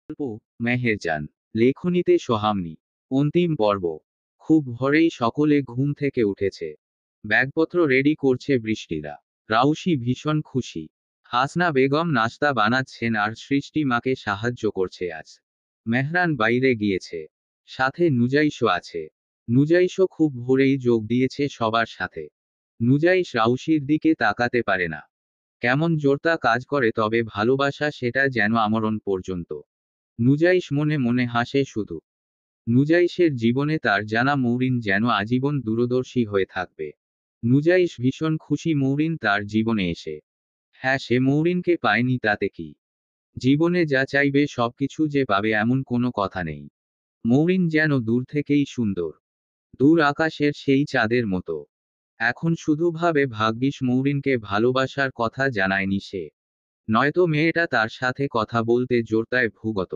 গল্প মেহেরজান, লেখনীতে সোহামনি। অন্তিম পর্ব। খুব ভোরেই সকলে ঘুম থেকে উঠেছে। ব্যাগপত্র রেডি করছে বৃষ্টিরা। রাউসি ভীষণ খুশি। হাসনা বেগম নাস্তা বানাচ্ছেন আর সৃষ্টি মাকে সাহায্য করছে আজ। মেহরান বাইরে গিয়েছে। সাথে নুজাইশও আছে। নুজাইশও খুব ভোরেই যোগ দিয়েছে সবার সাথে। নুজাইশ রাউসির দিকে তাকাতে পারে না। কেমন জোরতা কাজ করে, তবে ভালোবাসা সেটা যেন আমরণ পর্যন্ত। নুজাইশ মনে মনে হাসে শুধু। নুজাইশের জীবনে তার জানা মৌরিন যেন আজীবন দূরদর্শী হয়ে থাকবে। নুজাইশ ভীষণ খুশি মৌরিন তার জীবনে এসে। হ্যাঁ, সে মৌরিনকে পায়নি তাতে কি। জীবনে যা চাইবে সবকিছু যে পাবে এমন কোনো কথা নেই। মৌরিন যেন দূর থেকেই সুন্দর। দূর আকাশের সেই চাঁদের মতো। এখন শুধু ভাবে ভাগ্যিস মৌরিনকে ভালোবাসার কথা জানায়নি সে। নয়তো মেয়েটা তার সাথে কথা বলতে জোরতায় ভূগত।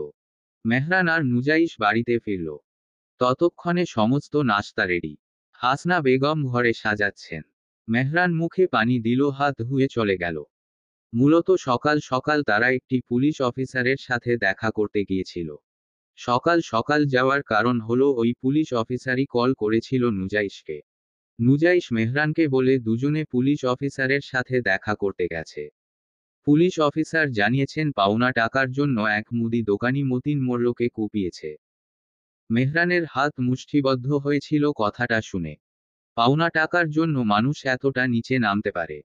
মেহরান আর নুজাইশ বাড়িতে ফিরল। ততক্ষণে সমস্ত নাস্তা রেডি। হাসনা বেগম ঘরে সাজাচ্ছেন। মেহরান মুখে পানি দিল, হাত ধুয়ে চলে গেল। মূলত সকাল সকাল তারা একটি পুলিশ অফিসারের সাথে দেখা করতে গিয়েছিল। সকাল সকাল যাওয়ার কারণ হলো ওই পুলিশ অফিসারই কল করেছিল নুজাইশকে। নুজাইশ মেহরানকে বলে দুজনে পুলিশ অফিসারের সাথে দেখা করতে গেছে। পুলিশ অফিসার জানিয়েছেন পাওনা টাকার জন্য এক মুদি দোকানি মতিন মোল্লকে কুপিয়েছে। মেহরানের হাত মুষ্টিবদ্ধ হয়েছিল কথাটা শুনে। পাওনা টাকার জন্য মানুষ এতটা নিচে নামতে পারে।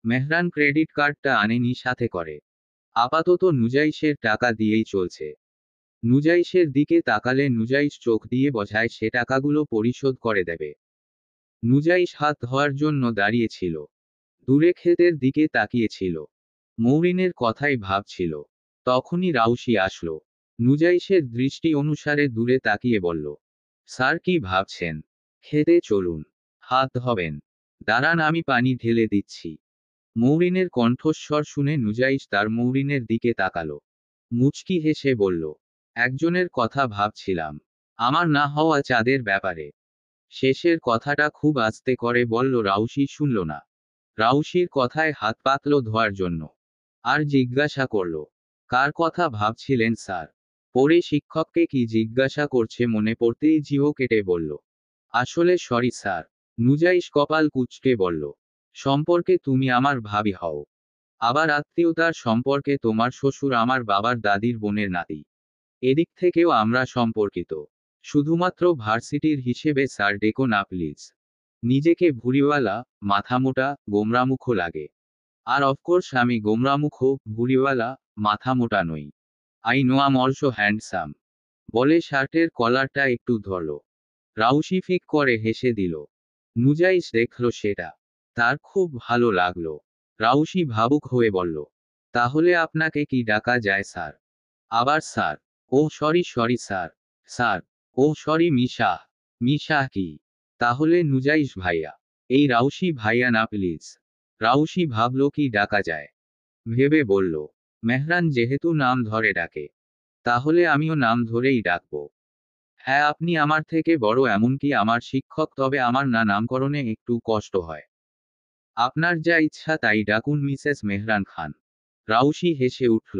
মেহরান ক্রেডিট কার্ডটা আনেনি সাথে করে। আপাতত নুজাইশের টাকা দিয়েই চলছে। নুজাইশের দিকে তাকালে নুজাইশ চোখ দিয়ে বোঝায় সে টাকাগুলো পরিশোধ করে দেবে। নুজাইশ হাত ধোয়ার জন্য দাঁড়িয়েছিল। দূরে ক্ষেতের দিকে তাকিয়েছিল। মৌরিনের কথাই ভাবছিল। তখনই রাউসি আসলো। নুজাইশের দৃষ্টি অনুসারে দূরে তাকিয়ে বলল, স্যার কি ভাবছেন? খেতে চলুন। হাত ধোবেন? দাঁড়ান, আমি পানি ঢেলে দিচ্ছি। মৌরিনের কণ্ঠস্বর শুনে নুজাইশ তার মৌরিনের দিকে তাকালো। মুচকি হেসে বলল, একজনের কথা ভাবছিলাম। আমার না হওয়া চাঁদের ব্যাপারে। শেষের কথাটা খুব আস্তে করে বলল, রাউসি শুনল না। রাউসির কথায় হাত পাতল ধোয়ার জন্য। আর জিজ্ঞাসা করল, কার কথা ভাবছিলেন স্যার? পরে শিক্ষককে কি জিজ্ঞাসা করছে মনে পড়তেই জিভ কেটে বলল, আসলে সরি স্যার। নুজাইশ কপাল কুঁচকে বলল, সম্পর্কে তুমি আমার ভাবি হও। আবার আত্মীয়তার সম্পর্কে তোমার শ্বশুর আমার বাবার দাদির বোনের নাতি। এদিক থেকেও আমরা সম্পর্কিত। শুধুমাত্র ভার্সিটির হিসেবে স্যার ডেকো না প্লিজ। নিজেকে ভুঁড়িওয়ালা, মাথামোটা, গোমরামুখ লাগে। আর অফকোর্স আমি গোমরামুখ, ভুঁড়িওয়ালা, মাথামোটা নই। I know am also handsome. বলে শার্টের কলারটা একটু ধরল। রাউসি ফিক করে হেসে দিল। নুজাইশ দেখল সেটা। তার খুব ভালো লাগলো। রাউসি ভাবুক হয়ে বলল, তাহলে আপনাকে কি ডাকা যায় স্যার? আবার স্যার? ও সরি সরি স্যার। স্যার? ও সরি মিশা। মিশা কি? তাহলে নুজাইশ ভাইয়া। এই রাউসি ভাইয়া না প্লিজ। রাউসি ভাবল কি ডাকা যায়। ভেবে বলল, মেহরান যেহেতু নাম ধরে ডাকে, তাহলে আমিও নাম ধরেই ডাকব। হ্যাঁ, আপনি আমার থেকে বড়, এমনকি আমার শিক্ষক, তবে আমার না নামকরণে একটু কষ্ট হয়। আপনার যা ইচ্ছা তাই ডাকুন মিসেস মেহরান খান। রাউসি হেসে উঠল।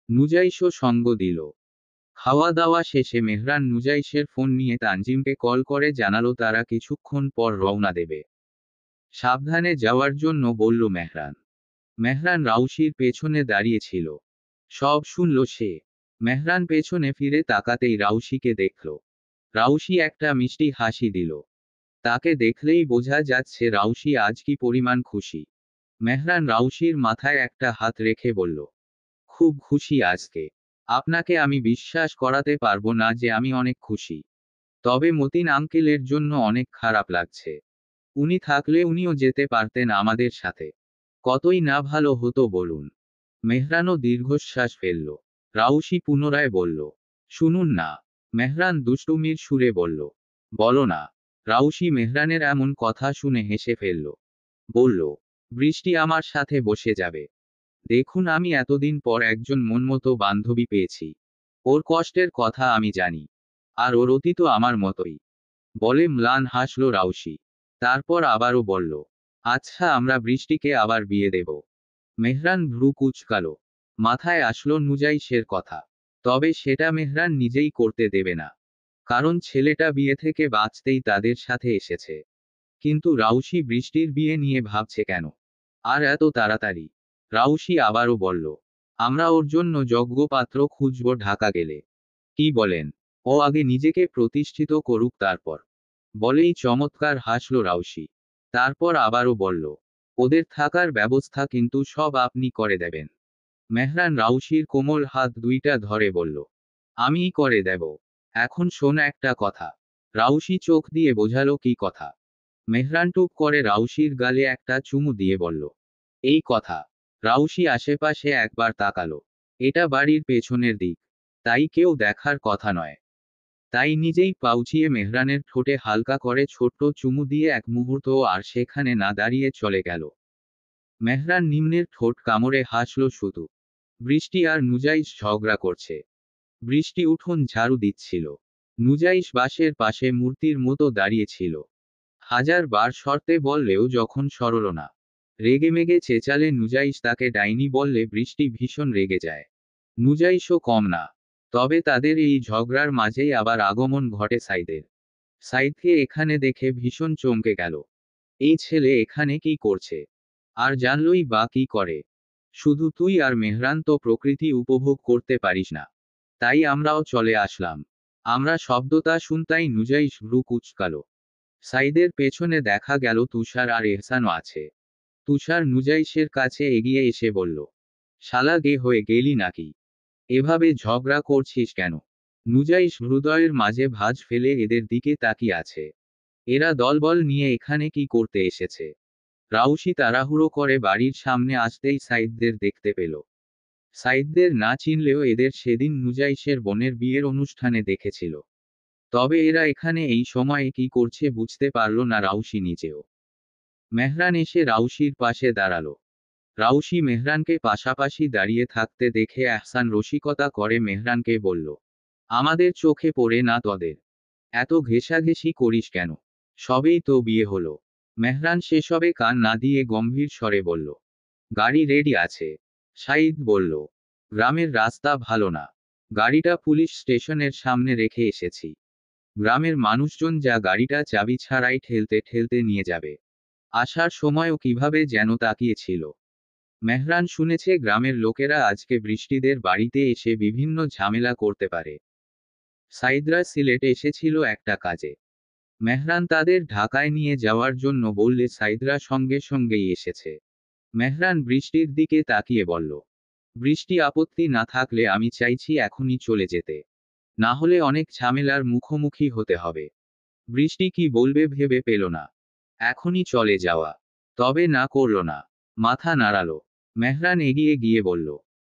নুজাইশও সঙ্গ দিল। খাওয়া দাওয়া শেষে মেহরান নুজাইশের ফোন নিয়ে তানজিমকে কল করে জানালো তারা কিছুক্ষণ পর রওনা দেবে। সাবধানে যাওয়ার জন্য বলল মেহরান। মেহরান রাউসির পেছনে দাঁড়িয়েছিল। সব শুনল সে। মেহরান পেছনে ফিরে তাকাতেই রাউসিকে দেখল। রাউসি একটা মিষ্টি হাসি দিল। তাকে দেখলেই বোঝা যাচ্ছে রাউসি আজ কি পরিমাণ খুশি। মেহরান রাউসির মাথায় একটা হাত রেখে বলল, খুব খুশি আজকে। আপনাকে আমি বিশ্বাস করাতে পারবো না যে আমি অনেক খুশি। তবে মতিন আঙ্কেলের জন্য অনেক খারাপ লাগছে। উনি থাকলে উনিও যেতে পারতেন আমাদের সাথে। কতই না ভালো হতো বলুন। মেহরানও দীর্ঘশ্বাস ফেলল। রাউসি পুনরায় বলল, শুনুন না। মেহরান দুষ্টুমির সুরে বলল, বলো না। রাউসি মেহরানের এমন কথা শুনে হেসে ফেলল। বলল, বৃষ্টি আমার সাথে বসে যাবে। দেখুন, আমি এতদিন পর একজন মনমতো বান্ধবী পেয়েছি। ওর কষ্টের কথা আমি জানি। আর ওর অতীতও আমার মতোই। বলে ম্লান হাসল রাউসি। তারপর আবারও বলল, আচ্ছা, আমরা বৃষ্টিকে আবার বিয়ে দেব। মেহরান ভ্রু কুঁচকাল। মাথায় আসলো নুজাইশের কথা। তবে সেটা মেহরান নিজেই করতে দেবে না। কারণ ছেলেটা বিয়ে থেকে বাঁচতেই তাদের সাথে এসেছে। কিন্তু রাউশি বৃষ্টির বিয়ে নিয়ে ভাবছে কেন? আর এত তাড়াতাড়ি? রাউশি আবারও বলল, আমরা ওর জন্য যোগ্য পাত্র খুঁজব ঢাকা গেলে। কি বলেন? ও আগে নিজেকে প্রতিষ্ঠিত করুক তারপর। বলেই চমৎকার হাসল রাউশি। তারপর আবারও বলল, ওদের থাকার ব্যবস্থা কিন্তু সব আপনি করে দেবেন। মেহরান রাউশির কোমল হাত দুইটা ধরে বলল, আমিই করে দেব। এখন শোন একটা কথা। রাউশি চোখ দিয়ে বোঝালো কি কথা। মেহরান টুপ করে রাউশির গালে একটা চুমু দিয়ে বলল, এই কথা। রাউশি আশেপাশে একবার তাকালো। এটা বাড়ির পেছনের দিক, তাই কেউ দেখার কথা নয়। তাই নিজেই পাউচিয়ে মেহরানের ঠোঁটে হালকা করে ছোট্ট চুমু দিয়ে এক মুহূর্ত আর সেখানে না দাঁড়িয়ে চলে গেল। মেহরান নিম্নের ঠোঁট কামড়ে হাসল শুধু। বৃষ্টি আর নুজাইশ ঝগড়া করছে। বৃষ্টি উঠোন ঝাড়ু দিচ্ছিল। নুজাইশ বাঁশের পাশে মূর্তির মতো দাঁড়িয়েছিল। হাজার বার শর্তে বললেও যখন সরল না। রেগেমেগে চেঁচালে নুজাইশ তাকে ডাইনি বললে বৃষ্টি ভীষণ রেগে যায়। নুজাইশও কম না। তবে তাদের এই ঝগড়ার মাঝেই আবার আগমন ঘটে সাইদের। সাইদকে এখানে দেখে ভীষণ চমকে গেল। এই ছেলে এখানে কি করছে? আর জানলই বা কি করে? শুধু তুই আর মেহরান তো প্রকৃতি উপভোগ করতে পারিস না। তাই আমরাও চলে আসলাম। আমরা শব্দটা শুনতাই নুজাইশ ভ্রু কুঁচকালো। সাইদের পেছনে দেখা গেল তুষার আর এহসানও আছে। তুষার নুজাইশের কাছে এগিয়ে এসে বলল, শালা গে হয়ে গেলি নাকি? এভাবে ঝগড়া করছিস কেন? নুজাইশ হৃদয়ের মাঝে ভাঁজ ফেলে এদের দিকে তাকিয়ে আছে। এরা দলবল নিয়ে এখানে কি করতে এসেছে? রাউশি তাড়াহুড়ো করে বাড়ির সামনে আসতেই সাইদদের দেখতে পেল। সাইদদের না চিনলেও এদের সেদিন নুজাইশের বোনের বিয়ের অনুষ্ঠানে দেখেছিল। তবে এরা এখানে এই সময়ে কি করছে বুঝতে পারল না রাউশি নিজেও। মেহরান এসে রাউশির পাশে দাঁড়ালো। রাউশি মেহরানকে পাশাপাশি দাঁড়িয়ে থাকতে দেখে এহসান রসিকতা করে মেহরানকে বলল, আমাদের চোখে পড়ে না তোদের? এত ঘেঁষাঘেঁষি করিস কেন? সবেই তো বিয়ে হলো। মেহরান সেসবে কান না দিয়ে গম্ভীর স্বরে বলল, গাড়ি রেডি আছে। সাঈদ বলল, গ্রামের রাস্তা ভালো না। গাড়িটা পুলিশ স্টেশনের সামনে রেখে এসেছি। গ্রামের মানুষজন যা গাড়িটা চাবি ছাড়াই ঠেলতে ঠেলতে নিয়ে যাবে। আসার সময়ও কিভাবে যেন তাকিয়েছিল। মেহরান শুনেছে গ্রামের লোকেরা আজকে বৃষ্টিদের বাড়িতে এসে বিভিন্ন ঝামেলা করতে পারে। সাইদরা সিলেট এসেছিল একটা কাজে। মেহরান তাদের ঢাকায় নিয়ে যাওয়ার জন্য বললে সাইদরা সঙ্গে সঙ্গেই এসেছে। মেহরান বৃষ্টির দিকে তাকিয়ে বলল, বৃষ্টি আপত্তি না থাকলে আমি চাইছি এখনই চলে যেতে। না হলে অনেক ঝামেলার মুখোমুখি হতে হবে। বৃষ্টি কি বলবে ভেবে পেল না। এখনই চলে যাওয়া। তবে না করল না। মাথা নাড়ালো। মেহরান এগিয়ে গিয়ে বলল,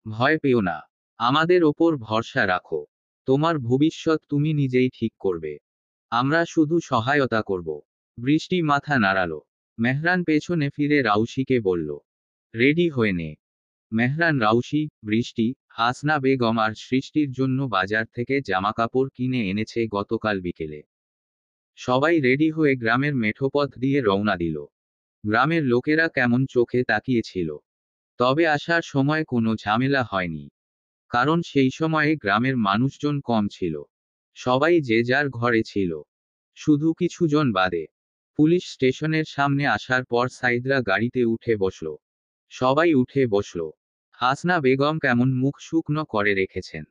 ভয় পেও না। আমাদের ওপর ভরসা রাখো। তোমার ভবিষ্যৎ তুমি নিজেই ঠিক করবে। আমরা শুধু সহায়তা করব। বৃষ্টি মাথা নাড়ালো। মেহরান পেছনে ফিরে রাউশিকে বলল, রেডি হয়ে নে। মেহরান রাউশি, বৃষ্টি, হাসনা বেগম আর সৃষ্টির জন্য বাজার থেকে জামাকাপড় কিনে এনেছে গতকাল বিকেলে। সবাই রেডি হয়ে গ্রামের মেঠোপথ দিয়ে রওনা দিল। গ্রামের লোকেরা কেমন চোখে তাকিয়েছিল। তবে আসার সময় কোনো ঝামেলা হয়নি। কারণ সেই সময়ে গ্রামের মানুষজন কম ছিল। সবাই যে যার ঘরে ছিল। শুধু কিছুজন বাদে। পুলিশ স্টেশনের সামনে আসার পর সাইদরা গাড়িতে উঠে বসল। সবাই উঠে বসল। হাসনা বেগম কেমন মুখ শুকনো করে রেখেছেন।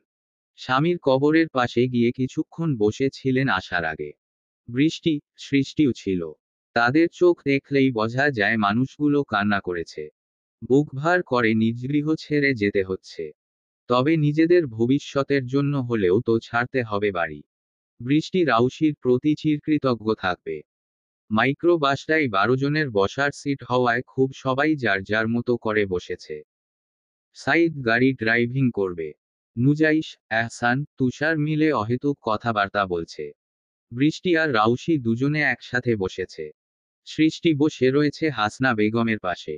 স্বামীর কবরের পাশে গিয়ে কিছুক্ষণ বসে ছিলেন আসার আগে। বৃষ্টি, সৃষ্টিও ছিল। তাদের চোখ দেখলেই বোঝা যায় মানুষগুলো কান্না করেছে। বুক ভার করে নিজ গৃহ ছেড়ে যেতে হচ্ছে। তবে নিজেদের ভবিষ্যতের জন্য হলেও তো ছাড়তে হবে বাড়ি। বৃষ্টি রাউশির প্রতি চিরকৃতজ্ঞ থাকবে। মাইক্রো বাসটাই 12 জনের বসার সিট হওয়ায় খুব সবাই যার যার মতো করে বসেছে। সাইদ গাড়ি ড্রাইভিং করবে। নুজাইশ, এহসান, তুষার মিলে অহেতুক কথাবার্তা বলছে। বৃষ্টি আর রাউশি দুজনে একসাথে বসেছে। সৃষ্টি বসে রয়েছে হাসনা বেগমের পাশে।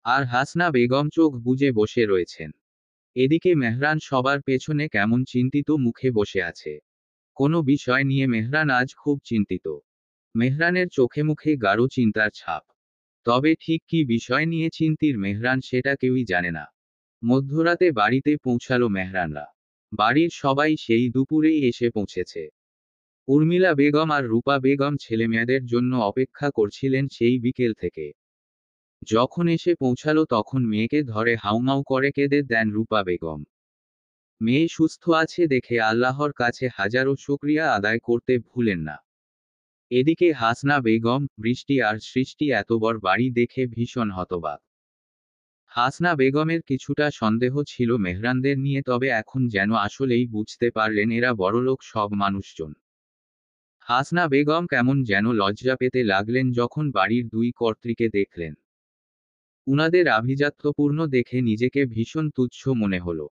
আর হাসনা বেগম চোখ বুজে বসে রয়েছেন। এদিকে মেহরান সবার পেছনে কেমন চিন্তিত মুখে বসে আছে। কোনো বিষয় নিয়ে মেহরান আজ খুব চিন্তিত। মেহরানের চোখে মুখে গাঢ় চিন্তার ছাপ। তবে ঠিক কি বিষয় নিয়ে চিন্তির মেহরান সেটা কেউই জানে না। মধ্যরাতে বাড়িতে পৌঁছালো মেহরানরা। বাড়ির সবাই সেই দুপুরেই এসে পৌঁছেছে। উর্মিলা বেগম আর রূপা বেগম ছেলেমেয়েদের জন্য অপেক্ষা করছিলেন সেই বিকেল থেকে। যখন এসে পৌঁছালো তখন মেয়েকে ধরে হাউমাউ করে কেঁদে দেন রূপা বেগম। মেয়ে সুস্থ আছে দেখে আল্লাহর কাছে হাজারো শুকরিয়া আদায় করতে ভুলেন না। এদিকে হাসনা বেগম, বৃষ্টি আর সৃষ্টি এত বড় বাড়ি দেখে ভীষণ হতবাক। হাসনা বেগমের কিছুটা সন্দেহ ছিল মেহরানদের নিয়ে, তবে এখন যেন আসলেই বুঝতে পারলেন এরা বড়লোক সব মানুষজন। হাসনা বেগম কেমন যেন লজ্জা পেতে লাগলেন যখন বাড়ির দুই কর্ত্রীকে দেখলেন। উনাদের আভিজাত্যপূর্ণ দেখে নিজেকে ভীষণ তুচ্ছ মনে হলো।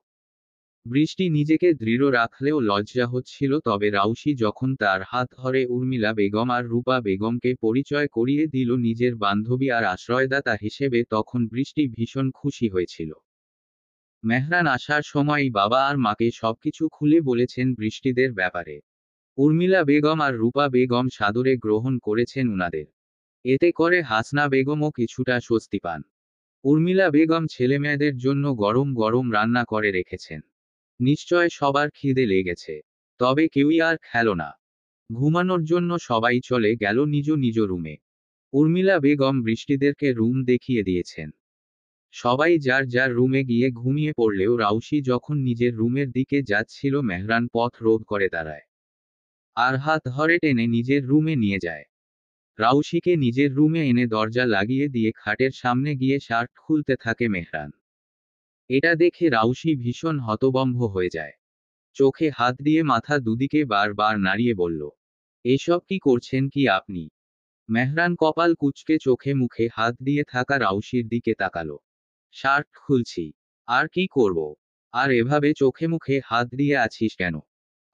বৃষ্টি নিজেকে দৃঢ় রাখলেও লজ্জা হচ্ছিল, তবে রাউসী যখন তার হাত ধরে উর্মিলা বেগম আর রূপা বেগমকে পরিচয় করিয়ে দিল নিজের বান্ধবী আর আশ্রয়দাতা হিসেবে, তখন বৃষ্টি ভীষণ খুশি হয়েছিল। মেহরান আসার সময়ই বাবা আর মাকে সবকিছু খুলে বলেছেন বৃষ্টিদের ব্যাপারে। উর্মিলা বেগম আর রূপা বেগম সাদরে গ্রহণ করেছেন উনাদের। এতে করে হাসনা বেগমও কিছুটা স্বস্তি পান। উর্মিলা বেগম ছেলেমেয়েদের জন্য গরম গরম রান্না করে রেখেছেন। নিশ্চয় সবার খিদে লেগেছে। তবে কেউই আর খেল না। ঘুমানোর জন্য সবাই চলে গেল নিজ নিজ রুমে। উর্মিলা বেগম বৃষ্টিদেরকে রুম দেখিয়ে দিয়েছেন। সবাই যার যার রুমে গিয়ে ঘুমিয়ে পড়লেও রাউসী যখন নিজের রুমের দিকে যাচ্ছিল মেহরান পথ রোধ করে দাঁড়ায়। আর হাত ধরে টেনে নিজের রুমে নিয়ে যায়। রাউসীকে নিজের রুমে এনে দরজা লাগিয়ে দিয়ে খাটের সামনে গিয়ে শার্ট খুলতে থাকে মেহরান। এটা দেখে রাউসী ভীষণ হতভম্ব হয়ে যায়। চোখে হাত দিয়ে মাথা দুদিকে বারবার নাড়িয়ে বলল, এসব কি করছেন কি আপনি? মেহরান কপাল কুঁচকে চোখে মুখে হাত দিয়ে থাকা রাউসীর দিকে তাকালো। শার্ট খুলছি। আর কি করব? আর এভাবে চোখে মুখে হাত দিয়ে আছিস কেন?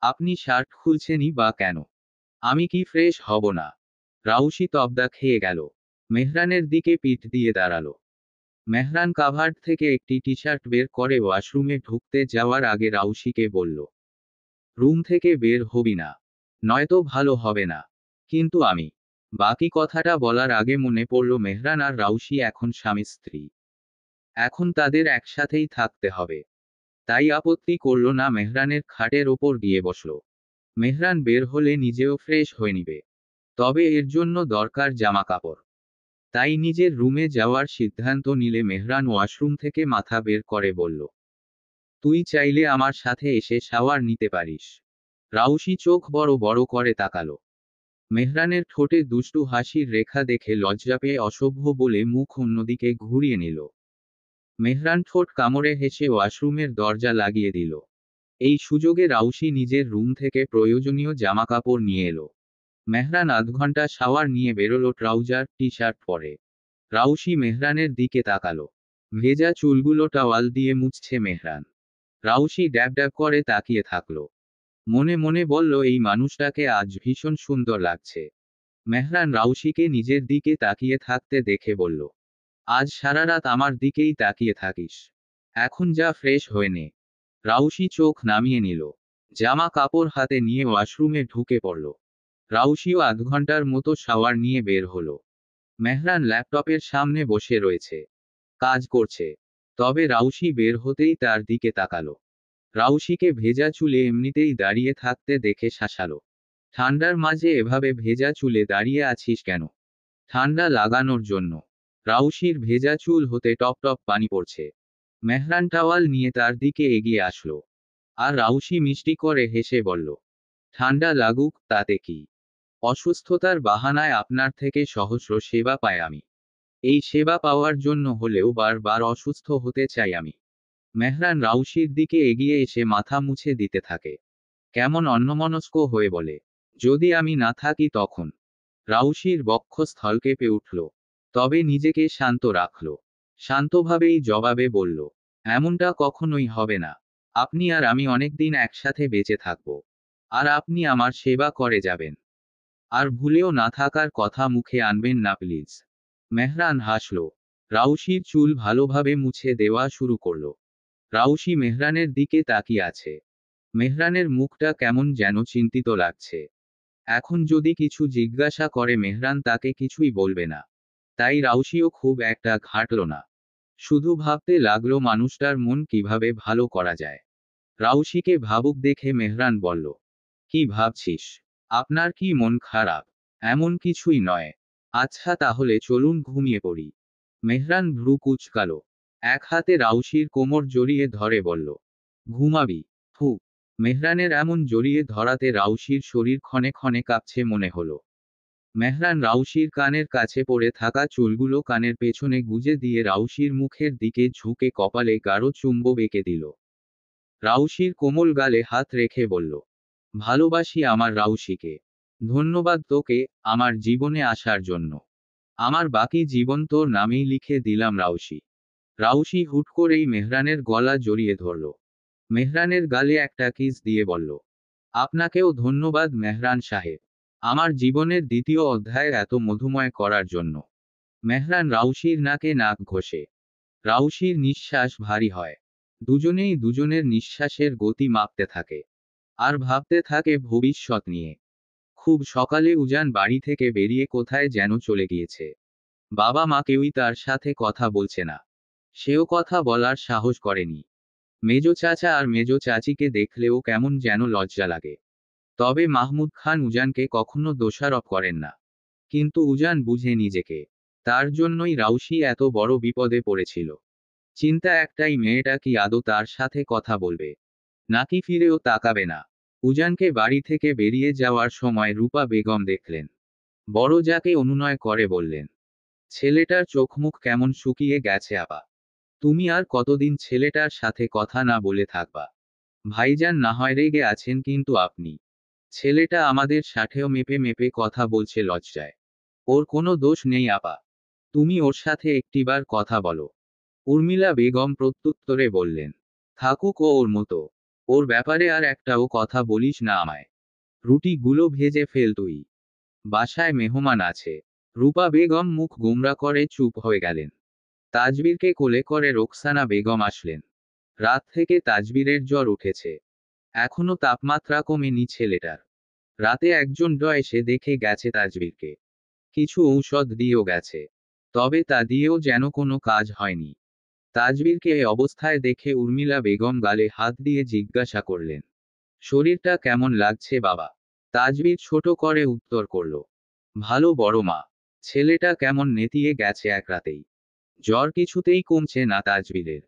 আপনি শার্ট খুলছেনই বা কেন? আমি কি ফ্রেশ হব না? রাউসী তবদা খেয়ে গেল। মেহরানের দিকে পিঠ দিয়ে দাঁড়ালো। মেহরান কাভার্ড থেকে একটি টি শার্ট বের করে ওয়াশরুমে ঢুকতে যাওয়ার আগে রাউসীকে বলল, রুম থেকে বের হবি না, নয়তো ভালো হবে না। কিন্তু আমি। বাকি কথাটা বলার আগে মনে পড়ল মেহরান আর রাউসী এখন স্বামী স্ত্রী। এখন তাদের একসাথেই থাকতে হবে। তাই আপত্তি করল না, মেহরানের খাটের ওপর গিয়ে বসল। মেহরান বের হলে নিজেও ফ্রেশ হয়ে নিবে। তবে এর জন্য দরকার জামা কাপড়। তাই নিজের রুমে যাওয়ার সিদ্ধান্ত নিলে মেহরান ওয়াশরুম থেকে মাথা বের করে বলল, তুই চাইলে আমার সাথে এসে শাওয়ার নিতে পারিস। রাউসী চোখ বড় বড় করে তাকালো। মেহরানের ঠোঁটে দুষ্টু হাসির রেখা দেখে লজ্জা পেয়ে অসভ্য বলে মুখ অন্যদিকে ঘুরিয়ে নিল। মেহরান ঠোঁট কামড়ে হেসে ওয়াশরুমের দরজা লাগিয়ে দিল। এই সুযোগে রাউসী নিজের রুম থেকে প্রয়োজনীয় জামাকাপড় নিয়ে এলো। মেহরান আধ ঘন্টা শাওয়ার নিয়ে বেরোলো ট্রাউজার টি শার্ট পরে। রাউসী মেহরানের দিকে তাকালো। ভেজা চুলগুলো টাওয়াল দিয়ে মুছছে মেহরান। রাউসী ড্যাব ড্যাব করে তাকিয়ে থাকলো। মনে মনে বলল, এই মানুষটাকে আজ ভীষণ সুন্দর লাগছে। মেহরান রাউসীকে নিজের দিকে তাকিয়ে থাকতে দেখে বলল, আজ সারা রাত আমার দিকেই তাকিয়ে থাকিস। এখন যা ফ্রেশ হয়ে নে। রাউসী চোখ নামিয়ে নিল। জামা কাপড় হাতে নিয়ে ওয়াশরুমে ঢুকে পড়ল। রাউসীও আধ ঘন্টার মতো শাওয়ার নিয়ে বের হলো। মেহরান ল্যাপটপের সামনে বসে রয়েছে। কাজ করছে। তবে রাউসী বের হতেই তার দিকে তাকালো। রাউসীকে ভেজা চুলে এমনিতেই দাঁড়িয়ে থাকতে দেখে শাসালো। ঠান্ডার মাঝে এভাবে ভেজা চুলে দাঁড়িয়ে আছিস কেন? ঠান্ডা লাগানোর জন্য। রাউসীর ভেজা চুল হতে টপ টপ পানি পড়ছে। মেহরান টাওয়াল নিয়ে তার দিকে এগিয়ে আসলো। আর রাউসী মিষ্টি করে হেসে বলল, ঠান্ডা লাগুক তাতে কি? অসুস্থতার বাহানায় আপনার থেকে সহস্র সেবা পাই আমি। এই সেবা পাওয়ার জন্য হলেও বারবার অসুস্থ হতে চাই আমি। মেহরান রাউসীর দিকে এগিয়ে এসে মাথা মুছে দিতে থাকে। কেমন অন্যমনস্ক হয়ে বলে, যদি আমি না থাকি তখন? রাউসীর বক্ষস্থল কেঁপে উঠল। তবে নিজেকে শান্ত রাখল। শান্তভাবেই জবাবে বলল, এমনটা কখনোই হবে না। আপনি আর আমি অনেকদিন একসাথে বেঁচে থাকব। আর আপনি আমার সেবা করে যাবেন। আর ভুলেও না থাকার কথা মুখে আনবেন না প্লিজ। মেহরান হাসল। রাউসীর চুল ভালোভাবে মুছে দেওয়া শুরু করল। রাউসী মেহরানের দিকে তাকিয়ে আছে। মেহরানের মুখটা কেমন যেন চিন্তিত লাগছে। এখন যদি কিছু জিজ্ঞাসা করে মেহরান তাকে কিছুই বলবে না। তাই রাউসীও খুব একটা ঘাঁটল না। শুধু ভাবতে লাগলো মানুষটার মন কিভাবে ভালো করা যায়। রাউশিকে ভাবুক দেখে মেহরান বলল, কি ভাবছিস? আপনার কি মন খারাপ? এমন কিছুই নয়। আচ্ছা তাহলে চলুন ঘুমিয়ে পড়ি। মেহরান ভ্রু কুঁচকালো। এক হাতে রাউশির কোমর জড়িয়ে ধরে বলল, ঘুমাবি? ফু। মেহরানের এমন জড়িয়ে ধরাতে রাউশির শরীর ক্ষণে ক্ষণে কাঁপছে মনে হলো। মেহরান রাউশির কানের কাছে পড়ে থাকা চুলগুলো কানের পেছনে গুজে দিয়ে রাউশির মুখের দিকে ঝুঁকে কপালে গাঢ় চুম্বক এঁকে দিল। রাউশির কোমল গালে হাত রেখে বলল, ভালোবাসি আমার রাউশিকে। ধন্যবাদ তোকে আমার জীবনে আসার জন্য। আমার বাকি জীবন তোর নামেই লিখে দিলাম রাউশি। রাউশি হুট করেই মেহরানের গলা জড়িয়ে ধরল। মেহরানের গালে একটা কিস দিয়ে বলল, আপনাকেও ধন্যবাদ মেহরান সাহেব, আমার জীবনের দ্বিতীয় অধ্যায় এত মধুময় করার জন্য। মেহরান রাউশির নাকে নাক ঘষে। রাউশির নিঃশ্বাস ভারী হয়। দুজনেই দুজনের নিঃশ্বাসের গতি মাপতে থাকে। আর ভাবতে থাকে ভবিষ্যৎ নিয়ে। খুব সকালে উজান বাড়ি থেকে বেরিয়ে কোথায় যেন চলে গিয়েছে। বাবা মা কেউই তার সাথে কথা বলছে না। সেও কথা বলার সাহস করেনি। মেজো চাচা আর মেজো চাচিকে দেখলেও কেমন যেন লজ্জা লাগে। তবে মাহমুদ খান উজানকে কখনো দোষারোপ করেন না। কিন্তু উজান বুঝে নিজেকে। তার জন্যই রাউশি এত বড় বিপদে পড়েছিল। চিন্তা একটাই, মেয়েটা কি আদৌ তার সাথে কথা বলবে, নাকি ফিরেও তাকাবে না। উজানকে বাড়ি থেকে বেরিয়ে যাওয়ার সময় রূপা বেগম দেখলেন। বড় যাকে অনুনয় করে বললেন, ছেলেটার চোখমুখ কেমন শুকিয়ে গেছে আপা। তুমি আর কতদিন ছেলেটার সাথে কথা না বলে থাকবা? ভাইজান না হয় রেগে আছেন, কিন্তু আপনি। ছেলেটা আমাদের সাথেও মেপে মেপে কথা বলছে লজ্জায়। ওর কোনো দোষ নেই আপা। তুমি ওর সাথে একটিবার কথা বলো। উর্মিলা বেগম প্রত্যুত্তরে বললেন, থাকুক ও ওর মতো। ওর ব্যাপারে আর একটাও কথা বলিস না আমায়। রুটিগুলো ভেজে ফেল তুই। বাসায় মেহমান আছে। রূপা বেগম মুখ গোমরা করে চুপ হয়ে গেলেন। তাজবীরকে কোলে করে রোকসানা বেগম আসলেন। রাত থেকে তাজবীরের জ্বর উঠেছে। এখনো তাপমাত্রা কমেনি ছেলেটার। রাতে একজন এসে দেখে গেছে তাজবীরকে। কিছু ঔষধ দিয়েও গেছে। তবে তা দিয়েও যেন কোনো কাজ হয়নি। তাজবীরকে এ অবস্থায় দেখে উর্মিলা বেগম গালে হাত দিয়ে জিজ্ঞাসা করলেন, শরীরটা কেমন লাগছে বাবা? তাজবীর ছোট করে উত্তর করল, ভালো বড় মা। ছেলেটা কেমন নেতিয়ে গেছে এক রাতেই। জ্বর কিছুতেই কমছে না তাজবীরের।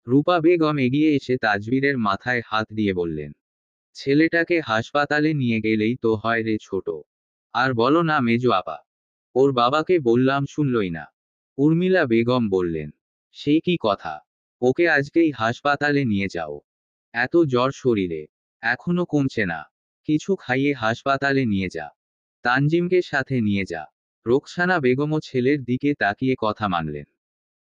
রূপা বেগম এগিয়ে এসে তাজবীরের মাথায় হাত দিয়ে বললেন, ছেলেটাকে হাসপাতালে নিয়ে গেলেই তো হয় রে ছোট। আর বলো না মেজো আপা। ওর বাবাকে বললাম শুনলই না। উর্মিলা বেগম বললেন, সেই কি কথা? ওকে আজকেই হাসপাতালে নিয়ে যাও। এত জ্বর শরীরে, এখনো কমছে না। কিছু খাইয়ে হাসপাতালে নিয়ে যা। তানজিমকে সাথে নিয়ে যা। রোকসানা বেগমও ছেলের দিকে তাকিয়ে কথা মানলেন।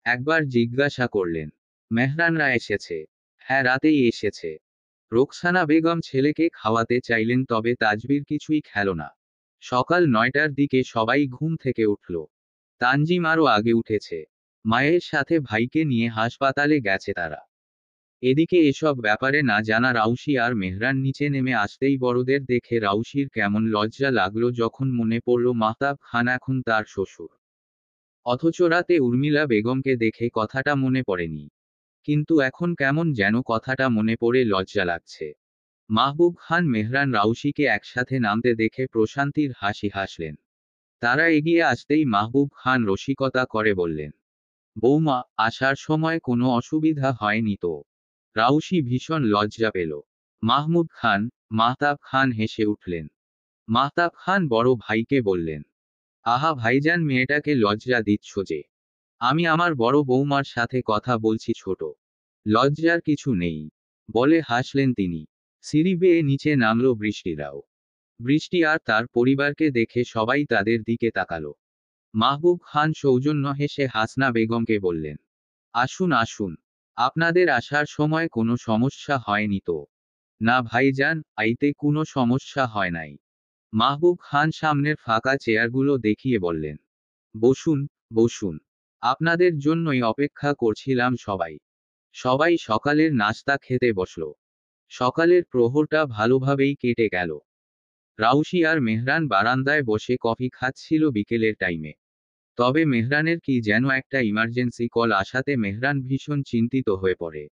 একবার জিজ্ঞাসা করলেন, মেহরানরা এসেছে? হ্যাঁ, রাতেই এসেছে। রোকসানা বেগম ছেলেকে খাওয়াতে চাইলেন, তবে তাজবীর কিছুই খেল না। সকাল 9টার দিকে সবাই ঘুম থেকে উঠল। তানজিম আরও আগে উঠেছে। মায়ের সাথে ভাইকে নিয়ে হাসপাতালে গেছে তারা। এদিকে এসব ব্যাপারে না জানা রাউশি আর মেহরান নিচে নেমে আসতেই বড়দের দেখে রাউশির কেমন লজ্জা লাগলো যখন মনে পড়ল মাহতাব খান এখন তার শ্বশুর। অথচ রাতে উর্মিলা বেগমকে দেখে কথাটা মনে পড়েনি। কিন্তু এখন কেমন যেন কথাটা মনে পড়ে লজ্জা লাগছে। মাহবুব খান মেহরান রাউশিকে একসাথে নামতে দেখে প্রশান্তির হাসি হাসলেন। তারা এগিয়ে আসতেই মাহবুব খান রসিকতা করে বললেন, বৌমা, আসার সময় কোনো অসুবিধা হয়নি তো? রাউশি ভীষণ লজ্জা পেল। মাহমুদ খান, মাহতাব খান হেসে উঠলেন। মাহতাব খান বড় ভাইকে বললেন, আহা ভাইজান, মেয়েটাকে লজ্জা দিচ্ছ যে। আমি আমার বড় বৌমার সাথে কথা বলছি ছোট। লজ্জার কিছু নেই, বলে হাসলেন তিনি। সিঁড়ি বেয়ে নিচে নামল বৃষ্টিরাও। বৃষ্টি আর তার পরিবারকে দেখে সবাই তাদের দিকে তাকালো। মাহবুব খান সৌজন্য হেসে হাসনা বেগমকে বললেন, আসুন আসুন। আপনাদের আসার সময় কোনো সমস্যা হয়নি তো? না ভাইজান, আইতে কোনো সমস্যা হয় নাই। মাহবুব খান সামনের ফাঁকা চেয়ারগুলো দেখিয়ে বললেন, বসুন, বসুন। আপনাদের জন্যই অপেক্ষা করছিলাম সবাই। সবাই সকালের নাস্তা খেতে বসল। সকালের প্রহরটা ভালোভাবেই কেটে গেল। রাউশি আর মেহরান বারান্দায় বসে কফি খাচ্ছিল বিকেলের টাইমে। তবে মেহরানের কি যেন একটা ইমার্জেন্সি কল আসাতে মেহরান ভীষণ চিন্তিত হয়ে পড়ে।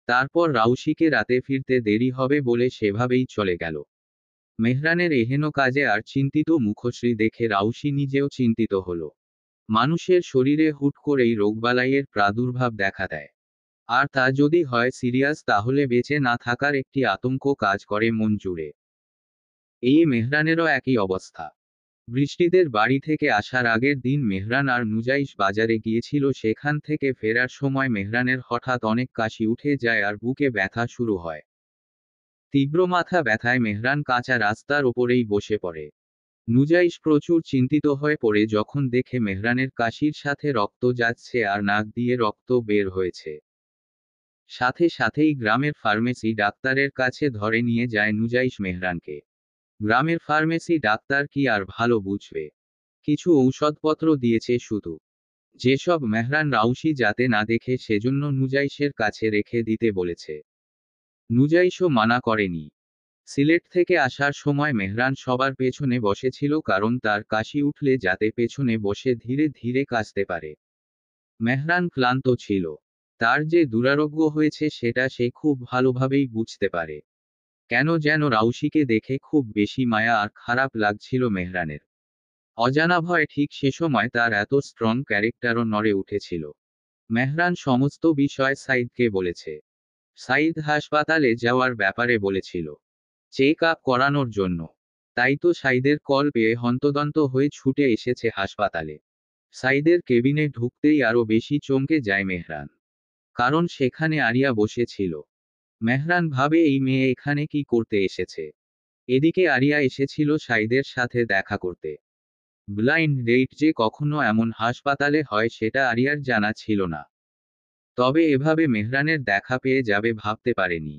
তারপর রাউশিকে রাতে ফিরতে দেরি হবে বলে সেভাবেই চলে গেল। মেহরানের এহেন কাজে আর চিন্তিত মুখশ্রী দেখে রাউশি নিজেও চিন্তিত হল। মানুষের শরীরে হুট করেই রোগবালাইয়ের প্রাদুর্ভাব দেখা দেয়, আর তা যদি হয় সিরিয়াস তাহলে বেঁচে না থাকার একটি আতঙ্ক কাজ করে মন জুড়ে। এই মেহরানেরও একই অবস্থা। বৃষ্টিদের বাড়ি থেকে আসার আগের দিন মেহরান আর নুজাইশ বাজারে গিয়েছিল। সেখান থেকে ফেরার সময় মেহরানের হঠাৎ অনেক কাশি উঠে যায় আর বুকে ব্যথা শুরু হয়। তীব্র মাথা ব্যথায় মেহরান কাঁচা রাস্তার ওপরেই বসে পড়ে। নুজাইশ প্রচুর চিন্তিত হয়ে পড়ে যখন দেখে মেহরানের কাশির সাথে রক্ত যাচ্ছে আর নাক দিয়ে রক্ত বের হয়েছে। সাথে সাথেই গ্রামের ফার্মেসি ডাক্তারের কাছে ধরে নিয়ে যায় নুজাইশ মেহরানকে। গ্রামের ফার্মেসি ডাক্তার কি আর ভালো বুঝবে, কিছু ঔষধপত্র দিয়েছে শুধু, যেসব মেহরান রাউশি যাতে না দেখে সেজন্য নুজাইশের কাছে রেখে দিতে বলেছে। নুজাইশও মানা করেনি। সিলেট থেকে আসার সময় মেহরান সবার পেছনে বসেছিল, কারণ তার কাশি উঠলে যাতে পেছনে বসে ধীরে ধীরে কাশতে পারে। মেহরান ক্লান্ত ছিল, তার যে দুরারোগ্য হয়েছে সেটা সে খুব ভালোভাবেই বুঝতে পারে। কেন যেন রাউশিকে দেখে খুব বেশি মায়া আর খারাপ লাগছিল মেহরানের। অজানা ভয় ঠিক সে সময় তার এত স্ট্রং ক্যারেক্টারও নড়ে উঠেছিল। মেহরান সমস্ত বিষয় সাইদকে বলেছে। সাইদ হাসপাতালে যাওয়ার ব্যাপারে বলেছিল, চেক আপ করানোর জন্য। তাই তো সাইদের কল পেয়ে হন্তদন্ত হয়ে ছুটে এসেছে হাসপাতালে। সাইদের কেবিনে ঢুকতেই আরো বেশি চমকে যায় মেহরান, কারণ সেখানে আরিয়া বসেছিল। মেহরান ভাবে এই মেয়ে এখানে কি করতে এসেছে। এদিকে আরিয়া এসেছিল সাইদের সাথে দেখা করতে। ব্লাইন্ড ডেট যে কখনো এমন হাসপাতালে হয় সেটা আরিয়ার জানা ছিল না। তবে এভাবে মেহরানের দেখা পেয়ে যাবে ভাবতে পারেনি।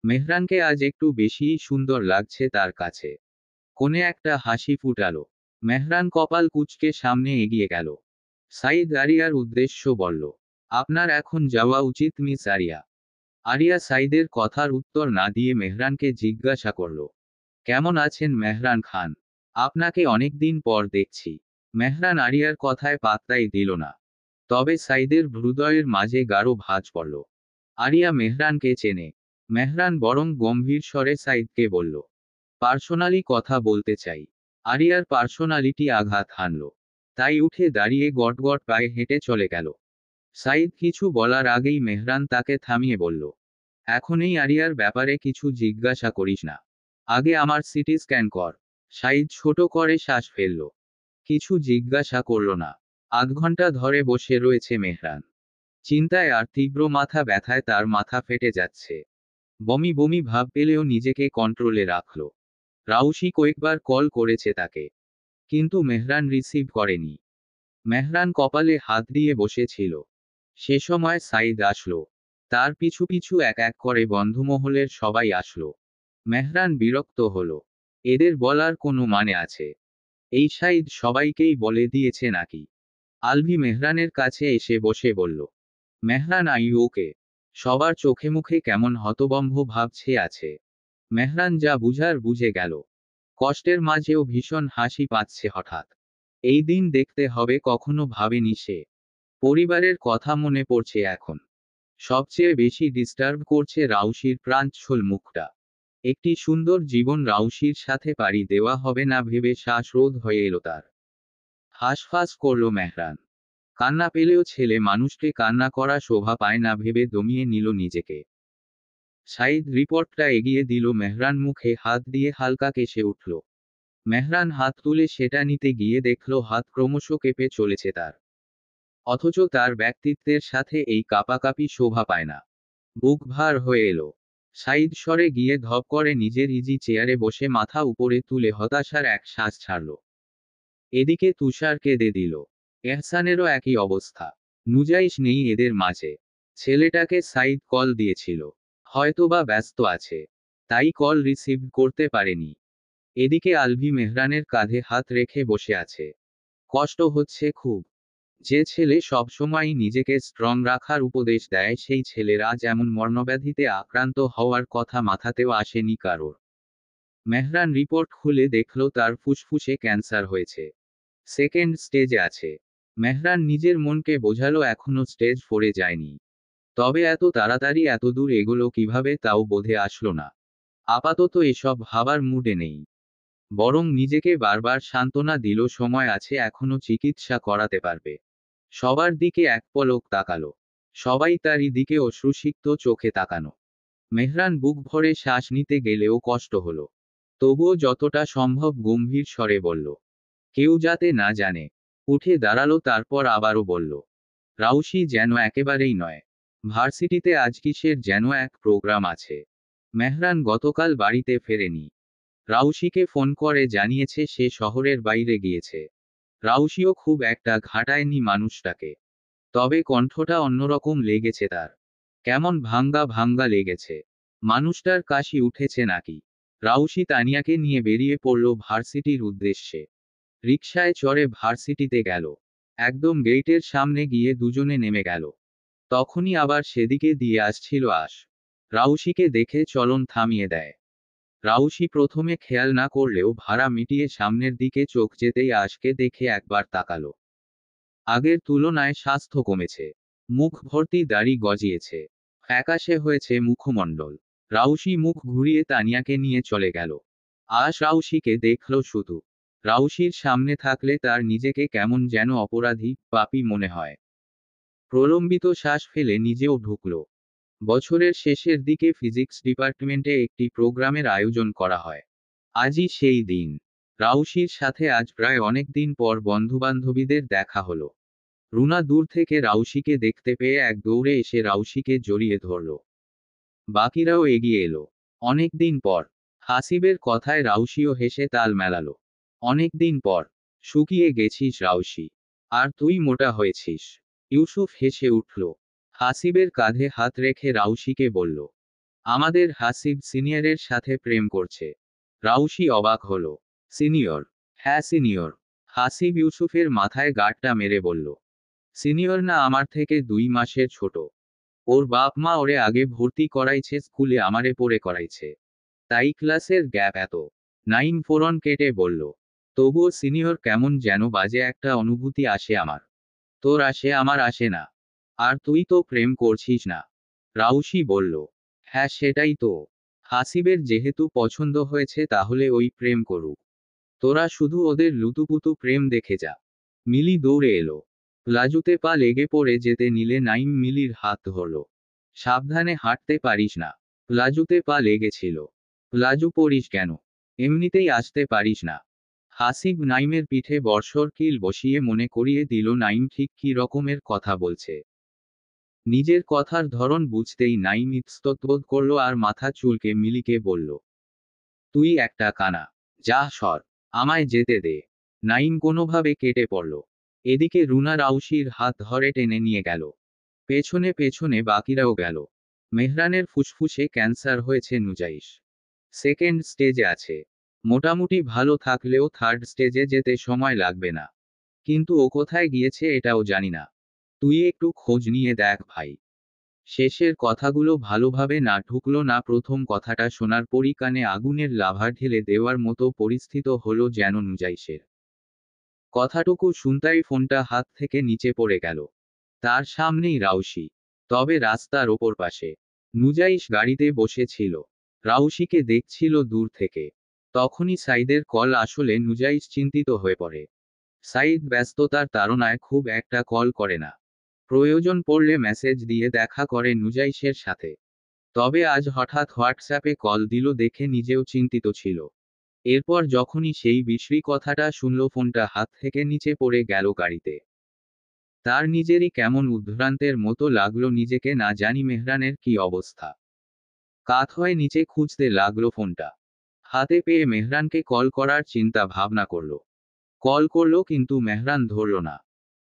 মেহরানকে আজ একটু বেশিই সুন্দর লাগছে তার কাছে। কোণে একটা হাসি ফুটালো। মেহরান কপাল কুঁচকে সামনে এগিয়ে গেল। সাইদ আরিয়ার উদ্দেশ্য বলল, আপনার এখন যাওয়া উচিত মিস আরিয়া। আরিয়া সাইদের কথার উত্তর না দিয়ে মেহরানকে জিজ্ঞাসা করল, কেমন আছেন মেহরান খান? আপনাকে অনেকদিন পর দেখছি। মেহরান আরিয়ার কথায় পাত্তাই দিল না। তবে সাইদের হৃদয়ের মাঝে গাঢ় ভাঁজ পড়ল। আরিয়া মেহরানকে চেনে। মেহরান বরং গম্ভীর স্বরে সাইদকে বলল, পার্সোনালি কথা বলতে চাই। আরিয়ার পার্সোনালিটি আঘাত হানল। তাই উঠে দাঁড়িয়ে গটগট পায়ে হেঁটে চলে গেল। সাইদ কিছু বলার আগেই মেহরান তাকে থামিয়ে বলল, এখনই আরিয়ার ব্যাপারে কিছু জিজ্ঞাসা করিস না। আগে আমার সিটি স্ক্যান কর। সাইদ ছোট করে শ্বাস ফেলল। কিছু জিজ্ঞাসা করল না। আধ ঘন্টা ধরে বসে রয়েছে মেহরান। চিন্তায় আর তীব্র মাথা ব্যথায় তার মাথা ফেটে যাচ্ছে। বমি বমি ভাব পেলেও নিজেকে কন্ট্রোলে রাখল। রাউশি কয়েকবার কল করেছে তাকে, কিন্তু মেহরান রিসিভ করেনি। মেহরান কপালে হাত দিয়ে বসেছিল। সে সময় সাইদ আসলো। তার পিছু পিছু এক এক করে বন্ধুমহলের সবাই আসলো। মেহরান বিরক্ত হলো। এদের বলার কোনো মানে আছে? এই সাইদ সবাইকেই বলে দিয়েছে নাকি? আলভি মেহরানের কাছে এসে বসে বলল, মেহরান আই ওকে? সবার চোখে মুখে কেমন হতবম্ব ভাব ছেয়ে আছে। মেহরান যা বুঝার বুঝে গেল। কষ্টের মাঝেও ভীষণ হাসি পাচ্ছে হঠাৎ। এই দিন দেখতে হবে কখনো ভাবেনি সে। পরিবারের কথা মনে পড়ছে এখন। সবচেয়ে বেশি ডিস্টার্ব করছে রাউশির প্রাঞ্জল মুখটা। একটি সুন্দর জীবন রাউশির সাথে পাড়ি দেওয়া হবে না ভেবে শ্বাসরোধ হয়ে এলো তার। হাঁসফাঁস করল মেহরান। কান্না পেলেও ছেলে মানুষকে কান্না করা শোভা পায় না ভেবে দমিয়ে নিল নিজেকে। সাইদ রিপোর্টটা এগিয়ে দিল। মেহরান মুখে হাত দিয়ে হালকা কেসে উঠল। মেহরান হাত তুলে সেটা নিতে গিয়ে দেখল হাত ক্রমশ কেঁপে চলেছে তার। অথচ তার ব্যক্তিত্বের সাথে এই কাঁপাকাপি শোভা পায় না। বুক ভার হয়ে এলো। সাইদ সরে গিয়ে ধপ করে নিজের ইজি চেয়ারে বসে মাথা উপরে তুলে হতাশার এক শ্বাস ছাড়ল। এদিকে তুষার কেঁদে দিল। এহসানেরও একই অবস্থা। নুজাইশ নেই এদের মাঝে। ছেলেটাকে সাইদ কল দিয়েছিল, হয়তোবা ব্যস্ত আছে, তাই কল রিসিভ করতে পারেনি। এদিকে আলভি মেহরানের কাঁধে হাত রেখে বসে আছে। কষ্ট হচ্ছে খুব। যে ছেলে সবসময় নিজেকে স্ট্রং রাখার উপদেশ দেয় সেই ছেলের আজ এমন মর্মব্যাধিতে আক্রান্ত হওয়ার কথা মাথাতেও আসেনি কারোর। মেহরান রিপোর্ট খুলে দেখল তার ফুসফুসে ক্যান্সার হয়েছে। সেকেন্ড স্টেজে আছে। মেহরান নিজের মনকে বোঝালো এখনো স্টেজ 4-এ যায়নি। তবে এত তাড়াতাড়ি এত দূর এগোলো কিভাবে তাও বোধে আসলো না। আপাতত এসব ভাবার মুডে নেই, বরং নিজেকে বারবার সান্ত্বনা দিল সময় আছে, এখনো চিকিৎসা করাতে পারবে। সবার দিকে এক পলক তাকালো, সবাই তারই দিকে অশ্রুসিক্ত চোখে তাকানো। মেহরান বুক ভরে শ্বাস নিতে গেলেও কষ্ট হলো, তবুও যতটা সম্ভব গম্ভীর স্বরে বলল, কেউ যাতে না জানে। উঠে দাঁড়ালো, তারপর আবারও বলল, রাউশি যেন একেবারেই নয়। ভার্সিটিতে আজ কিসের যেন এক প্রোগ্রাম আছে। মেহরান গতকাল বাড়িতে ফেরেনি। রাউশিকে ফোন করে জানিয়েছে সে শহরের বাইরে গিয়েছে। রাউশিও খুব একটা ঘাটায়নি মানুষটাকে, তবে কণ্ঠটা অন্যরকম লেগেছে তার, কেমন ভাঙ্গা ভাঙ্গা লেগেছে। মানুষটার কাশি উঠেছে নাকি? রাউশি তানিয়াকে নিয়ে বেরিয়ে পড়ল ভার্সিটির উদ্দেশ্যে। রিকশায় চড়ে ভার্সিটিতে গেল। একদম গেটের সামনে গিয়ে দুজনে নেমে গেল। তখনই আবার সেদিকে দিয়ে আসছিল আশ। রাউশিকে দেখে চলন থামিয়ে দেয়। রাউশি প্রথমে খেয়াল না করলেও ভাড়া মিটিয়ে সামনের দিকে চোখ যেতেই আশকে দেখে একবার তাকালো। আগের তুলনায় স্বাস্থ্য কমেছে, মুখ ভর্তি দাড়ি গজিয়েছে, ফ্যাকাশে হয়েছে মুখমণ্ডল। রাউশি মুখ ঘুরিয়ে তানিয়াকে নিয়ে চলে গেল। আশ রাউশিকে দেখল শুধু। রাউশির সামনে থাকলে তার নিজেকে কেমন যেন অপরাধী, পাপী মনে হয়। প্রলম্বিত শ্বাস ফেলে নিজেও ঢুকল। বছরের শেষের দিকে ফিজিক্স ডিপার্টমেন্টে একটি প্রোগ্রামের আয়োজন করা হয়। আজই সেই দিন। রাউশির সাথে আজ প্রায় অনেক দিন পর বন্ধুবান্ধবীদের দেখা হলো। রুনা দূর থেকে রাউশিকে দেখতে পেয়ে এক দৌড়ে এসে রাউশিকে জড়িয়ে ধরল। বাকিরাও এগিয়ে এলো। অনেকদিন পর। হাসিবের কথায় রাউশিও হেসে তাল মেলালো। অনেকদিন পর। শুকিয়ে গেছিস রাউশি। আর তুই মোটা হয়েছিস। ইউসুফ হেসে উঠল। হাসিবের কাঁধে হাত রেখে রাউশিকে বলল, আমাদের হাসিব সিনিয়রের সাথে প্রেম করছে। রাউশি অবাক হলো। সিনিয়র? হ্যাঁ সিনিয়র। হাসিব ইউসুফের মাথায় গাঁটটা মেরে বলল, সিনিয়র না, আমার থেকে 2 মাসের ছোট। ওর বাপ মা ওরে আগে ভর্তি করাইছে স্কুলে, আমারে পড়ে করাইছে, তাই ক্লাসের গ্যাপ এত। নাইম ফোরন কেটে বলল, তবুও সিনিয়র, কেমন যেন বাজে একটা অনুভূতি আসে আমার। তোর আসে, আমার আসে না। আর তুই তো প্রেম করছিস না। রাউশি বলল, হ্যাঁ সেটাই তো। হাসিবের যেহেতু পছন্দ হয়েছে তাহলে ওই প্রেম করুক। তোরা শুধু ওদের লুতুপুতু প্রেম দেখে যা। মিলি দৌড়ে এলো। প্লাজুতে পা লেগে পড়ে যেতে নিলে নাইম মিলির হাত ধরল। সাবধানে হাঁটতে পারিস না। প্লাজুতে পা লেগেছিল। প্লাজু পরিস কেন? এমনিতেই আসতে পারিস না। হাসিব নাইমের পিঠে বর্ষর কিল বসিয়ে মনে করিয়ে দিল নাইম ঠিক কী রকমের কথা বলছে। নিজের কথার ধরন বুঝতেই নাইম ইতস্ততবোধ করল আর মাথা চুলকে মিলিকে বলল, তুই একটা কানা। যা সর। আমায় যেতে দে। নাইম কোনোভাবে কেটে পড়ল। এদিকে রুনা রাউশির হাত ধরে টেনে নিয়ে গেল। পেছনে পেছনে বাকিরাও গেল। মেহরানের ফুসফুসে ক্যান্সার হয়েছে, নুজাইশ সেকেন্ড স্টেজে আছে। মোটামুটি ভালো থাকলেও থার্ড স্টেজে যেতে সময় লাগবে না। কিন্তু ও কোথায় গিয়েছে এটাও জানি না। তুই একটু খোঁজ নিয়ে দেখ ভাই। শেষের কথাগুলো ভালোভাবে না ঢুকলো না। প্রথম কথাটা শোনার পরই কানে আগুনের লাভা ঢেলে দেওয়ার মতো পরিস্থিতি হলো যেন নুজাইশের। কথাটুকু শুনতেই ফোনটা হাত থেকে নিচে পড়ে গেল। তার সামনেই রাউশি, তবে রাস্তার ওপর পাশে। নুজাইশ গাড়িতে বসেছিল, রাউশিকে দেখছিল দূর থেকে। তখনই সাইদের কল আসলে নুজাইশ চিন্তিত হয়ে পড়ে। সাইদ ব্যস্ততার তাড়নায় খুব একটা কল করে না। প্রয়োজন পড়লে মেসেজ দিয়ে দেখা করে নুজাইশের সাথে। তবে আজ হঠাৎ হোয়াটসঅ্যাপে কল দিল দেখে নিজেও চিন্তিত ছিল। এরপর যখনই সেই বিশ্রী কথাটা শুনল ফোনটা হাত থেকে নিচে পড়ে গেল গাড়িতে। তার নিজেরই কেমন উদ্ভ্রান্তের মতো লাগলো নিজেকে, না জানি মেহরানের কি অবস্থা। কাত হয়ে নিচে খুঁজতে লাগলো ফোনটা। হাতে পেয়ে মেহরানকে কল করার চিন্তা ভাবনা করল। কল করলো কিন্তু মেহরান ধরল না।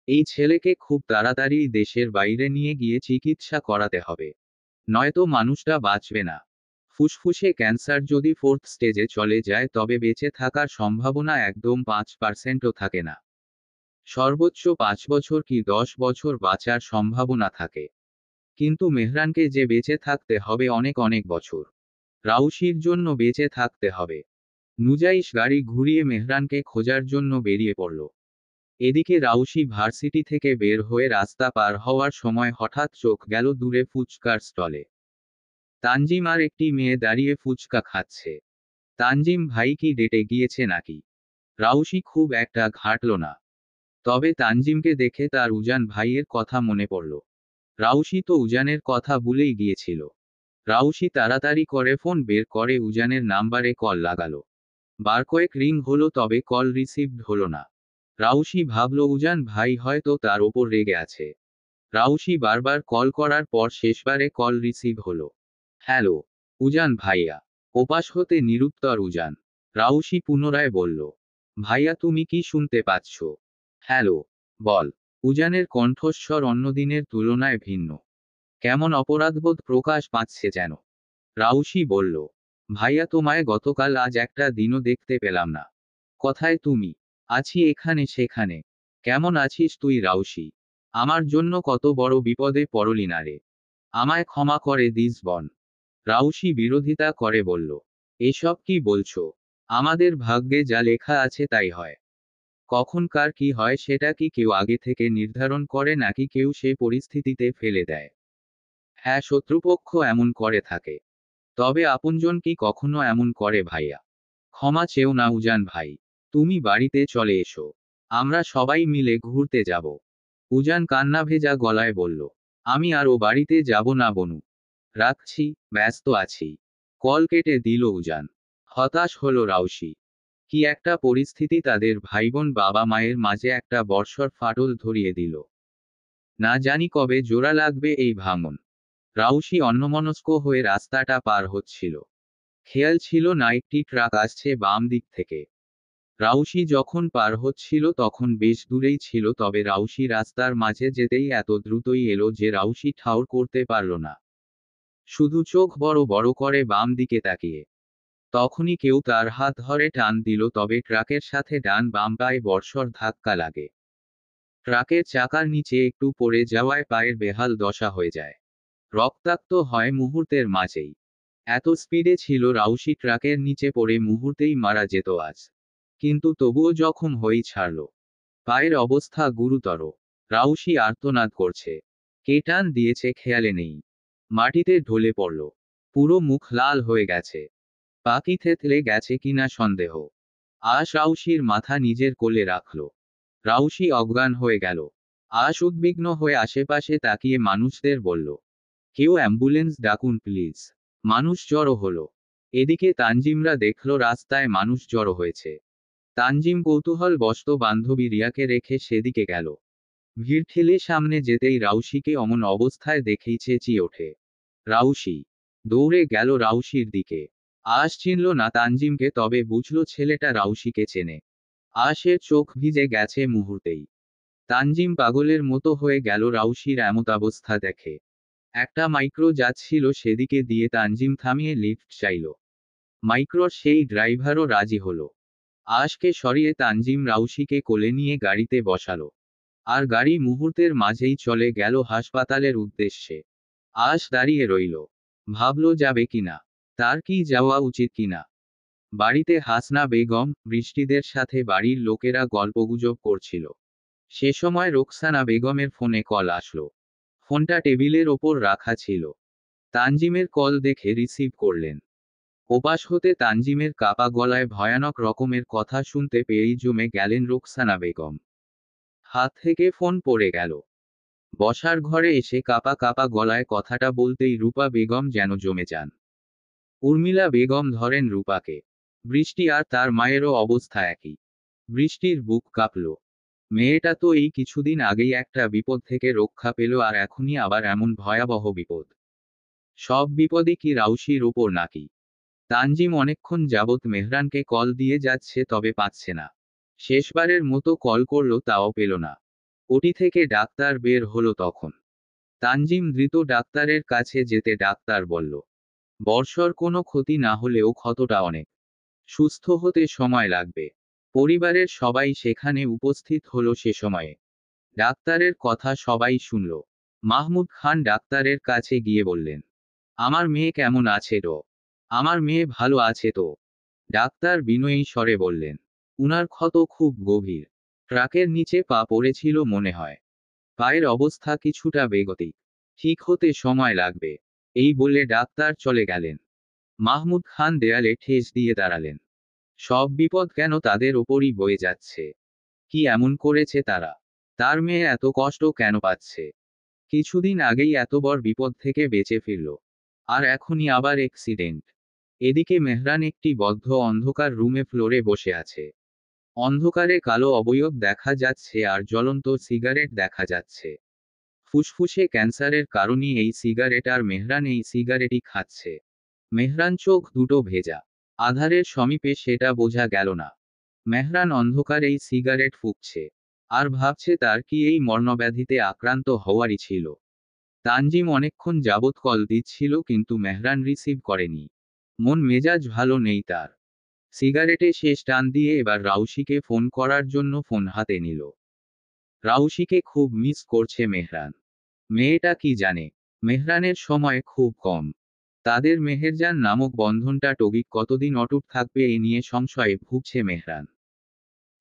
এই ছেলেকে খুব তাড়াতাড়ি দেশের বাইরে নিয়ে গিয়ে চিকিৎসা করাতে হবে, নয়তো মানুষটা বাঁচবে না। ফুসফুসে ক্যান্সার যদি 4th স্টেজে চলে যায় তবে বেঁচে থাকার সম্ভাবনা একদম 5%ও থাকে না। সর্বোচ্চ 5 বছর কি 10 বছর বাঁচার সম্ভাবনা থাকে। কিন্তু মেহরানকে যে বেঁচে থাকতে হবে অনেক অনেক বছর। রাউশির জন্য বেঁচে থাকতে হবে। নুজাইশ গাড়ি ঘুরিয়ে মেহরানকে খোঁজার জন্য বেরিয়ে পড়ল। এদিকে রাউশি ভার্সিটি থেকে বের হয়ে রাস্তা পার হওয়ার সময় হঠাৎ চোখ গেল দূরে ফুচকার স্টলে। তানজিম আর একটি মেয়ে দাঁড়িয়ে ফুচকা খাচ্ছে। তানজিম ভাই কি ডেটে গিয়েছে নাকি? রাউশি খুব একটা ঘাটল না। তবে তানজিমকে দেখে তার উজান ভাইয়ের কথা মনে পড়ল। রাউশি তো উজানের কথা ভুলেই গিয়েছিল। রাউশি তাড়াতাড়ি করে ফোন বের করে উজানের নাম্বারে কল লাগালো। বার কয়েক রিং হলো তবে কল রিসিভড হলো না। রাউশি ভাবল উজান ভাই হয়তো তার ওপর রেগে আছে। রাউশি বারবার কল করার পর শেষবারে কল রিসিভ হলো। হ্যালো, উজান ভাইয়া। ওপাশ হতে নিরুত্তর উজান। রাউশি পুনরায় বলল, ভাইয়া তুমি কি শুনতে পাচ্ছ? হ্যালো, বল। উজানের কণ্ঠস্বর অন্যদিনের তুলনায় ভিন্ন। কেমন অপরাধবোধ প্রকাশ পাচ্ছে যেন। রাউশি বলল, ভাইয়া তোমায় গতকাল আজ একটা দিনও দেখতে পেলাম না। কোথায় তুমি? আছি এখানে সেখানে। কেমন আছিস তুই রাউশি? আমার জন্য কত বড় বিপদে পড়লি না রে। আমায় ক্ষমা করে দিস বোন। রাউশি বিরোধিতা করে বলল, এসব কি বলছো? আমাদের ভাগ্যে যা লেখা আছে তাই হয়। কখন কার কি হয় সেটা কি কেউ আগে থেকে নির্ধারণ করে নাকি কেউ সে পরিস্থিতিতে ফেলে দেয়? হ্যাঁ, শত্রুপক্ষ এমন করে থাকে। তবে আপনজন কি কখনো এমন করে ভাইয়া? ক্ষমা চেও না উজান ভাই। তুমি বাড়িতে চলে এসো। আমরা সবাই মিলে ঘুরতে যাব। উজান কান্না ভেজা গলায় বলল, আমি আর ও বাড়িতে যাব না বনু। রাখছি, ব্যস্ত আছি। কল কেটে দিল উজান। হতাশ হলো রাউশি। কি একটা পরিস্থিতি তাদের ভাইবোন বাবা মায়ের মাঝে একটা বর্ষর ফাটল ধরিয়ে দিল। না জানি কবে জোড়া লাগবে এই ভাঙন। রাউশি অন্যমনস্ক হয়ে রাস্তাটা পার হচ্ছিল। খেয়াল ছিল না একটি ট্রাক আসছে বাম দিক থেকে। রাউশি যখন পার হচ্ছিল তখন বেশ দূরেই ছিল তবে রাউশি রাস্তার মাঝে যেতেই এত দ্রুতই এলো যে রাউশি ঠাউর করতে পারল না। শুধু চোখ বড় বড় করে বাম দিকে তাকিয়ে। তখনই কেউ তার হাত ধরে টান দিল তবে ট্রাকের সাথে ডান বাম পায়ে বর্ষর ধাক্কা লাগে। ট্রাকের চাকার নিচে একটু পড়ে যাওয়ায় পায়ের বেহাল দশা হয়ে যায়। রক্তাক্ত হয় মুহূর্তের মাঝেই। এত স্পিডে ছিল রাউশি ট্রাকের নিচে পড়ে মুহূর্তেই মারা যেত আজ। কিন্তু তবুও জখম হয়েই ছাড়ল। পায়ের অবস্থা গুরুতর। রাউশি আর্তনাদ করছে। কে টান দিয়েছে খেয়ালে নেই। মাটিতে ঢলে পড়ল। পুরো মুখ লাল হয়ে গেছে। পা কি থেতলে গেছে কিনা সন্দেহ। আশ রাউশির মাথা নিজের কোলে রাখল। রাউশি অজ্ঞান হয়ে গেল। আশ উদ্বিগ্ন হয়ে আশেপাশে তাকিয়ে মানুষদের বলল, কেউ অ্যাম্বুলেন্স ডাকুন প্লিজ। মানুষ জড়ো হলো। এদিকে তানজিমরা দেখল রাস্তায় মানুষ জড়ো হয়েছে। তানজিম কৌতূহল বশত বান্ধবী রিয়াকে রেখে সেদিকে গেল। ভিড় ঠেলে সামনে যেতেই রাউশিকে অমন অবস্থায় দেখেই চেঁচিয়ে ওঠে। রাউশি! দৌড়ে গেল রাউশির দিকে। আশ চিনল না তানজিমকে তবে বুঝল ছেলেটা রাউশিকে চেনে। আশের চোখ ভিজে গেছে মুহূর্তেই। তানজিম পাগলের মতো হয়ে গেল রাউশির এমতাবস্থা দেখে। একটা মাইক্রো যাচ্ছিল সেদিকে দিয়ে তানজিম থামিয়ে লিফট চাইল। মাইক্রোর সেই ড্রাইভারও রাজি হলো। আশকে সরিয়ে তানজিম রাউশিকে কোলে নিয়ে গাড়িতে বসালো। আর গাড়ি মুহূর্তের মাঝেই চলে গেল হাসপাতালের উদ্দেশ্যে। আশ দাঁড়িয়ে রইল। ভাবল যাবে কিনা। তার কি যাওয়া উচিত কিনা। বাড়িতে হাসনা বেগম, বৃষ্টিদের সাথে বাড়ির লোকেরা গল্পগুজব করছিল। সে সময় রোকসানা বেগমের ফোনে কল আসলো। ফোনটা টেবিলের ওপর রাখা ছিল। তানজিমের কল দেখে রিসিভ করলেন। ওপাশ হতে তানজিমের কাপা গলায় ভয়ানক রকমের কথা শুনতে পেয়েই জমে গেলেন রোকসানা বেগম। হাত থেকে ফোন পড়ে গেল। বসার ঘরে এসে কাপা কাপা গলায় কথাটা বলতেই রূপা বেগম যেন জমে যান। উর্মিলা বেগম ধরেন রূপাকে। বৃষ্টি আর তার মায়েরও অবস্থা একই। বৃষ্টির বুক কাঁপল। মেয়েটা তো এই কিছুদিন আগেই একটা বিপদ থেকে রক্ষা পেল আর এখনই আবার এমন ভয়াবহ বিপদ। সব বিপদই কি রাউশির ওপর নাকি? তানজিম অনেকক্ষণ যাবৎ মেহরানকে কল দিয়ে যাচ্ছে তবে পাচ্ছে না। শেষবারের মতো কল করল তাও পেল না। ওটি থেকে ডাক্তার বের হলো তখন। তানজিম দ্রুত ডাক্তারের কাছে যেতে ডাক্তার বলল, বর্ষর কোনো ক্ষতি না হলেও ক্ষতটা অনেক। সুস্থ হতে সময় লাগবে। পরিবারের সবাই সেখানে উপস্থিত হলো সে সময়ে। ডাক্তারের কথা সবাই শুনল। মাহমুদ খান ডাক্তারের কাছে গিয়ে বললেন, আমার মেয়ে কেমন আছে তো? আমার মেয়ে ভালো আছে তো? ডাক্তার বিনয়ী স্বরে বললেন, উনার ক্ষত খুব গভীর। ট্রাকের নিচে পা পড়েছিল মনে হয়। পায়ের অবস্থা কিছুটা বেগতিক। ঠিক হতে সময় লাগবে, এই বলে ডাক্তার চলে গেলেন। মাহমুদ খান দেয়ালে ঠেস দিয়ে দাঁড়ালেন। সব বিপদ কেন তাদের ওপরই বয়ে যাচ্ছে? কি এমন করেছে তারা? তার মেয়ে এত কষ্ট কেন পাচ্ছে? কিছুদিন আগেই এত বড় বিপদ থেকে বেঁচে ফিরল, আর এখনই আবার অ্যাক্সিডেন্ট। এদিকে মেহরান একটি বদ্ধ অন্ধকার রুমে ফ্লোরে বসে আছে। অন্ধকারে কালো অবয়ব দেখা যাচ্ছে আর জ্বলন্ত সিগারেট দেখা যাচ্ছে। ফুসফুসে ক্যান্সারের কারণে এই সিগারেট, আর মেহরান এই সিগারেটই খাচ্ছে। মেহরান চোখ দুটো ভেজা। আধারের সমীপে সেটা বোঝা গেল না। মেহরান অন্ধকার এই সিগারেট ফুঁকছে, আর ভাবছে তার কি এই মর্ণব্যাধিতে আক্রান্ত হওয়ারই ছিল। তানজিম অনেকক্ষণ যাবৎ কল দিচ্ছিল কিন্তু মেহরান রিসিভ করেনি। মন মেজাজ ভালো নেই তার। সিগারেটে শেষ টান দিয়ে এবার রাউশিকে ফোন করার জন্য ফোন হাতে নিল। রাউশিকে খুব মিস করছে মেহরান। মেয়েটা কি জানে, মেহরানের সময় খুব কম। তাদের মেহেরজান নামক বন্ধনটা টগিক কতদিন অটুট থাকবে এ নিয়ে সংশয়ে ভুগছে মেহরান।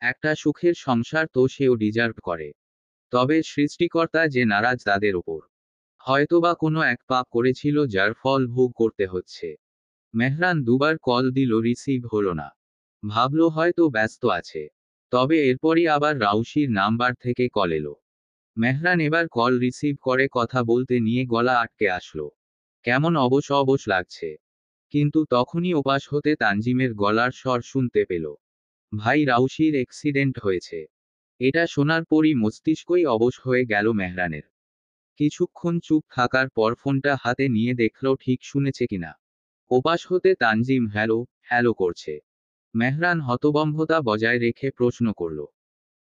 একটা সুখের সংসার তো সেও ডিজার্ভ করে। তবে সৃষ্টিকর্তা যে নারাজ তাদের ওপর। হয়তোবা কোনো এক পাপ করেছিল যার ফল ভোগ করতে হচ্ছে। মেহরান দুবার কল দিল, রিসিভ হলো না। ভাবল হয়তো ব্যস্ত আছে। তবে এরপরই আবার রাউশির নাম্বার থেকে কল এলো। মেহরান এবার কল রিসিভ করে কথা বলতে নিয়ে গলা আটকে আসলো। কেমন অবশ অবশ লাগছে। কিন্তু তখনই ওপাশ হতে তানজিমের গলার স্বর শুনতে পেল। ভাই, রাউশির অ্যাক্সিডেন্ট হয়েছে। এটা শোনার পরই মস্তিষ্কই অবশ হয়ে গেল মেহরানের। কিছুক্ষণ চুপ থাকার পর ফোনটা হাতে নিয়ে দেখল ঠিক শুনেছে কিনা। ওপাশ হতে তানজিম হ্যালো হ্যালো করছে। মেহরান হতবম্বতা বজায় রেখে প্রশ্ন করল,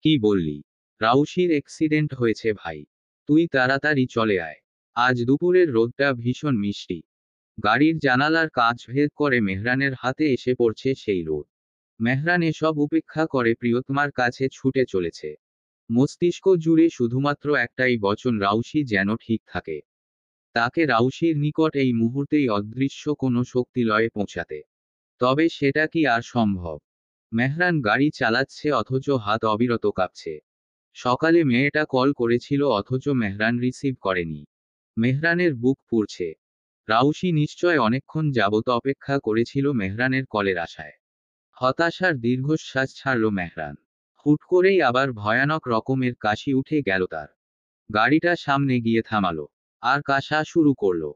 কি বললি? রাউশির অ্যাক্সিডেন্ট হয়েছে ভাই। তুই তাড়াতাড়ি চলে আয়। আজ দুপুরের রোদটা ভীষণ মিষ্টি। গাড়ির জানালার কাঁচ ভেদ করে মেহরানের হাতে এসে পড়ছে সেই রোদ। মেহরান এসব উপেক্ষা করে প্রিয়তমার কাছে ছুটে চলেছে। মস্তিষ্ক জুড়ে শুধুমাত্র একটাই বচন, রাউশি যেন ঠিক থাকে। তাকে রাউশির নিকট এই মুহূর্তেই অদৃশ্য কোনো শক্তিলয়ে পৌঁছাতে। তবে সেটা কি আর সম্ভব? মেহরান গাড়ি চালাচ্ছে অথচ হাত অবিরত কাঁপছে। সকালে মেয়েটা কল করেছিল অথচ মেহরান রিসিভ করেনি। মেহরানের বুক পুড়ছে। রাউশি নিশ্চয় অনেকক্ষণ যাবত অপেক্ষা করেছিল মেহরানের কলের আশায়। হতাশার দীর্ঘশ্বাস ছাড়ল মেহরান। হুট করেই আবার ভয়ানক রকমের কাশি উঠে গেল তার। গাড়িটা সামনে গিয়ে থামালো, আর কাশা শুরু করলো।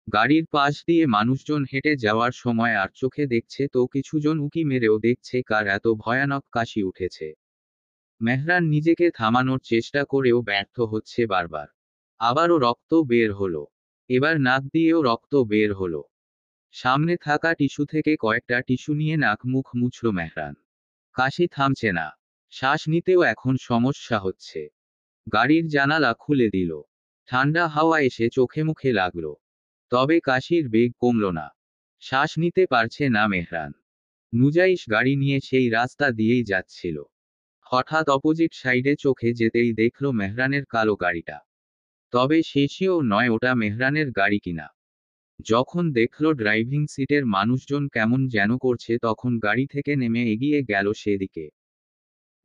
গাড়ির পাশ দিয়ে মানুষজন হেঁটে যাওয়ার সময় আর চোখে দেখছে তো কিছুজন উকি মেরেও দেখছে কার এত ভয়ানক কাশি উঠেছে। মেহরান নিজেকে থামানোর চেষ্টা করেও ব্যর্থ হচ্ছে বারবার। আবারও রক্ত বের হলো। এবার নাক দিয়েও রক্ত বের হলো। সামনে থাকা টিস্যু থেকে কয়েকটা টিস্যু নিয়ে নাক মুখ মুছল মেহরান। কাশি থামছে না। শ্বাস নিতেও এখন সমস্যা হচ্ছে। গাড়ির জানালা খুলে দিল। ঠান্ডা হাওয়া এসে চোখে মুখে লাগলো। তবে কাশির বেগ কমল না। শ্বাস নিতে পারছে না মেহরান। নুজাইশ গাড়ি নিয়ে সেই রাস্তা দিয়েই যাচ্ছিল। হঠাৎ অপোজিট সাইডে চোখে যেতেই দেখল মেহরানের কালো গাড়িটা। তবে শেষেও নয় ওটা মেহরানের গাড়ি কিনা। যখন দেখল ড্রাইভিং সিটের মানুষজন কেমন যেন করছে তখন গাড়ি থেকে নেমে এগিয়ে গেল সেদিকে।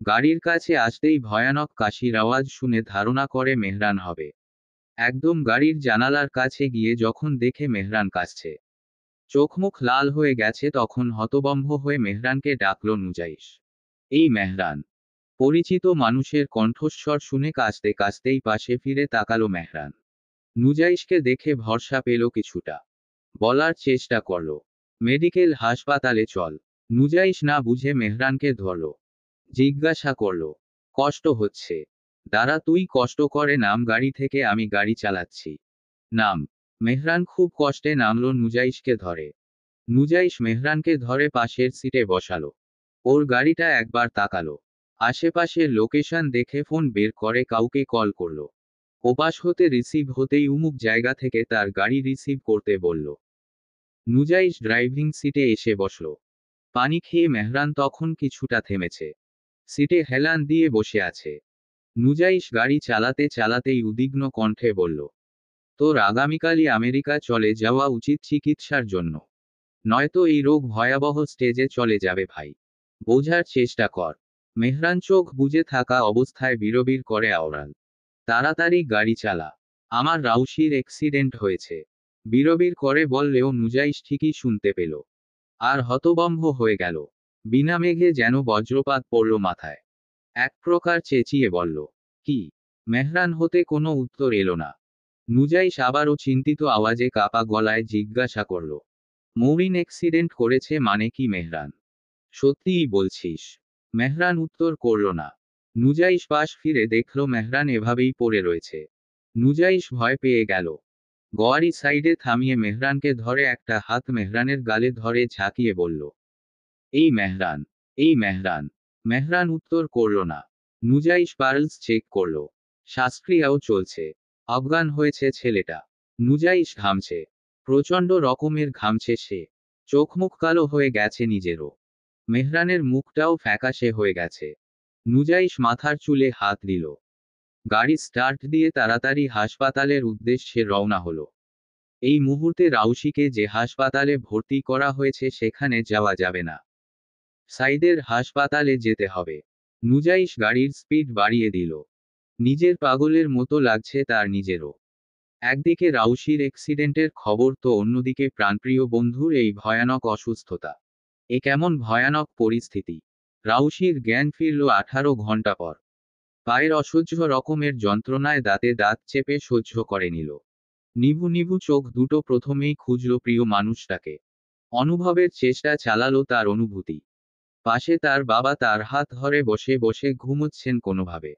গাড়ির কাছে আসতেই ভয়ানক কাশির আওয়াজ শুনে ধারণা করে মেহরান হবে। একদম গাড়ির জানালার কাছে গিয়ে যখন দেখে মেহরান কাশছে, চোখমুখ লাল হয়ে গেছে, তখন হতবম্ব হয়ে মেহরানকে ডাকল নুজাইশ। এই মেহরান। পরিচিত মানুষের কণ্ঠস্বর শুনে কাশতে কাশতেই পাশে ফিরে তাকালো মেহরান। নুজাইশকে দেখে ভরসা পেল কিছুটা। বলার চেষ্টা করল, মেডিকেল হাসপাতালে চল। নুজাইশ না বুঝে মেহরানকে ধরল। জিজ্ঞাসা করল, কষ্ট হচ্ছে? দাঁড়া, তুই কষ্ট করে নাম গাড়ি থেকে, আমি গাড়ি চালাচ্ছি। নাম। মেহরান খুব কষ্টে নামল নুজাইশকে ধরে। নুজাইশ মেহরানকে ধরে পাশের সিটে বসালো। ওর গাড়িটা একবার তাকালো। আশেপাশের লোকেশন দেখে ফোন বের করে কাউকে কল করলো। ওপাশ হতে রিসিভ হতেই উমুক জায়গা থেকে তার গাড়ি রিসিভ করতে বলল। নুজাইশ ড্রাইভিং সিটে এসে বসল। পানি খেয়ে মেহরান তখন কিছুটা থেমেছে। সিটে হেলান দিয়ে বসে আছে। নুজাইশ গাড়ি চালাতে চালাতেই উদ্বিগ্ন কণ্ঠে বলল, তোর আগামীকালই আমেরিকা চলে যাওয়া উচিত চিকিৎসার জন্য। নয়তো এই রোগ ভয়াবহ স্টেজে চলে যাবে ভাই। বোঝার চেষ্টা কর। মেহরান চোখ বুজে থাকা অবস্থায় বিড়বিড় করে আওড়াল, তাড়াতাড়ি গাড়ি চালা, আমার রাউশির অ্যাক্সিডেন্ট হয়েছে। বিড়বিড় করে বললেও নুজাইশ ঠিকই শুনতে পেল, আর হতভম্ব হয়ে গেল। বিনা মেঘে যেন বজ্রপাত পড়ল মাথায়। এক প্রকার চেঁচিয়ে বলল, কি? মেহরান হতে কোনো উত্তর এলো না। নুজাইশ আবারও চিন্তিত আওয়াজে কাপা গলায় জিজ্ঞাসা করল, মৌরিন অ্যাক্সিডেন্ট করেছে মানে কি মেহরান? সত্যিই বলছিস? মেহরান উত্তর করল না। নুজাইশ পাশ ফিরে দেখল মেহরান এভাবেই পড়ে রয়েছে। নুজাইশ ভয় পেয়ে গেল। গাড়ি সাইডে থামিয়ে মেহরানকে ধরে একটা হাত মেহরানের গালে ধরে ঝাঁকিয়ে বলল, এই মেহরান, এই মেহরান। মেহরান উত্তর করল না। নুজাইশ পালস চেক করল, শ্বাসক্রিয়াও চলছে। অজ্ঞান হয়েছে ছেলেটা। নুজাইশ ঘামছে, প্রচণ্ড রকমের ঘামছে সে। চোখ মুখ কালো হয়ে গেছে নিজেরও। মেহরানের মুখটাও ফ্যাকাশে হয়ে গেছে। নুজাইশ মাথার চুলে হাত দিল। গাড়ি স্টার্ট দিয়ে তাড়াতাড়ি হাসপাতালের উদ্দেশ্যে রওনা হলো। এই মুহূর্তে রাউশিকে যে হাসপাতালে ভর্তি করা হয়েছে সেখানে যাওয়া যাবে না, সাইদের হাসপাতালে যেতে হবে। নুজাইশ গাড়ির স্পিড বাড়িয়ে দিল। নিজের পাগলের মতো লাগছে তার নিজেরও। একদিকে রাউশির অ্যাক্সিডেন্টের খবর তো অন্যদিকে প্রাণপ্রিয় বন্ধুর এই ভয়ানক অসুস্থতা। এ কেমন ভয়ানক পরিস্থিতি! রাউশির জ্ঞান ফিরল 18 ঘন্টা পর। পায়ের অসহ্য রকমের যন্ত্রণায় দাঁতে দাঁত চেপে সহ্য করে নিল। নিভু নিভু চোখ দুটো প্রথমেই খুঁজল প্রিয় মানুষটাকে। অনুভবের চেষ্টা চালালো তার অনুভূতি। পাশে তার বাবা তার হাত ধরে বসে বসে ঘুমোচ্ছেন কোনোভাবে।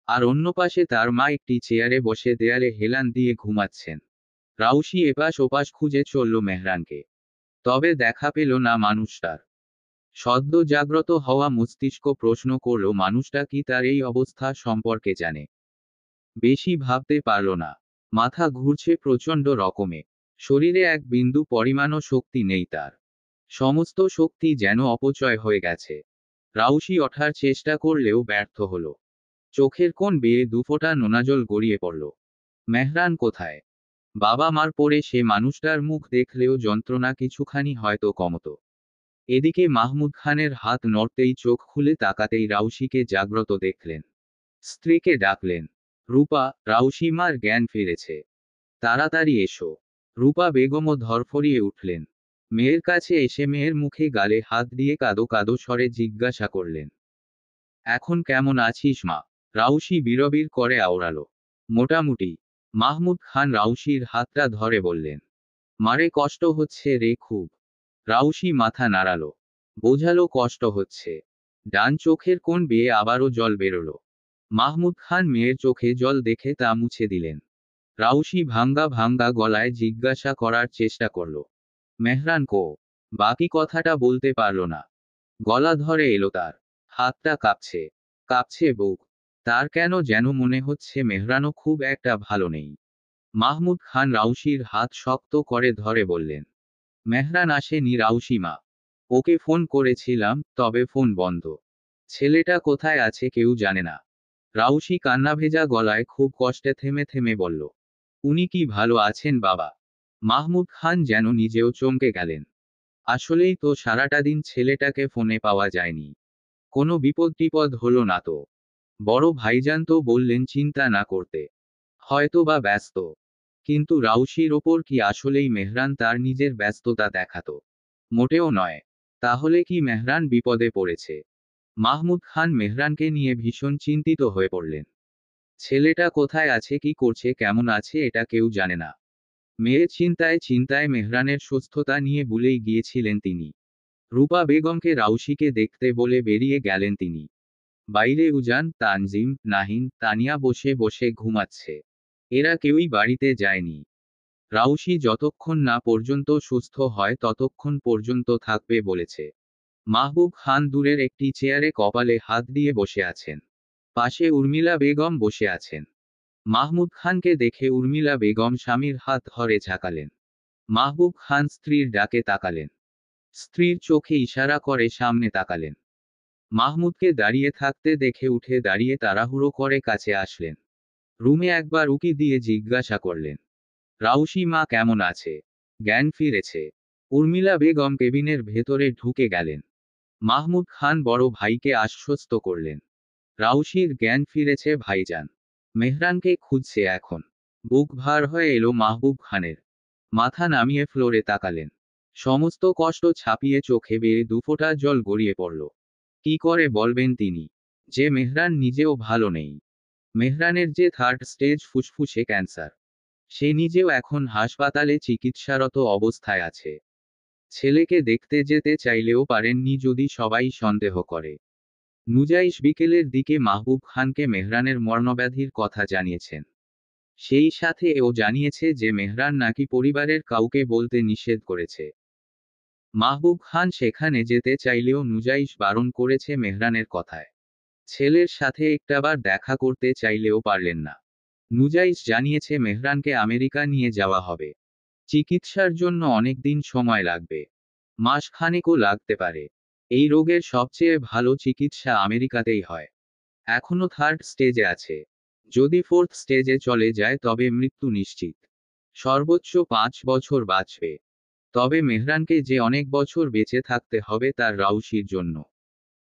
আর অন্য পাশে তার মা একটি চেয়ারে বসে দেয়ালে হেলান দিয়ে ঘুমাচ্ছেন। রাউশি এপাশ ওপাশ খুঁজে চলল মেহরানকে, তবে দেখা পেল না মানুষটার। সদ্য জাগ্রত হওয়া মস্তিষ্ক প্রশ্ন করল, মানুষটা কি তার এই অবস্থা সম্পর্কে জানে? বেশি ভাবতে পারল না। মাথা ঘুরছে প্রচণ্ড রকমে। শরীরে এক বিন্দু পরিমাণও শক্তি নেই তার। সমস্ত শক্তি যেন অপচয় হয়ে গেছে। রাউশি ওঠার চেষ্টা করলেও ব্যর্থ হল। চোখের কোণ বেয়ে দুফোঁটা নোনাজল গড়িয়ে পড়ল। মেহরান কোথায়? বাবা মার পরে সে মানুষটার মুখ দেখলেও যন্ত্রণা কিছুখানি হয়তো কমত। এদিকে মাহমুদ খানের হাত নড়তেই চোখ খুলে তাকাতেই রাউশিকে জাগ্রত দেখলেন। স্ত্রীকে ডাকলেন, রূপা। রাউশি মার জ্ঞান ফিরেছে, তাড়াতাড়ি এসো। রূপা বেগমও ধরফরিয়ে উঠলেন। মেয়ের কাছে এসে মেয়ের মুখে গালে হাত দিয়ে কাঁদো কাঁদো স্বরে জিজ্ঞাসা করলেন, এখন কেমন আছিস মা? রাউশি বিড়বিড় করে আওড়ালো, মোটামুটি। মাহমুদ খান রাউশির হাতটা ধরে বললেন, মারে কষ্ট হচ্ছে রে খুব। রাউশি মাথা নাড়ালো, বোঝালো কষ্ট হচ্ছে। ডান চোখের কোণ বেয়ে আবারও জল বেরোলো। মাহমুদ খান মেয়ের চোখে জল দেখে তা মুছে দিলেন। রাউশি ভাঙ্গা ভাঙ্গা গলায় জিজ্ঞাসা করার চেষ্টা করল, মেহরান কো? বাকি কথাটা বলতে পারল না। গলা ধরে এলো তার। হাতটা কাঁপছে, কাঁপছে বুক। তার কেন যেন মনে হচ্ছে মেহরানও খুব একটা ভালো নেই। মাহমুদ খান রাউশির হাত শক্ত করে ধরে বললেন, মেহরান আসেনি রাউশি মা। ওকে ফোন করেছিলাম, তবে ফোন বন্ধ। ছেলেটা কোথায় আছে কেউ জানে না। রাউশি কান্নাভেজা গলায় খুব কষ্টে থেমে থেমে বলল, উনি কি ভালো আছেন বাবা? মাহমুদ খান যেন নিজেও চমকে গেলেন। আসলেই তো সারাটা দিন ছেলেটাকে ফোনে পাওয়া যায়নি। কোনো বিপদ টিপদ হলো না তো? বড় ভাইজান তো বললেন চিন্তা না করতে, হয়তো বা ব্যস্ত। কিন্তু রাউশির ওপর কি আসলেই মেহরান তার নিজের ব্যস্ততা দেখাতো? মোটেও নয়। তাহলে কি মেহরান বিপদে পড়েছে? মাহমুদ খান মেহরানকে নিয়ে ভীষণ চিন্তিত হয়ে পড়লেন। ছেলেটা কোথায় আছে, কি করছে, কেমন আছে, এটা কেউ জানে না। মেয়ের চিন্তায় চিন্তায় মেহরানের সুস্থতা নিয়ে ভুলেই গিয়েছিলেন তিনি। রূপা বেগমকে রাউশিকে দেখতে বলে বেরিয়ে গেলেন তিনি। বাইরে উজান, তানজিম, নাহিন, তানিয়া বসে বসে ঘুমাচ্ছে। এরা কেউই বাড়িতে যায়নি। রাউশি যতক্ষণ না পর্যন্ত সুস্থ হয় ততক্ষণ পর্যন্ত থাকবে বলেছে। মাহবুব খান দূরের একটি চেয়ারে কপালে হাত দিয়ে বসে আছেন। পাশে উর্মিলা বেগম বসে আছেন। মাহমুদ খানকে দেখে উর্মিলা বেগম স্বামীর হাত ধরে ঝাঁকালেন। মাহবুব খান স্ত্রীর ডাকে তাকালেন। স্ত্রীর চোখে ইশারা করে সামনে তাকালেন। মাহমুদকে দাঁড়িয়ে থাকতে দেখে উঠে দাঁড়িয়ে তাড়াহুড়ো করে কাছে আসলেন। রুমে একবার উকি দিয়ে জিজ্ঞাসা করলেন, রাউশি মা কেমন আছে? জ্ঞান ফিরেছে? উর্মিলা বেগম কেবিনের ভেতরে ঢুকে গেলেন। মাহমুদ খান বড় ভাইকে আশ্বস্ত করলেন। রাউশির জ্ঞান ফিরেছে ভাইজান। মেহরানকে খুঁজছে এখন। বুক ভার হয়ে এলো মাহবুব খানের। মাথা নামিয়ে ফ্লোরে তাকালেন। সমস্ত কষ্ট ছাপিয়ে চোখে বেয়ে দুফোঁটা জল গড়িয়ে পড়ল। কি করে বলবেন তিনি যে মেহরান নিজেও ভালো নেই? মেহরানের যে থার্ড স্টেজ ফুসফুসে ক্যান্সার, সে নিজেও এখন হাসপাতালে চিকিৎসারত অবস্থায় আছে। ছেলেকে দেখতে যেতে চাইলেও পারেননি যদি সবাই সন্দেহ করে। নুজাইশ বিকেলের দিকে মাহবুব খানকে মেহরানের মর্মব্যাধির কথা জানিয়েছেন। সেই সাথে এও জানিয়েছে যে মেহরান নাকি পরিবারের কাউকে বলতে নিষেধ করেছে। মাহবুব খান সেখানে যেতে চাইলেও নুজাইশ বারণ করেছে মেহরানের কথায়। ছেলের সাথে একটাবার দেখা করতে চাইলেও পারলেন না। নুজাইশ জানিয়েছে মেহরানকে আমেরিকা নিয়ে যাওয়া হবে। চিকিৎসার জন্য অনেক দিন সময় লাগবে। মাস খানেকও লাগতে পারে। এই রোগের সবচেয়ে ভালো চিকিৎসা আমেরিকাতেই হয়। এখনো থার্ড স্টেজে আছে। যদি ফোর্থ স্টেজে চলে যায় তবে মৃত্যু নিশ্চিত। সর্বোচ্চ 5 বছর বাঁচবে। তবে মেহরানকে যে অনেক বছর বেঁচে থাকতে হবে তার রাউশির জন্য।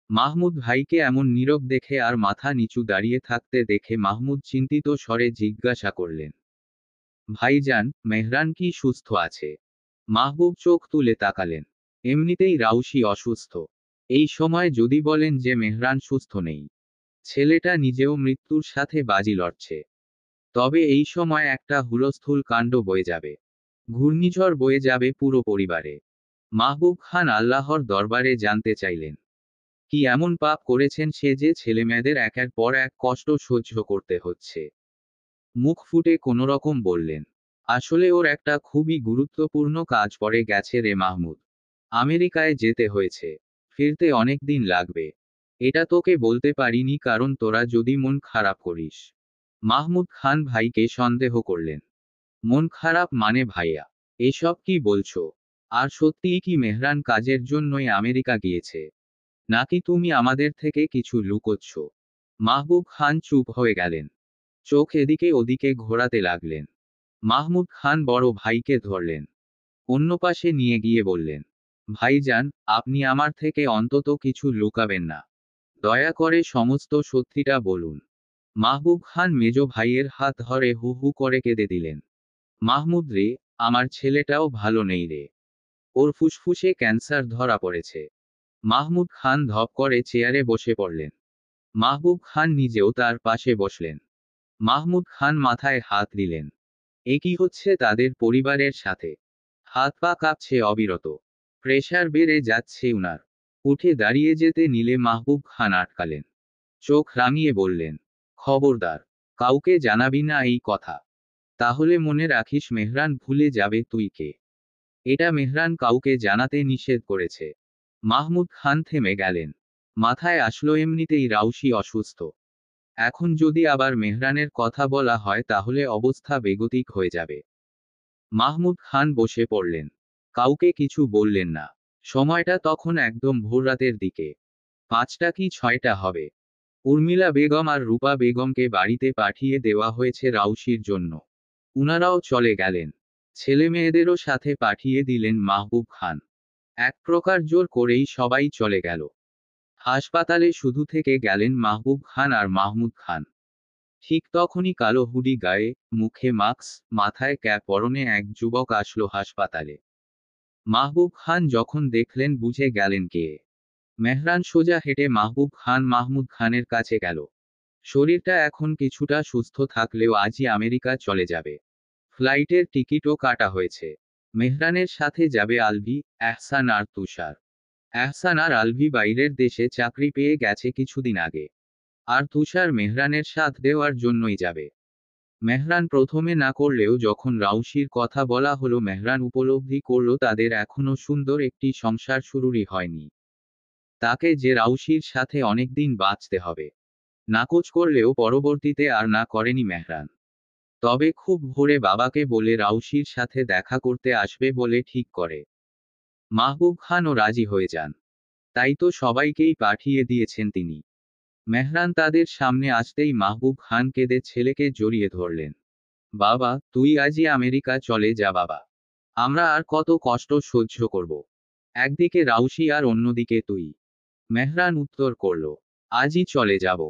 মাহমুদ ভাইকে এমন নীরব দেখে আর মাথা নিচু দাঁড়িয়ে থাকতে দেখে মাহমুদ চিন্তিত স্বরে জিজ্ঞাসা করলেন, ভাইজান, মেহরান কি সুস্থ আছে? মাহবুব চোখ তুলে তাকালেন। এমনিতেই রাউশি অসুস্থ। এই সময় যদি বলেন যে মেহরান সুস্থ নেই, ছেলেটা নিজেও মৃত্যুর সাথে বাজি লড়ছে। তবে এই সময় একটা হুলস্থুল কাণ্ড বয়ে যাবে। ঘূর্ণিঝড় বয়ে যাবে পুরো পরিবারে। মাহবুব খান আল্লাহর দরবারে জানতে চাইলেন, কি এমন পাপ করেছেন সে যে ছেলেমেয়েদের একের পর এক কষ্ট সহ্য করতে হচ্ছে? মুখ ফুটে কোনোরকম বললেন, আসলে ওর একটা খুবই গুরুত্বপূর্ণ কাজ পড়ে গেছে রে মাহমুদ। আমেরিকায় যেতে হয়েছে। ফিরতে অনেক দিন লাগবে। এটা তোকে বলতে পারিনি কারণ তোরা যদি মন খারাপ করিস। মাহমুদ খান ভাইকে সন্দেহ করলেন। মন খারাপ মানে ভাইয়া? এসব কি বলছো? আর সত্যিই কি মেহরান কাজের জন্যই আমেরিকা গিয়েছে? নাকি তুমি আমাদের থেকে কিছু লুকোচ্ছ? মাহবুব খান চুপ হয়ে গেলেন। চোখ এদিকে ওদিকে ঘোরাতে লাগলেন। মাহমুদ খান বড় ভাইকে ধরলেন। অন্য পাশে নিয়ে গিয়ে বললেন, ভাইজান, আপনি আমার থেকে অন্তত কিছু লুকাবেন না। দয়া করে সমস্ত সত্যিটা বলুন। মাহবুব খান মেজ ভাইয়ের হাত ধরে হু হু করে কেঁদে দিলেন। মাহমুদ রে, আমার ছেলেটাও ভালো নেই রে। ওর ফুসফুসে ক্যান্সার ধরা পড়েছে। মাহমুদ খান ধপ করে চেয়ারে বসে পড়লেন। মাহবুব খান নিজেও তার পাশে বসলেন। মাহমুদ খান মাথায় হাত দিলেন। এ কি হচ্ছে তাদের পরিবারের সাথে? হাত পা কাঁপছে অবিরত। প্রেশার বেড়ে যাচ্ছে উনার। উঠে দাঁড়িয়ে যেতে নিলে মাহবুব খান আটকালেন। চোখ রাঙিয়ে বললেন, খবরদার, কাউকে জানাবি না এই কথা। তাহলে মনে রাখিস মেহরান ভুলে যাবে তুই কে। এটা মেহরান কাউকে জানাতে নিষেধ করেছে। মাহমুদ খান থেমে গেলেন। মাথায় আসলো এমনিতেই রাউশি অসুস্থ। এখন যদি আবার মেহরানের কথা বলা হয় তাহলে অবস্থা বেগতিক হয়ে যাবে। মাহমুদ খান বসে পড়লেন। কাউকে কিছু বললেন না। সময়টা তখন একদম ভোররাতের দিকে। 5টা কি 6টা হবে। উর্মিলা বেগম আর রূপা বেগমকে বাড়িতে পাঠিয়ে দেওয়া হয়েছে রাউশির জন্য। উনারাও চলে গেলেন। ছেলে মেয়েদেরও সাথে পাঠিয়ে দিলেন মাহবুব খান। এক প্রকার জোর করেই সবাই চলে গেল। হাসপাতালে শুধু থেকে গেলেন মাহবুব খান আর মাহমুদ খান। ঠিক তখনই কালো হুডি গায়ে, মুখে মাস্ক, মাথায় ক্যাপ পরনে এক যুবক আসলো হাসপাতালে। মাহবুব খান যখন দেখলেন বুঝে গেলেন কে। মেহরান সোজা হেঁটে মাহবুব খান মাহমুদ খানের কাছে গেল। শরীরটা এখন কিছুটা সুস্থ থাকলেও আজই আমেরিকা চলে যাবে। ফ্লাইটের টিকিটও কাটা হয়েছে। মেহরানের সাথে যাবে আলভি, এহসান আর তুষার। এহসান আর আলভি বাইরের দেশে চাকরি পেয়ে গেছে কিছুদিন আগে। আর তুষার মেহরানের সাথ দেওয়ার জন্যই যাবে। মেহরান প্রথমে না করলেও যখন রাউশির কথা বলা হলো মেহরান উপলব্ধি করল তাদের এখনো সুন্দর একটি সংসার শুরুরই হয়নি। তাকে যে রাউশির সাথে অনেকদিন বাঁচতে হবে। নাকচ করলেও পরবর্তীতে আর না করেনি মেহরান। তবে খুব ভোরে বাবাকে বলে রাউশির সাথে দেখা করতে আসবে বলে ঠিক করে। মাহবুব খানও রাজি হয়ে যান। তাই তো সবাইকেই পাঠিয়ে দিয়েছেন তিনি। মেহরান তাদের সামনে আসতেই মাহবুব খান কেঁদে ছেলেকে জড়িয়ে ধরলেন। বাবা, তুই আজই আমেরিকা চলে যা বাবা। আমরা আর কত কষ্ট সহ্য করব। একদিকে রাউশি আর অন্যদিকে তুই। মেহরান উত্তর করল, আজই চলে যাব।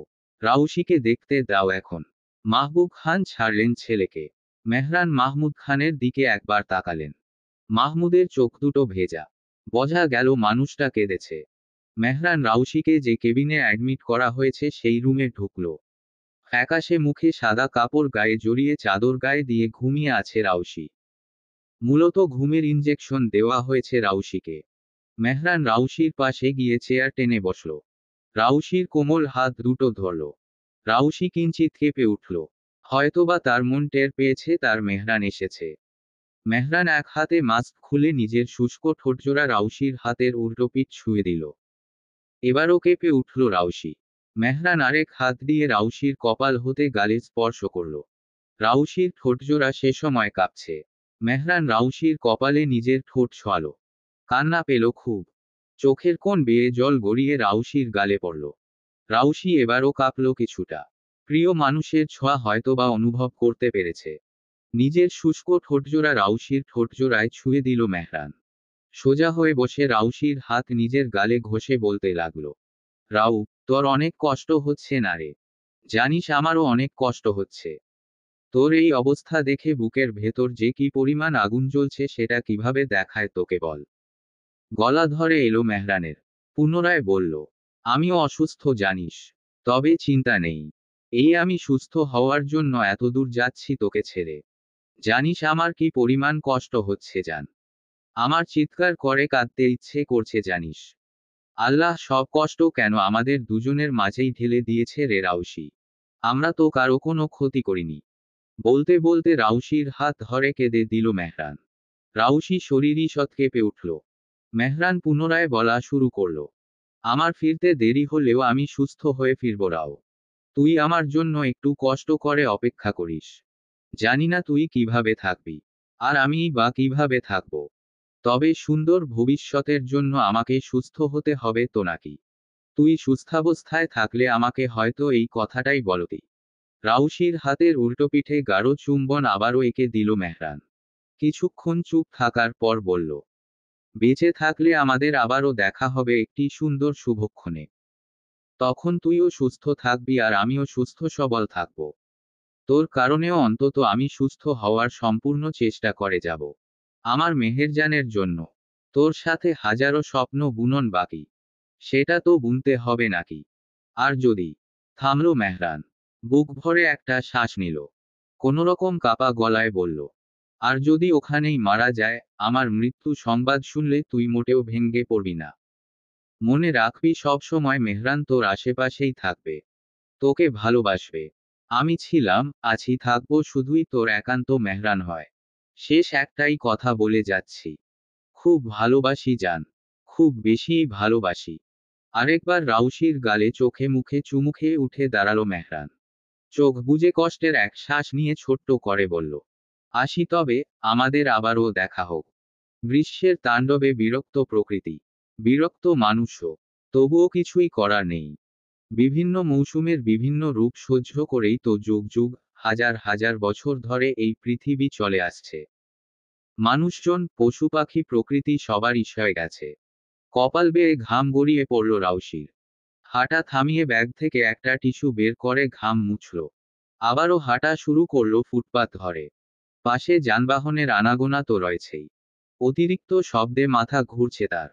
রাউশিকে দেখতে দাও এখন। মাহবুব খান ছাড়লেন ছেলেকে। মেহরান মাহমুদ খানের দিকে একবার তাকালেন। মাহমুদের চোখ দুটো ভেজা। বোঝা গেল মানুষটা কেঁদেছে। মেহরান রাউশিকে যে কেবিনে অ্যাডমিট করা হয়েছে সেই রুমে ঢুকল। ফ্যাকাশে মুখে সাদা কাপড় গায়ে জড়িয়ে চাদর গায়ে দিয়ে ঘুমিয়ে আছে রাউশি। মূলত ঘুমের ইনজেকশন দেওয়া হয়েছে রাউশিকে। মেহরান রাউশির পাশে গিয়ে চেয়ার টেনে বসল। রাউশির কোমল হাত দুটো ধরল। রাউশি কিঞ্চিত কেঁপে উঠল। হয়তোবা তার মন টের পেয়েছে তার মেহরান এসেছে। মেহরান এক হাতে মাস্ক খুলে নিজের শুষ্ক ঠোঁটজোড়া রাউশির হাতের উল্টোপিঠ ছুঁয়ে দিল। এবারও কেঁপে উঠল রাউশি। মেহরান আরেক হাত দিয়ে রাউশির কপাল হতে গালে স্পর্শ করল। রাউশির ঠোঁটজোড়া সে সময় কাঁপছে। মেহরান রাউশির কপালে নিজের ঠোঁট ছোঁয়ালো। কান্না পেল খুব। চোখের কোণ বেয়ে জল গড়িয়ে রাউশির গালে পড়ল। রাউশি এবারও কাঁপল কিছুটা। প্রিয় মানুষের ছোঁয়া হয়তোবা অনুভব করতে পেরেছে। নিজের শুষ্ক ঠোঁটজোড়া রাউশির ঠোঁটজোড়ায় ছুঁয়ে দিল মেহরান। সোজা হয়ে বসে রাউশির হাত নিজের গালে ঘষে বলতে লাগল, রাউ, তোর অনেক কষ্ট হচ্ছে না রে? জানিস আমারও অনেক কষ্ট হচ্ছে। তোর এই অবস্থা দেখে বুকের ভেতর যে কি পরিমাণ আগুন জ্বলছে সেটা কিভাবে দেখায় তোকে বল। গলা ধরে এলো মেহরানের। পুনরায় বলল, আমিও অসুস্থ জানিস। তবে চিন্তা নেই। এই আমি সুস্থ হওয়ার জন্য এতদূর যাচ্ছি তোকে ছেড়ে। জানিস আমার কি পরিমাণ কষ্ট হচ্ছে জান। আমার চিৎকার করে কাঁদতে ইচ্ছে করছে জানিস। আল্লাহ সব কষ্ট কেন আমাদের দুজনের মাঝেই ঢেলে দিয়েছে রে রাউশি। আমরা তো কারো কোনো ক্ষতি করিনি। বলতে বলতে রাউশির হাত ধরে কেঁদে দিল মেহরান। রাউশি শরীরই ঈষৎ কেঁপে উঠল। মেহরান পুনরায় বলা শুরু করল, আমার ফিরতে দেরি হলেও আমি সুস্থ হয়ে ফিরব রাও। তুই আমার জন্য একটু কষ্ট করে অপেক্ষা করিস। জানি না তুই কিভাবে থাকবি। আর আমিই বা কিভাবে থাকব। তবে সুন্দর ভবিষ্যতের জন্য আমাকে সুস্থ হতে হবে তো নাকি? তুই সুস্থাবস্থায় থাকলে আমাকে হয়তো এই কথাটাই বলতি। রাউশির হাতের উল্টোপিঠে গাঢ় চুম্বন আবারও এঁকে দিল মেহরান। কিছুক্ষণ চুপ থাকার পর বলল, বেঁচে থাকলে আমাদের আবারও দেখা হবে একটি সুন্দর শুভক্ষণে। তখন তুইও সুস্থ থাকবি আর আমিও সুস্থ সবল থাকব। তোর কারণেও অন্তত আমি সুস্থ হওয়ার সম্পূর্ণ চেষ্টা করে যাব। আমার মেহেরজানের জন্য। তোর সাথে হাজারো স্বপ্ন বুনন বাকি। সেটা তো বুনতে হবে নাকি? আর যদি। থামল মেহরান। বুক ভরে একটা শ্বাস নিল। কোনোরকম কাপা গলায় বলল, আর যদি ওখানেই মারা যায়, আমার মৃত্যু সংবাদ শুনলে তুই মোটেও ভেঙ্গে পড়বি না। মনে রাখবি সব সময় মেহরান তোর আশেপাশেই থাকবে। তোকে ভালোবাসবে। আমি ছিলাম, আছি, থাকবো শুধুই তোর একান্ত মেহরান হয়। শেষ একটাই কথা বলে যাচ্ছি। খুব ভালোবাসি জান। খুব বেশিই ভালোবাসি। আরেকবার রাউশির গালে চোখে মুখে চুমু খেয়ে উঠে দাঁড়ালো মেহরান। চোখ বুজে কষ্টের এক শ্বাস নিয়ে ছোট্ট করে বলল, আসি তবে, আমাদের আবারও দেখা হোক। গ্রীষ্মের তাণ্ডবে বিরক্ত প্রকৃতি। বিরক্ত মানুষও। তবুও কিছুই করার নেই। বিভিন্ন মৌসুমের বিভিন্ন রূপ সহ্য করেই তো যুগ যুগ, হাজার হাজার বছর ধরে এই পৃথিবী চলে আসছে। মানুষজন, পশু পাখি, প্রকৃতি সবারই সয়ে গেছে। কপাল বেয়ে ঘাম গড়িয়ে পড়ল রাউশির। হাঁটা থামিয়ে ব্যাগ থেকে একটা টিস্যু বের করে ঘাম মুছল। আবারও হাঁটা শুরু করল ফুটপাত ধরে। পাশে যানবাহনের আনাগোনা তো রয়েছেই। অতিরিক্ত শব্দে মাথা ঘুরছে তার।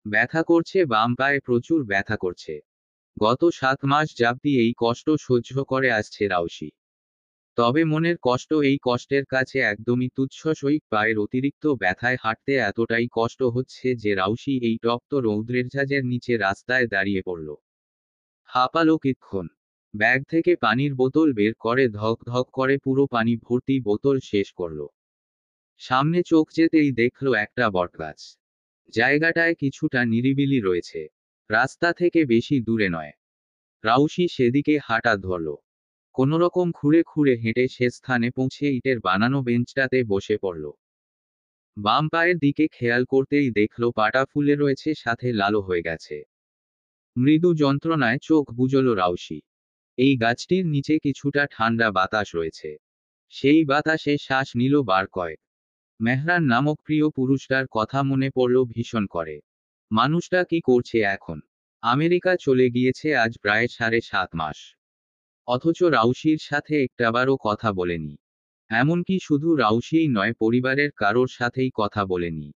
ব্যথা করছে বাম পায়ে, প্রচুর ব্যথা করছে। গত 7 মাস যাবতীয় এই কষ্ট সহ্য করে আসছে রাউশি। তবে মনের কষ্ট এই কষ্টের কাছে একদমই তুচ্ছসই। পায়ের অতিরিক্ত ব্যথায় হাঁটতে এতটাই কষ্ট হচ্ছে যে রাউশি এই তপ্ত রৌদ্রের ঝাঁজের নিচে রাস্তায় দাঁড়িয়ে পড়ল। হাঁপালো কিছুক্ষণ। ব্যাগ থেকে পানির বোতল বের করে ধক ধক করে পুরো পানি ভর্তি বোতল শেষ করল। সামনে চোখ যেতেই দেখল একটা বটগাছ। জায়গাটায় কিছুটা নিরিবিলি রয়েছে। রাস্তা থেকে বেশি দূরে নয়। রাউশি সেদিকে হাঁটা ধরল। কোনোরকম খুঁড়ে খুঁড়ে হেঁটে সে স্থানে পৌঁছে ইটের বানানো বেঞ্চটাতে বসে পড়ল। বাম পায়ের দিকে খেয়াল করতেই দেখল পাটা ফুলে রয়েছে, সাথে লালও হয়ে গেছে। মৃদু যন্ত্রণায় চোখ বুজল রাউশি। এই গাছটির নিচে কিছুটা ঠান্ডা বাতাস রয়েছে। সেই বাতাসে শ্বাস নিল বার কয়েক। মেহরান নামক প্রিয় পুরুষটার কথা মনে পড়ল ভীষণ করে। মানুষটা কি করছে এখন? আমেরিকা চলে গিয়েছে আজ প্রায় 7.5 মাস। অথচ রাউশির সাথে একটাবারও কথা বলেনি। এমনকি শুধু রাউশিই নয়, পরিবারের কারোর সাথেই কথা বলেনি।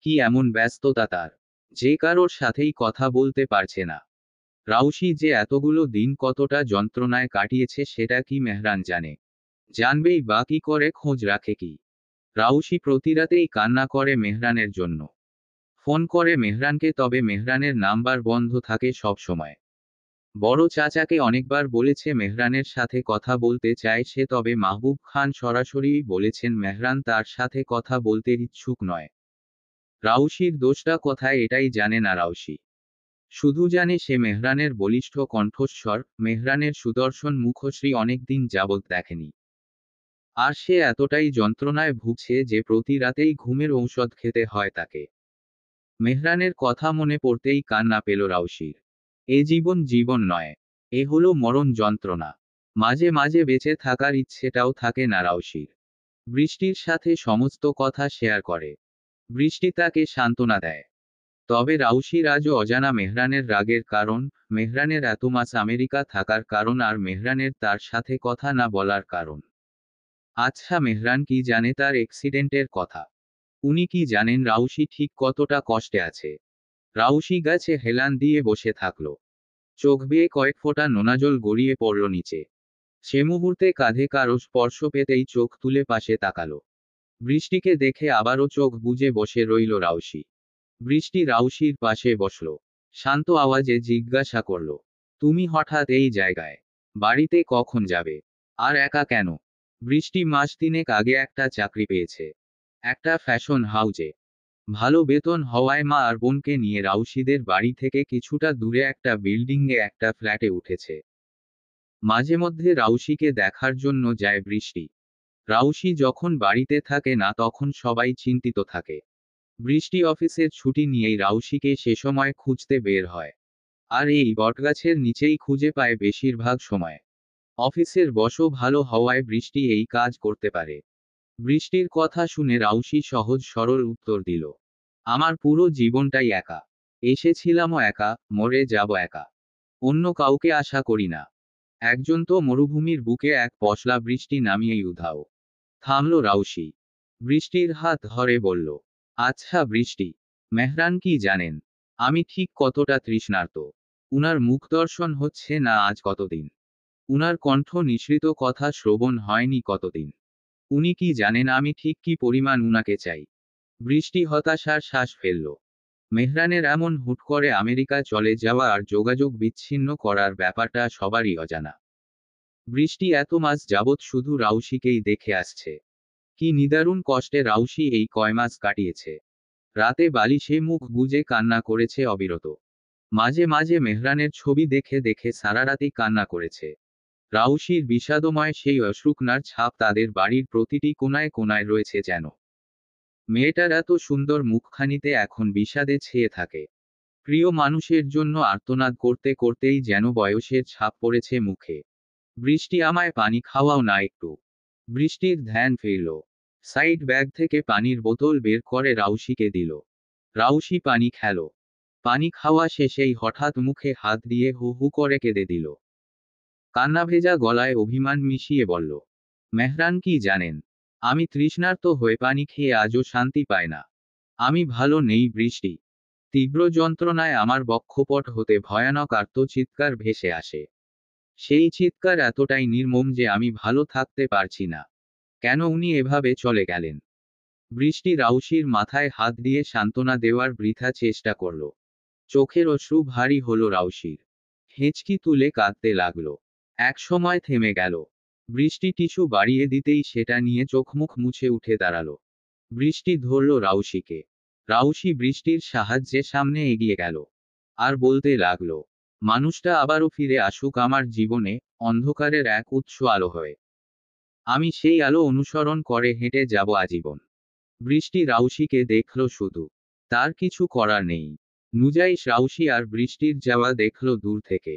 কি এমন ব্যস্ততা তার, যে কারোর সাথেই কথা বলতে পারছে না? রাউশি যে এতগুলো দিন কতটা যন্ত্রণায় কাটিয়েছে সেটা কি মেহরান জানে? জানবেই বা কি করে, খোঁজ রাখে কি? রাউশি প্রতিরাতেই কান্না করে মেহরানের জন্য। ফোন করে মেহরানকে, তবে মেহরানের নাম্বার বন্ধ থাকে সব সময়। বড় চাচাকে অনেকবার বলেছে মেহরানের সাথে কথা বলতে চায় সে, তবে মাহবুব খান সরাসরি বলেছেন মেহরান তার সাথে কথা বলতে ইচ্ছুক নয়। রাউশির দোষটা কোথায় এটাই জানে না রাউশি। শুধু জানে সে মেহরানের বলিষ্ঠ কণ্ঠস্বর, মেহরানের সুদর্শন মুখশ্রী অনেকদিন যাবৎ দেখেনি। আর সে এতটাই যন্ত্রণায় ভুগছে যে প্রতি রাতেই ঘুমের ঔষধ খেতে হয় তাকে। মেহরানের কথা মনে পড়তেই কান্না পেল রাউশির। এ জীবন জীবন নয়, এ হলো মরণ যন্ত্রণা। মাঝে মাঝে বেঁচে থাকার ইচ্ছেটাও থাকে না রাউশির। বৃষ্টির সাথে সমস্ত কথা শেয়ার করে। বৃষ্টি তাকে সান্ত্বনা দেয়। তবে রাউশির আজও অজানা মেহরানের রাগের কারণ, মেহরানের এত মাস আমেরিকা থাকার কারণ, আর মেহরানের তার সাথে কথা না বলার কারণ। আচ্ছা, মেহরান কি জানে তার অ্যাক্সিডেন্টের কথা? উনি কি জানেন রাউশি ঠিক কতটা কষ্টে আছে? রাউশি গাছে হেলান দিয়ে বসে থাকল। চোখ বেয়ে কয়েক ফোঁটা নোনাজল গড়িয়ে পড়ল নিচে। সে মুহূর্তে কাঁধে কারো স্পর্শ পেতেই চোখ তুলে পাশে তাকালো। বৃষ্টিকে দেখে আবারও চোখ বুজে বসে রইল রাউশি। বৃষ্টি রাউশির পাশে বসল। শান্ত আওয়াজে জিজ্ঞাসা করল, তুমি হঠাৎ এই জায়গায়? বাড়িতে কখন যাবে? আর একা কেন? বৃষ্টি মাস 3 আগে একটা চাকরি পেয়েছে, একটা ফ্যাশন হাউজে। ভালো বেতন হওয়ায় মা আর বোনকে নিয়ে রাউশিদের বাড়ি থেকে কিছুটা দূরে একটা বিল্ডিংয়ে একটা ফ্ল্যাটে উঠেছে। মাঝে মধ্যে রাউশিকে দেখার জন্য যায় বৃষ্টি। রাউশি যখন বাড়িতে থাকে না তখন সবাই চিন্তিত থাকে। বৃষ্টি অফিসের ছুটি নিয়েই রাউশিকে সে সময় খুঁজতে বের হয়। আর এই বটগাছের নিচেই খুঁজে পায় বেশিরভাগ সময়। অফিসের বসও ভালো হওয়ায় বৃষ্টি এই কাজ করতে পারে। বৃষ্টির কথা শুনে রাউশি সহজ সরল উত্তর দিল, আমার পুরো জীবনটাই একা। এসেছিলামও একা, মরে যাব একা। অন্য কাউকে আশা করি না। একজন তো মরুভূমির বুকে এক পশলা বৃষ্টি নামিয়েই উধাও। থামল রাউশি। বৃষ্টির হাত ধরে বলল, আচ্ছা বৃষ্টি, মেহরান কি জানেন আমি ঠিক কতটা তৃষ্ণার্ত? উনার মুখ দর্শন হচ্ছে না আজ কতদিন। উনার কণ্ঠ নিঃসৃত কথা শ্রবণ হয়নি কতদিন। উনি কি জানেন আমি ঠিক কি পরিমাণ উনাকে চাই? বৃষ্টি হতাশার শ্বাস ফেলল। মেহরানের এমন হুট করে আমেরিকা চলে যাওয়া আর যোগাযোগ বিচ্ছিন্ন করার ব্যাপারটা সবারই অজানা। বৃষ্টি এত মাস যাবৎ শুধু রাউশিকেই দেখে আসছে। কি নিদারুণ কষ্টে রাউশি এই কয় মাস কাটিয়েছে। রাতে বালিশে মুখ গুজে কান্না করেছে অবিরত। মাঝে মাঝে মেহরানের ছবি দেখে দেখে সারারাতি কান্না করেছে। রাউশির বিষাদময় সেই অশ্রুকণার ছাপ তাদের বাড়ির প্রতিটি কোনায় কোনায় রয়েছে যেন। মেয়েটার এত সুন্দর মুখখানিতে এখন বিষাদে ছেয়ে থাকে। প্রিয় মানুষের জন্য আর্তনাদ করতে করতেই যেন বয়সের ছাপ পড়েছে মুখে। বৃষ্টি, আমায় পানি খাওয়াও না একটু। বৃষ্টির ধ্যান ফিরল। সাইড ব্যাগ থেকে পানির বোতল বের করে রাউশিকে দিল। রাউশি পানি খেল। পানি খাওয়া শেষেই হঠাৎ মুখে হাত দিয়ে হু হু করে কেঁদে দিল। কান্না ভেজা গলায় অভিমান মিশিয়ে বলল, মেহরান কি জানেন আমি তৃষ্ণার্ত হয়ে পানি খেয়ে আজও শান্তি পাই না। আমি ভালো নেই বৃষ্টি। তীব্র যন্ত্রণায় আমার বক্ষপট হতে ভয়ানক আর্তচিৎকার ভেসে আসে। সেই চিৎকার এতটাই নির্মম যে আমি ভালো থাকতে পারছি না। কেন উনি এভাবে চলে গেলেন? বৃষ্টি রাউশির মাথায় হাত দিয়ে সান্ত্বনা দেওয়ার বৃথা চেষ্টা করল। চোখের অশ্রু ভারী হলো রাউশির। হেঁচকি তুলে কাঁদতে লাগল। এক সময় থেমে গেল। বৃষ্টি টিস্যু বাড়িয়ে দিতেই সেটা নিয়ে চোখমুখ মুছে উঠে দাঁড়ালো। বৃষ্টি ধরল রাউশিকে। রাউশি বৃষ্টির সাহায্যে সামনে এগিয়ে গেল। আর বলতে লাগলো, মানুষটা আবারও ফিরে আসুক আমার জীবনে, অন্ধকারের এক উৎস আলো হয়ে। আমি সেই আলো অনুসরণ করে হেঁটে যাব আজীবন। বৃষ্টি রাউশিকে দেখল শুধু। তার কিছু করার নেই। নুজাইশ রাউশি আর বৃষ্টির যাওয়া দেখল দূর থেকে।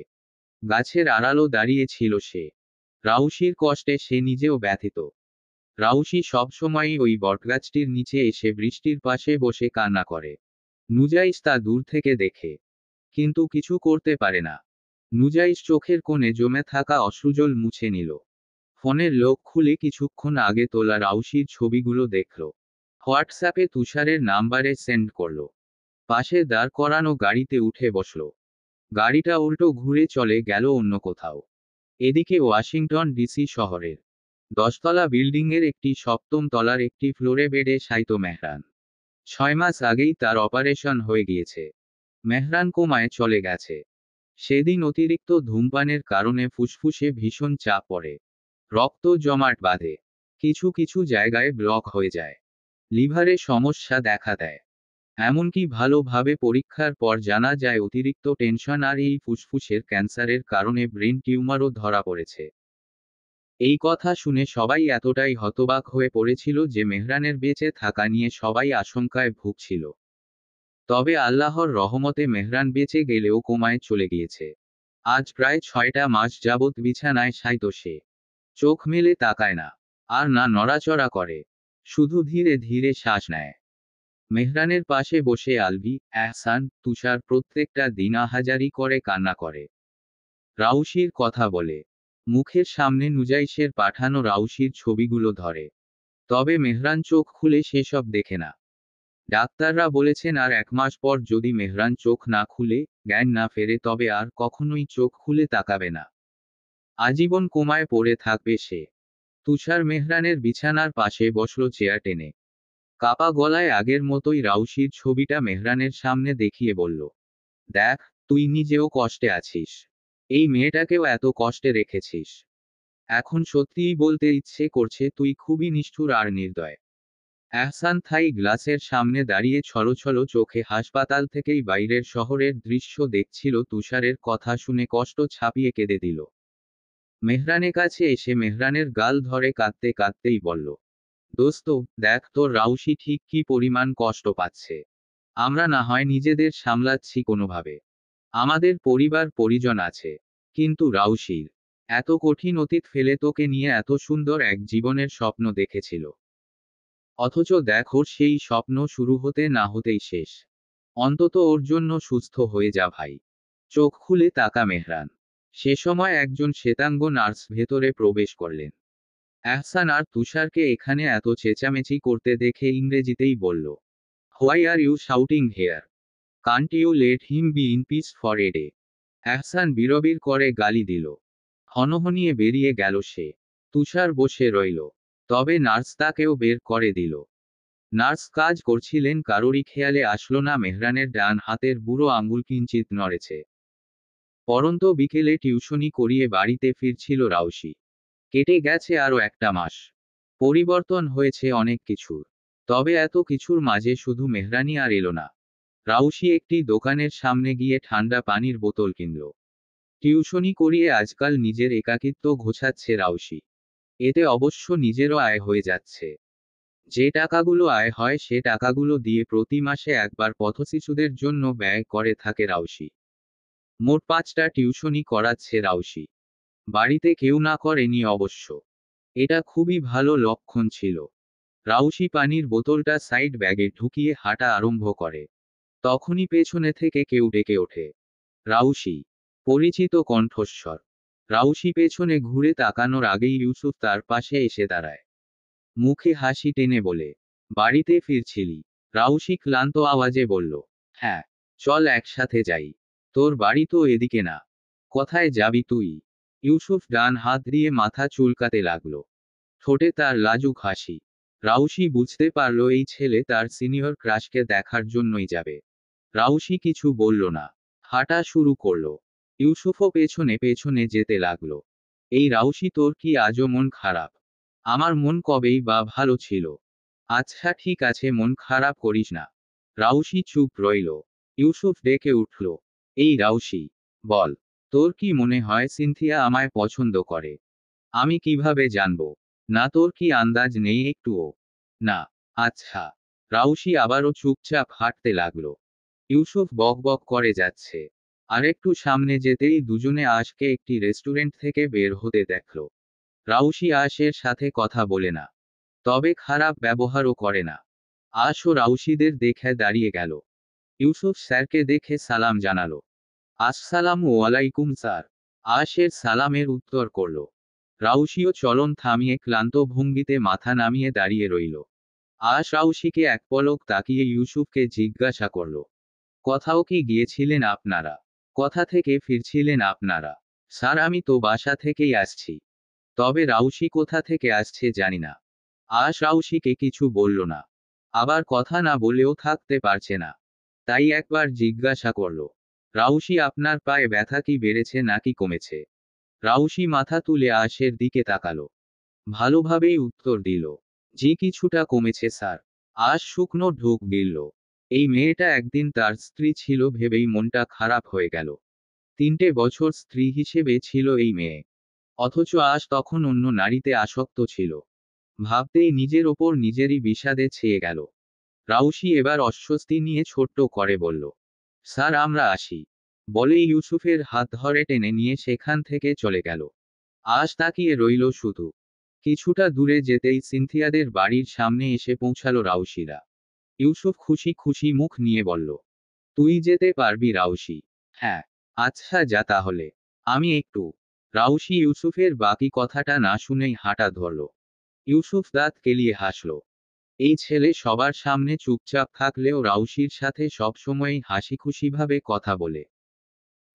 গাছের আড়ালো দাঁড়িয়ে ছিল সে। রাউশির কষ্টে সে নিজেও ব্যথিত। রাউশি সবসময়ই ওই বটগাছটির নিচে এসে বৃষ্টির পাশে বসে কান্না করে। নুজাইশ তা দূর থেকে দেখে। কিন্তু কিছু করতে পারে না। নুজাইশ চোখের কোণে জমে থাকা অশ্রুজল মুছে নিল। ফোনের লক খুলে কিছুক্ষণ আগে তোলা রাউশির ছবিগুলো দেখল। হোয়াটসঅ্যাপে তুষারের নাম্বারে সেন্ড করল। পাশে দাঁড় করানো গাড়িতে উঠে বসল। গাড়িটা উল্টো ঘুরে চলে গেল অন্য কোথাও। এদিকে ওয়াশিংটন ডিসি শহরের 10 তলা বিল্ডিংয়ের একটি 7ম তলার একটি ফ্লোরে বেডে শায়িত মেহরান। 6 মাস আগেই তার অপারেশন হয়ে গিয়েছে। মেহরান কোমায় চলে গেছে। সেদিন অতিরিক্ত ধূমপানের কারণে ফুসফুসে ভীষণ চাপ পড়ে। রক্ত জমাট বাঁধে। কিছু কিছু জায়গায় ব্লক হয়ে যায়। লিভারে সমস্যা দেখা দেয়। এমনকি ভালোভাবে পরীক্ষার পর জানা যায় অতিরিক্ত টেনশন আর এই ফুসফুসের ক্যান্সারের কারণে ব্রেন টিউমারও ধরা পড়েছে। এই কথা শুনে সবাই এতটাই হতবাক হয়ে পড়েছিল যে মেহরানের বেঁচে থাকা নিয়ে সবাই আশঙ্কায় ভুগছিল। তবে আল্লাহর রহমতে মেহরান বেঁচে গেলেও কোমায় চলে গিয়েছে। আজ প্রায় 6টা মাস যাবৎ বিছানায় শায়িত সে। চোখ মেলে তাকায় না। আর না নড়াচড়া করে। শুধু ধীরে ধীরে শ্বাস নেয়। মেহরানের পাশে বসে আলভি, এহসান, তুষার প্রত্যেকটা দিন আহাজারি করে কান্না করে। রাউশির কথা বলে। মুখের সামনে নুজাইশের পাঠানো রাউশির ছবিগুলো ধরে। তবে মেহরান চোখ খুলে সেসব দেখে না। ডাক্তাররা বলেছেন আর 1 মাস পর যদি মেহরান চোখ না খুলে, জ্ঞান না ফেরে তবে আর কখনোই চোখ খুলে তাকাবে না। আজীবন কোমায় পড়ে থাকবে সে। তুষার মেহরানের বিছানার পাশে বসল চেয়ার টেনে। কাপা গলায় আগের মতোই রাউশির ছবিটা মেহরানের সামনে দেখিয়ে বলল, দেখ, তুই নিজেও কষ্টে আছিস। এই মেয়েটাকেও এত কষ্টে রেখেছিস। এখন সত্যিই বলতে ইচ্ছে করছে তুই খুবই নিষ্ঠুর আর নির্দয়। এহসান থাই গ্লাসের সামনে দাঁড়িয়ে ছলছল চোখে হাসপাতাল থেকেই বাইরের শহরের দৃশ্য দেখছিল। তুষারের কথা শুনে কষ্ট ছাপিয়ে কেঁদে দিল। মেহরানের কাছে এসে মেহরানের গাল ধরে কাঁদতে কাঁদতেই বলল, দোস্ত, দেখ তোর রাউশি ঠিক কি পরিমাণ কষ্ট পাচ্ছে। আমরা না হয় নিজেদের সামলাচ্ছি কোনোভাবে। আমাদের পরিবার পরিজন আছে। কিন্তু রাউশির এত কঠিন অতীত ফেলে তোকে নিয়ে এত সুন্দর এক জীবনের স্বপ্ন দেখেছিল। অথচ দেখ ওর সেই স্বপ্ন শুরু হতে না হতেই শেষ। অন্তত ওর জন্য সুস্থ হয়ে যা ভাই। চোখ খুলে তাকা মেহরান। সে সময় একজন শ্বেতাঙ্গ নার্স ভেতরে প্রবেশ করলেন। এহসান আর তুষারকে এখানে এত চেঁচামেচি করতে দেখে ইংরেজিতেই বলল, why are you shouting here? Can't you let him be in peace for a day? Ehsan বিড়বিড় করে গালি দিল। হনহনিয়ে বেরিয়ে গেল সে। তুষার বসে রইল। তবে নার্স তাকেও বের করে দিল। নার্স কাজ করছিলেন, কারোরই খেয়ালে আসলো না মেহরানের ডান হাতের বুড়ো আঙুল কিঞ্চিত নড়েছে। পরন্ত বিকেলে টিউশনি করিয়ে বাড়িতে ফিরছিল রাউশি। কেটে গেছে আরও 1টা মাস। পরিবর্তন হয়েছে অনেক কিছুর। তবে এত কিছুর মাঝে শুধু মেহরানই আর এলো না। রাউশি একটি দোকানের সামনে গিয়ে ঠান্ডা পানির বোতল কিনল। টিউশনি করিয়ে আজকাল নিজের একাকিত্ব ঘোচাচ্ছে রাউশি। এতে অবশ্য নিজেরও আয় হয়ে যাচ্ছে। যে টাকাগুলো আয় হয় সে টাকাগুলো দিয়ে প্রতি মাসে একবার পথশিশুদের জন্য ব্যয় করে থাকে রাউশি। মোট 5টা টিউশনি করাচ্ছে রাউশি। বাড়িতে কেউ না করেনি অবশ্য। এটা খুবই ভালো লক্ষণ ছিল। রাউশি পানির বোতলটা সাইড ব্যাগে ঢুকিয়ে হাঁটা আরম্ভ করে। তখনই পেছনে থেকে কেউ ডেকে ওঠে, রাউশি। পরিচিত কণ্ঠস্বর। রাউশি পেছনে ঘুরে তাকানোর আগেই ইউসুফ তার পাশে এসে দাঁড়ায়। মুখে হাসি টেনে বলে, বাড়িতে ফিরছিলি? রাউশি ক্লান্ত আওয়াজে বলল, হ্যাঁ। চল একসাথে যাই। তোর বাড়ি তো এদিকে না। কোথায় যাবি তুই? ইউসুফ ডান হাত দিয়ে মাথা চুলকাতে লাগল। ঠোঁটে তার লাজুক হাসি। রাউশি বুঝতে পারল এই ছেলে তার সিনিয়র ক্রাশকে দেখার জন্যই যাবে। রাউশি কিছু বলল না। হাঁটা শুরু করল। ইউসুফও পেছনে পেছনে যেতে লাগল। এই রাউশি, তোর কি আজও মন খারাপ? আমার মন কবেই বা ভালো ছিল। আচ্ছা ঠিক আছে, মন খারাপ করিস না। রাউশি চুপ রইল। ইউসুফ ডেকে উঠল, এই রাউশি, বল, তোর কি মনে হয় সিনথিয়া আমায় পছন্দ করে? আমি কিভাবে জানবো? না, তোর কি আন্দাজ নেই একটুও? না। আচ্ছা। রাউশি আবারও চুপচাপ হাঁটতে লাগলো। ইউসুফ বক বক করে যাচ্ছে। আরেকটু সামনে যেতেই দুজনে আশকে একটি রেস্টুরেন্ট থেকে বের হতে দেখল। রাউশি আশের সাথে কথা বলে না। তবে খারাপ ব্যবহারও করে না। আশও রাউশিদের দেখে দাঁড়িয়ে গেল। ইউসুফ স্যারকে দেখে সালাম জানালো। আসসালামু আলাইকুম স্যার। আয়েশের সালামের উত্তর করল। রাউশিও চলন থামিয়ে ক্লান্ত ভঙ্গিতে মাথা নামিয়ে দাঁড়িয়ে রইল। আয়েশ রাউশিকে এক পলক তাকিয়ে ইউসুফকে জিজ্ঞাসা করল, কোথাও কি গিয়েছিলেন আপনারা? কোথা থেকে ফিরছিলেন আপনারা? স্যার আমি তো বাসা থেকেই আসছি। তবে রাউশি কোথা থেকে আসছে জানি না। আয়েশ রাউশিকে কিছু বলল না। আবার কথা না বলেও থাকতে পারছে না। তাই একবার জিজ্ঞাসা করল, রাউশি আপনার পায়ে ব্যথা কি বেড়েছে নাকি কমেছে? রাউশি মাথা তুলে আয়েশের দিকে তাকালো। ভালোভাবেই উত্তর দিল, জি কিছুটা কমেছে স্যার। আয়েশ শুকনো ঢোক গিলল। এই মেয়েটা একদিন তার স্ত্রী ছিল ভেবেই মনটা খারাপ হয়ে গেল। 3টে বছর স্ত্রী হিসেবে ছিল এই মেয়ে। অথচ আজ তখন অন্য নারীতে আসক্ত ছিল। ভাবতেই নিজের ওপর নিজেরই বিষাদে ছেয়ে গেল। রাউশি এবার অস্বস্তি নিয়ে ছোট্ট করে বলল, স্যার আমরা আসি। বলে ইউসুফের হাত ধরে টেনে নিয়ে সেখান থেকে চলে গেল। আজ তাকিয়ে রইল শুধু। কিছুটা দূরে যেতেই সিনথিয়াদের বাড়ির সামনে এসে পৌঁছালো রাউশিরা। ইউসুফ খুশি খুশি মুখ নিয়ে বলল, তুই যেতে পারবি রাউশি? হ্যাঁ। আচ্ছা যা তাহলে। আমি একটু। রাউশি ইউসুফের বাকি কথাটা না শুনেই হাঁটা ধরল। ইউসুফ দাঁত কেলিয়ে হাসল। এই ছেলে সবার সামনে চুপচাপ থাকলেও রাউশির সাথে সবসময়ই হাসিখুশিভাবে কথা বলে।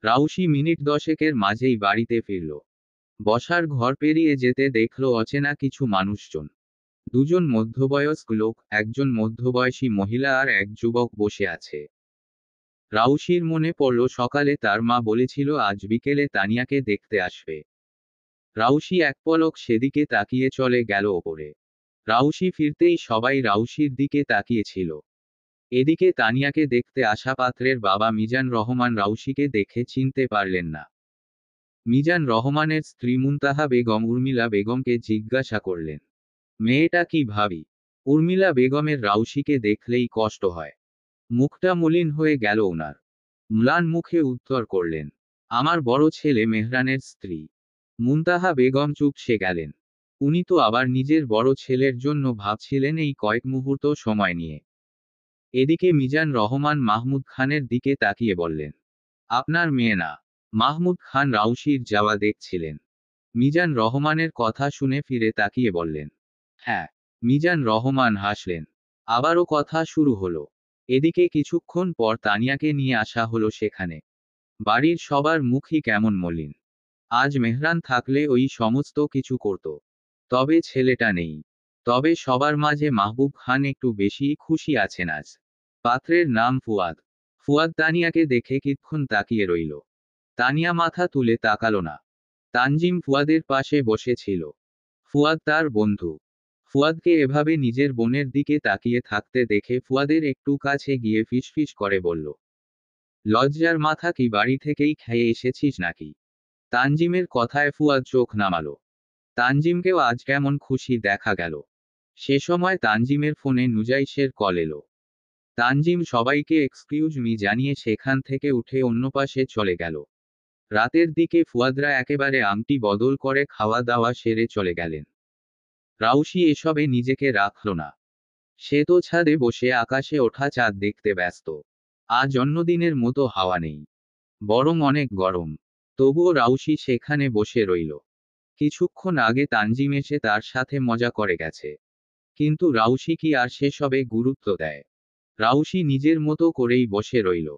রাউশি মিনিট 10-এর মাঝেই বাড়িতে ফিরল। বসার ঘর পেরিয়ে যেতে দেখল অচেনা কিছু মানুষজন। দুজন মধ্যবয়স্ক লোক, একজন মধ্যবয়সী মহিলা আর এক যুবক বসে আছে। রাউশির মনে পড়ল সকালে তার মা বলেছিল আজ বিকেলে তানিয়াকে দেখতে আসবে। রাউশি এক পলক সেদিকে তাকিয়ে চলে গেল ওপরে। রাউশি ফিরতেই সবাই রাউশির দিকে তাকিয়েছিল। এদিকে তানিয়াকে দেখতে আসা পাত্রের বাবা মিজান রহমান রাউশিকে দেখে চিনতে পারলেন না। মিজান রহমানের স্ত্রী মুনতাহা বেগম উর্মিলা বেগমকে জিজ্ঞাসা করলেন, মেয়েটা কি ভাবি? উর্মিলা বেগমের রাউশিকে দেখলেই কষ্ট হয়। মুখটা মলিন হয়ে গেল ওনার। ম্লান মুখে উত্তর করলেন, আমার বড় ছেলে মেহরানের স্ত্রী। মুনতাহা বেগম চুপসে গেলেন। উনি তো আবার নিজের বড় ছেলের জন্য ভাবছিলেন এই কয়েক মুহূর্ত সময় নিয়ে। এদিকে মিজান রহমান মাহমুদ খানের দিকে তাকিয়ে বললেন, আপনার মেয়ে না? মাহমুদ খান রাউশির যাওয়া দেখছিলেন। মিজান রহমানের কথা শুনে ফিরে তাকিয়ে বললেন, হ্যাঁ। মিজান রহমান হাসলেন। আবারও কথা শুরু হলো। এদিকে কিছুক্ষণ পর তানিয়াকে নিয়ে আসা হলো সেখানে। বাড়ির সবার মুখই কেমন মলিন। আজ মেহরান থাকলে ওই সমস্ত কিছু করত। তবে ছেলেটা নেই। তবে সবার মাঝে মাহবুব খান একটু বেশিই খুশি আছেন আজ। পাত্রের নাম ফুয়াদ। ফুয়াদ তানিয়াকে দেখে কিছুক্ষণ তাকিয়ে রইল। তানিয়া মাথা তুলে তাকালো না। তানজিম ফুয়াদের পাশে বসেছিল। ফুয়াদ তার বন্ধু। ফুয়াদকে এভাবে নিজের বোনের দিকে তাকিয়ে থাকতে দেখে ফুয়াদের একটু কাছে গিয়ে ফিসফিস করে বলল, লজ্জার মাথা কি বাড়ি থেকেই খেয়ে এসেছিস নাকি? তানজিমের কথায় ফুয়াদ চোখ নামালো। তানজিমকেও আজ কেমন খুশি দেখা গেল। সে সময় তানজিমের ফোনে নুজাইশের কল এলো। তানজিম সবাইকে এক্সকিউজ মি জানিয়ে সেখান থেকে উঠে অন্য পাশে চলে গেল। রাতের দিকে ফুয়াদরা একেবারে আংটি বদল করে খাওয়া দাওয়া সেরে চলে গেলেন। রাউশি এসবে নিজেকে রাখল না। সে তো ছাদে বসে আকাশে ওঠা চাঁদ দেখতে ব্যস্ত। আজ জন্মদিনের মতো হাওয়া নেই, বরং অনেক গরম। তবুও রাউশি সেখানে বসে রইল। কিছুক্ষণ আগে তানজিম এসে তার সাথে মজা করে গেছে। কিন্তু রাউশি কি আর সেসবে গুরুত্ব দেয়? রাউশি নিজের মতো করেই বসে রইল।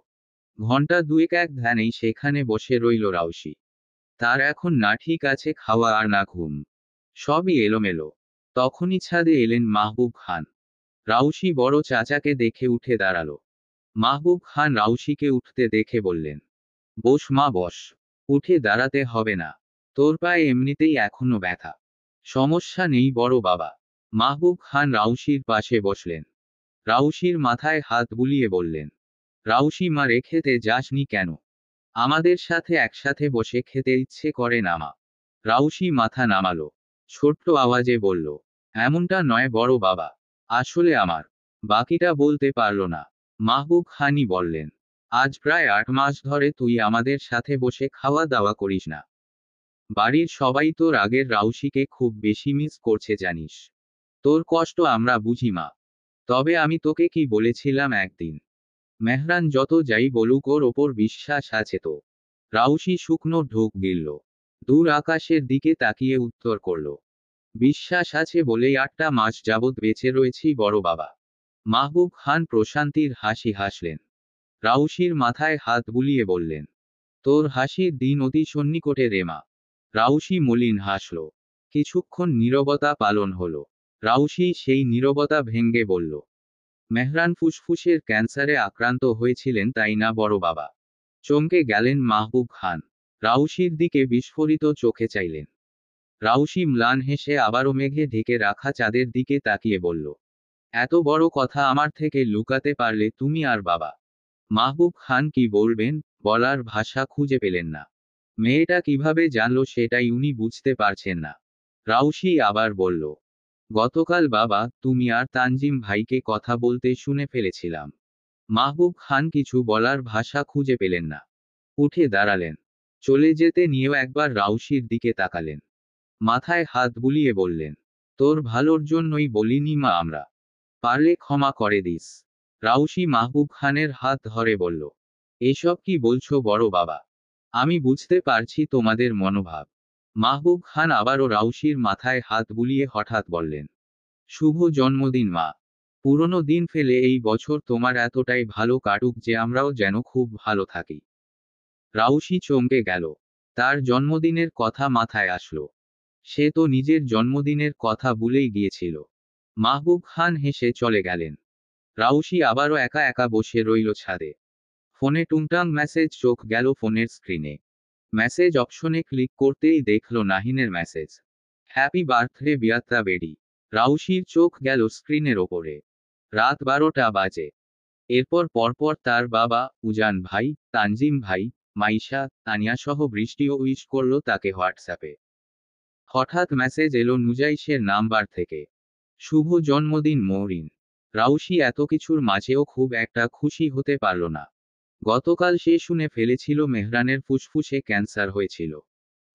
ঘন্টা দুয়েক এক ধ্যানেই সেখানে বসে রইল রাউশি। তার এখন না ঠিক আছে খাওয়া আর না ঘুম। সবই এলোমেলো। তখনই ছাদে এলেন মাহবুব খান। রাউশি বড় চাচাকে দেখে উঠে দাঁড়ালো। মাহবুব খান রাউশিকে উঠতে দেখে বললেন, বস মা বস। উঠে দাঁড়াতে হবে না। তোর পায়ে এমনিতেই এখনো ব্যথা। সমস্যা নেই বড় বাবা। মাহবুব খান রাউশির পাশে বসলেন। রাউশির মাথায় হাত বুলিয়ে বললেন, রাউশি মা রে খেতে যাসনি কেন? আমাদের সাথে একসাথে বসে খেতে ইচ্ছে করে না মা। রাউশি মাথা নামালো। ছোট্ট আওয়াজে বলল, এমনটা নয় বড় বাবা। আসলে আমার। বাকিটা বলতে পারল না। মাহবুব খানই বললেন, আজ প্রায় 8 মাস ধরে তুই আমাদের সাথে বসে খাওয়া দাওয়া করিস না। বাড়ির সবাই তোর আগের রাউশিকে খুব বেশি মিস করছে জানিস। তোর কষ্ট আমরা বুঝি মা। তবে আমি তোকে কি বলেছিলাম একদিন? মেহরান যত যাই বলুক ওর ওপর বিশ্বাস আছে তো। রাউশি শুকনো ঢোক গিলল। দূর আকাশের দিকে তাকিয়ে উত্তর করল, বিশ্বাস আছে বলেই 8টা মাস যাবৎ বেঁচে রয়েছি বড় বাবা। মাহবুব খান প্রশান্তির হাসি হাসলেন। রাউশির মাথায় হাত বুলিয়ে বললেন, তোর হাসির দিন অতি সন্নিকটে রে মা। রাউশি মলিন হাসল। কিছুক্ষণ নীরবতা পালন হলো। রাউশি সেই নীরবতা ভেঙ্গে বলল, মেহরান ফুসফুসের ক্যান্সারে আক্রান্ত হয়েছিলেন তাই না বড় বাবা? চমকে গেলেন মাহবুব খান। রাউশির দিকে বিস্ফোরিত চোখে চাইলেন। রাউশি ম্লান হেসে আবারও মেঘে ঢেকে রাখা চাঁদের দিকে তাকিয়ে বলল, এত বড় কথা আমার থেকে লুকাতে পারলে তুমি আর বাবা। মাহবুব খান কি বলবেন, বলার ভাষা খুঁজে পেলেন না। মেয়েটা কিভাবে জানলো সেটাই উনি বুঝতে পারছেন না। রাউশি আবার বলল, গতকাল বাবা তুমি আর তানজিম ভাইকে কথা বলতে শুনে ফেলেছিলাম। মাহবুব খান কিছু বলার ভাষা খুঁজে পেলেন না। উঠে দাঁড়ালেন। চলে যেতে নিয়েও একবার রাউশির দিকে তাকালেন। মাথায় হাত বুলিয়ে বললেন, তোর ভালোর জন্যই বলিনি মা আমরা। পারলে ক্ষমা করে দিস। রাউশি মাহবুব খানের হাত ধরে বলল, এসব কি বলছো বড় বাবা? আমি বুঝতে পারছি তোমাদের মনোভাব। মাহবুব খান আবারও রাউশির মাথায় হাত বুলিয়ে হঠাৎ বললেন, শুভ জন্মদিন মা। পুরনো দিন ফেলে এই বছর তোমার এতটাই ভালো কাটুক যে আমরাও যেন খুব ভালো থাকি। রাউশি চমকে গেল। তার জন্মদিনের কথা মাথায় আসলো। সে তো নিজের জন্মদিনের কথা ভুলেই গিয়েছিল। মাহবুব খান হেসে চলে গেলেন। রাউশি আবারও একা একা বসে রইল ছাদে। ফোনে টুংটাং মেসেজ, চোখ গেল ফোনের স্ক্রিনে। মেসেজ অপশনে ক্লিক করতেই দেখল নাহিনের মেসেজ, হ্যাপি বার্থডে বিয়াত্তা বেডি। রাউশির চোখ গেল স্ক্রিনের ওপরে। রাত 12টা বাজে। এরপর পরপর তার বাবা, উজান ভাই, তানজিম ভাই, মাইশা, তানিয়া সহ বৃষ্টিও উইশ করল তাকে হোয়াটসঅ্যাপে। হঠাৎ মেসেজ এলো নুজাইশের নাম্বার থেকে, শুভ জন্মদিন মৌরিন। রাউশি এত কিছুর মাঝেও খুব একটা খুশি হতে পারল না। গতকাল সে শুনে ফেলেছিল মেহরানের ফুসফুসে ক্যান্সার হয়েছিল।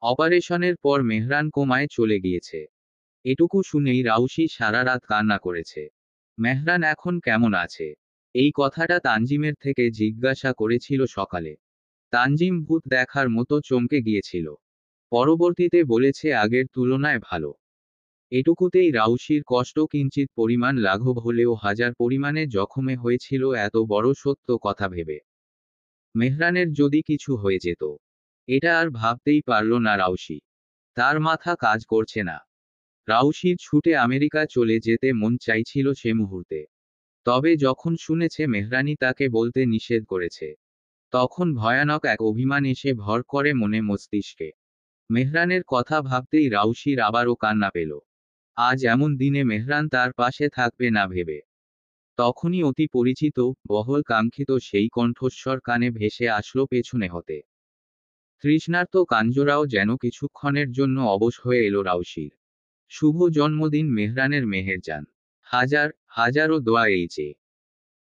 অপারেশনের পর মেহরান কোমায় চলে গিয়েছে। এটুকু শুনেই রাউশি সারা রাত কান্না করেছে। মেহরান এখন কেমন আছে, এই কথাটা তানজিমের থেকে জিজ্ঞাসা করেছিল সকালে। তানজিম ভূত দেখার মতো চমকে গিয়েছিল। পরবর্তীতে বলেছে আগের তুলনায় ভালো। এটুকুতেই রাউশির কষ্ট কিঞ্চিত পরিমাণ লাঘব হলেও হাজার পরিমাণে জখমে হয়েছিল এত বড় সত্য কথা ভেবে। মেহরানের যদি কিছু হয়ে যেত, এটা আর ভাবতেই পারল না রাউশি। তার মাথা কাজ করছে না। রাউশির ছুটে আমেরিকা চলে যেতে মন চাইছিল সে মুহূর্তে। তবে যখন শুনেছে মেহরানি তাকে বলতে নিষেধ করেছে, তখন ভয়ানক এক অভিমান এসে ভর করে মনে মস্তিষ্কে। মেহরানের কথা ভাবতেই রাউশির আবারও কান্না পেল। আজ এমন দিনে মেহরান তার পাশে থাকবে না ভেবে। তখনই অতি পরিচিত, বহল কাঙ্ক্ষিত সেই কণ্ঠস্বর কানে ভেসে আসলো পেছনে হতে। তৃষ্ণার্ত কাঞ্জরাও যেন কিছুক্ষণের জন্য অবশ হয়ে এলো রাউশির। শুভ জন্মদিন মেহরানের মেহেরজান। হাজার হাজারো দোয়া এই যে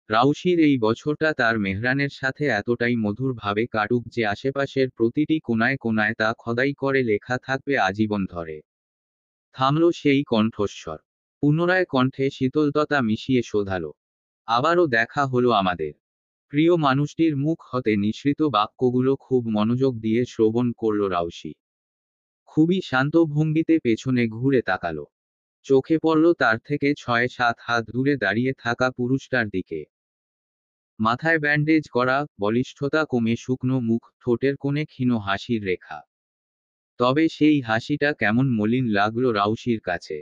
রাউশির এই বছরটা তার মেহরানের সাথে এতটাই মধুর ভাবে কাটুক যে আশেপাশের প্রতিটি কোনায় কোনায় তা খোদাই করে লেখা থাকবে আজীবন ধরে। থামল সেই কণ্ঠস্বর। পুনরায় কণ্ঠে শীতলতা মিশিয়ে শোধালো, আবারও দেখা হলো আমাদের। প্রিয় মানুষটির মুখ হতে নিঃসৃত বাক্যগুলো খুব মনোযোগ দিয়ে শ্রবণ করল রাউশি। খুবই শান্ত ভঙ্গিতে পেছনে ঘুরে তাকালো। চোখে পড়ল তার থেকে 6-7 হাত দূরে দাঁড়িয়ে থাকা পুরুষটার দিকে। মাথায় ব্যান্ডেজ করা, বলিষ্ঠতা কমে শুকনো মুখ, ঠোঁটের কোণে ক্ষীণ হাসির রেখা। তবে সেই হাসিটা কেমন মলিন লাগলো রাউশির কাছে।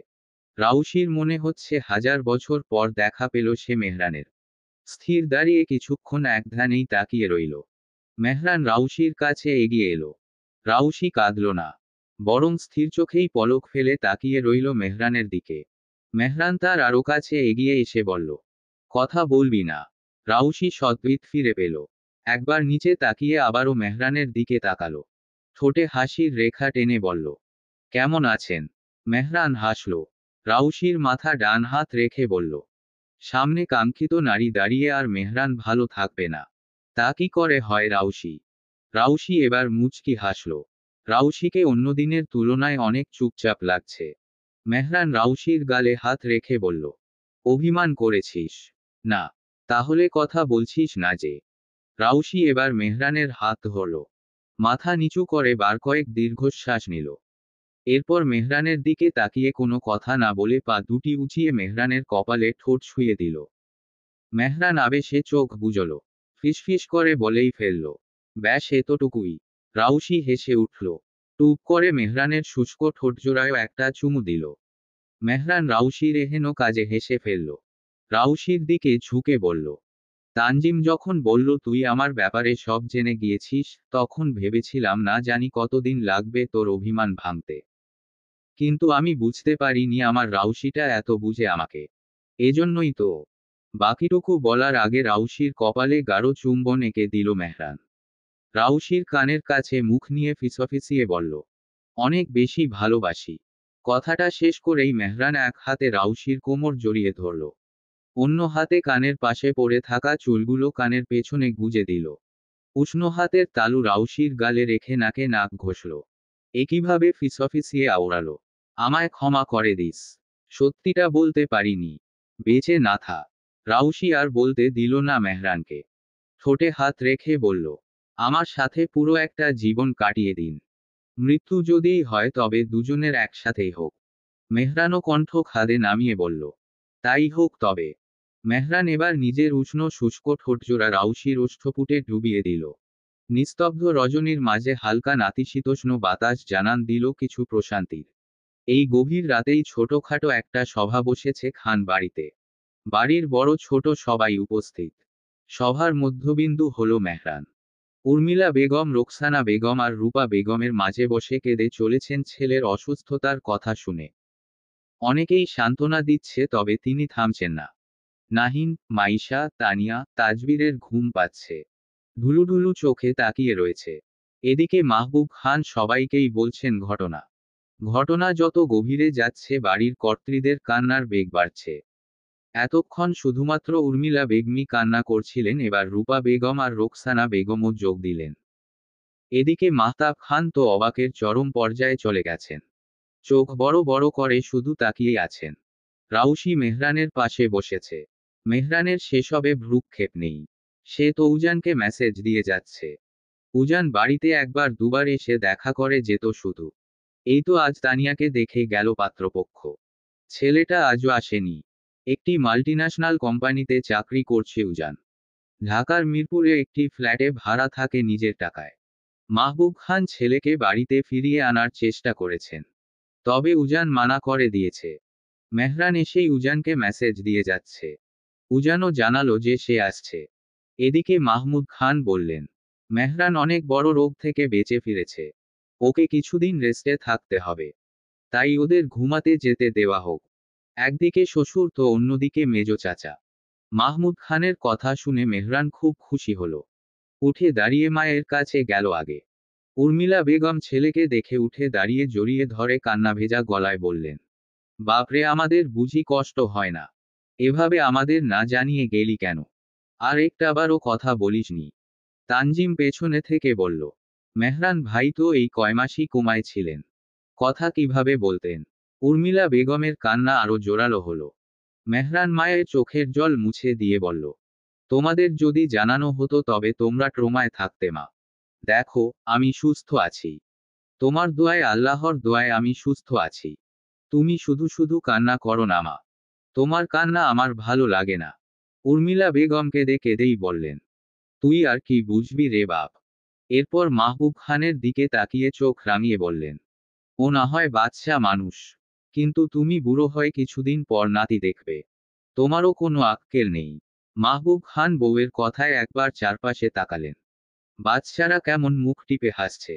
রাউশির মনে হচ্ছে হাজার বছর পর দেখা পেল সে মেহরানের। স্থির দাঁড়িয়ে কিছুক্ষণ একধ্যানেই তাকিয়ে রইল। মেহরান রাউশির কাছে এগিয়ে এলো। রাউশি কাঁদল না, বরং স্থির চোখেই পলক ফেলে তাকিয়ে রইল মেহরানের দিকে। মেহরান তার আরও কাছে এগিয়ে এসে বলল, কথা বলবি না? রাউশি সদ্বিত ফিরে পেল। একবার নিচে তাকিয়ে আবারও মেহরানের দিকে তাকালো। ঠোঁটে হাসির রেখা টেনে বলল, কেমন আছেন? মেহরান হাসল। রাউশির মাথা ডান হাত রেখে বলল, সামনে কাঙ্ক্ষিত নারী দাঁড়িয়ে আর মেহরান ভালো থাকবে না? তা কি করে হয় রাউশি? রাউশি এবার মুচকি হাসল। রাউশিকে অন্যদিনের তুলনায় অনেক চুপচাপ লাগছে। মেহরান রাউশির গালে হাত রেখে বলল, অভিমান করেছিস? না। তাহলে কথা বলছিস না যে? রাউশি এবার মেহরানের হাত ধরল। মাথা নিচু করে বার কয়েক দীর্ঘশ্বাস নিল। এরপর মেহরানের দিকে তাকিয়ে কোনো কথা না বলে পা দুটি উঁচিয়ে মেহরানের কপালে ঠোঁট ছুঁয়ে দিল। মেহরান আবেশে চোখ বুজল। ফিসফিস করে বলেই ফেলল, ব্যাস এতটুকুই। রাউশি হেসে উঠল। টুপ করে মেহরানের শুষ্ক ঠোঁটজোড়ায় একটা চুমু দিল। মেহরান রাউশির এহেন কাজে হেসে ফেলল। রাউশির দিকে ঝুঁকে বলল, তানজিম যখন বলল তুই আমার ব্যাপারে সব জেনে গিয়েছিস, তখন ভেবেছিলাম না জানি কতদিন লাগবে তোর অভিমান ভাঙতে। কিন্তু আমি বুঝতে পারিনি আমার রাউশিটা এত বুঝে আমাকে। এজন্যই তো। বাকিটুকু বলার আগে রাউশির কপালে গাঢ় চুম্বন এঁকে দিল মেহরান। রাউশির কানের কাছে মুখ নিয়ে ফিসফিসিয়ে বলল, অনেক বেশি ভালোবাসি। কথাটা শেষ করেই মেহরান এক হাতে রাউশির কোমর জড়িয়ে ধরল। অন্য হাতে কানের পাশে পড়ে থাকা চুলগুলো কানের পেছনে গুজে দিল। উষ্ণ হাতের তালু রাউশির গালে রেখে নাকে নাক ঘষল। একইভাবে ফিসফিসিয়ে আওড়ালো, আমায় ক্ষমা করে দিস। সত্যিটা বলতে পারিনি। বেঁচে না থা। রাউশি আর বলতে দিল না মেহরানকে। ঠোঁটে হাত রেখে বলল, আমার সাথে পুরো একটা জীবন কাটিয়ে দিন। মৃত্যু যদিই হয় তবে দুজনের একসাথেই হোক। মেহরানও কণ্ঠ খাদে নামিয়ে বলল, তাই হোক তবে। মেহরান এবার নিজের উষ্ণ শুষ্ক ঠোঁটজোড়া রাউশির ওষ্ঠপুটে ডুবিয়ে দিল। নিস্তব্ধ রজনীর মাঝে হালকা নাতিশীতোষ্ণ বাতাস জানান দিল কিছু প্রশান্তির। এই গভীর রাতেই ছোটখাটো একটা সভা বসেছে খান বাড়িতে। বাড়ির বড় ছোট সবাই উপস্থিত। সভার মধ্যবিন্দু হল মেহরান। উর্মিলা বেগম, রোকসানা বেগম আর রূপা বেগমের মাঝে বসে কেঁদে চলেছেন ছেলের অসুস্থতার কথা শুনে। অনেকেই সান্ত্বনা দিচ্ছে, তবে তিনি থামছেন না। নাহিন, মাইশা, তানিয়া, তাজবীরের ঘুম পাচ্ছে। ঢুলুঢুলু চোখে তাকিয়ে রয়েছে। এদিকে মাহবুব খান সবাইকেই বলছেন ঘটনা। ঘটনা যত গভীরে যাচ্ছে বাড়ির কর্ত্রীদের কান্নার বেগ বাড়ছে। এতক্ষণ শুধুমাত্র উর্মিলা বেগমই কান্না করছিলেন, এবার রূপা বেগম আর রোকসানা বেগমও যোগ দিলেন। এদিকে মাহতাব খান তো অবাকের চরম পর্যায়ে চলে গেছেন। চোখ বড় বড় করে শুধু তাকিয়ে আছেন। রাউশি মেহরানের পাশে বসেছে। মেহরানের সেসবে ভ্রুক্ষেপ নেই। সে তো উজানকে মেসেজ দিয়ে যাচ্ছে। উজান বাড়িতে একবার দুবার এসে দেখা করে যেত শুধু। এই তো আজ তানিয়াকে দেখে গেল পাত্রপক্ষ। ছেলেটা আজও আসেনি। একটি মাল্টিন্যাশনাল কোম্পানিতে চাকরি করছে উজান। ঢাকার মিরপুরে একটি ফ্ল্যাটে ভাড়া থাকে নিজের টাকায়। মাহবুব খান ছেলেকে বাড়িতে ফিরিয়ে আনার চেষ্টা করেছেন। তবে উজান মানা করে দিয়েছে। মেহরান এসেই উজানকে মেসেজ দিয়ে যাচ্ছে। উজানও জানালো যে সে আসছে। এদিকে মাহমুদ খান বললেন, মেহরান অনেক বড় রোগ থেকে বেঁচে ফিরেছে। ওকে কিছুদিন রেস্টে থাকতে হবে। তাই ওদের ঘুমাতে যেতে দেওয়া হোক। একদিকে শ্বশুর তো অন্যদিকে মেজো চাচা। মাহমুদ খানের কথা শুনে মেহরান খুব খুশি হল। উঠে দাঁড়িয়ে মায়ের কাছে গেল আগে। উর্মিলা বেগম ছেলেকে দেখে উঠে দাঁড়িয়ে জড়িয়ে ধরে কান্না ভেজা গলায় বললেন, বাপরে, আমাদের বুঝি কষ্ট হয় না? এভাবে আমাদের না জানিয়ে গেলি কেন? আর একটাবারও কথা বলিসনি? তানজিম পেছনে থেকে বলল, মেহরান ভাই তো এই কয়মাসই কোমায় ছিলেন। কথা কিভাবে বলতেন? উর্মিলা বেগমের কান্না আরো জোরালো হলো। মেহরান মায়ের চোখের জল মুছে দিয়ে বলল, তোমাদের যদি জানানো হতো তবে তোমরা ট্রমায় থাকতে মা। দেখো, আমি সুস্থ আছি। তোমার দোয়ায়, আল্লাহর দোয়ায় আমি সুস্থ আছি। তুমি শুধু শুধু কান্না করো না মা। তোমার কান্না আমার ভালো লাগে না। উর্মিলা বেগম কেঁদে কেঁদেই বললেন, তুই আর কি বুঝবি রে বাপ। এরপর মাহবুব খানের দিকে তাকিয়ে চোখ রাঙিয়ে বললেন, ও না হয় বাদশা মানুষ, কিন্তু তুমি বুড়ো হয়ে কিছুদিন পর নাতি দেখবে। তোমারও কোনো আক্কেল নেই। মাহবুব খান বউয়ের কথায় একবার চারপাশে তাকালেন। বাদশারা কেমন মুখ টিপে হাসছে।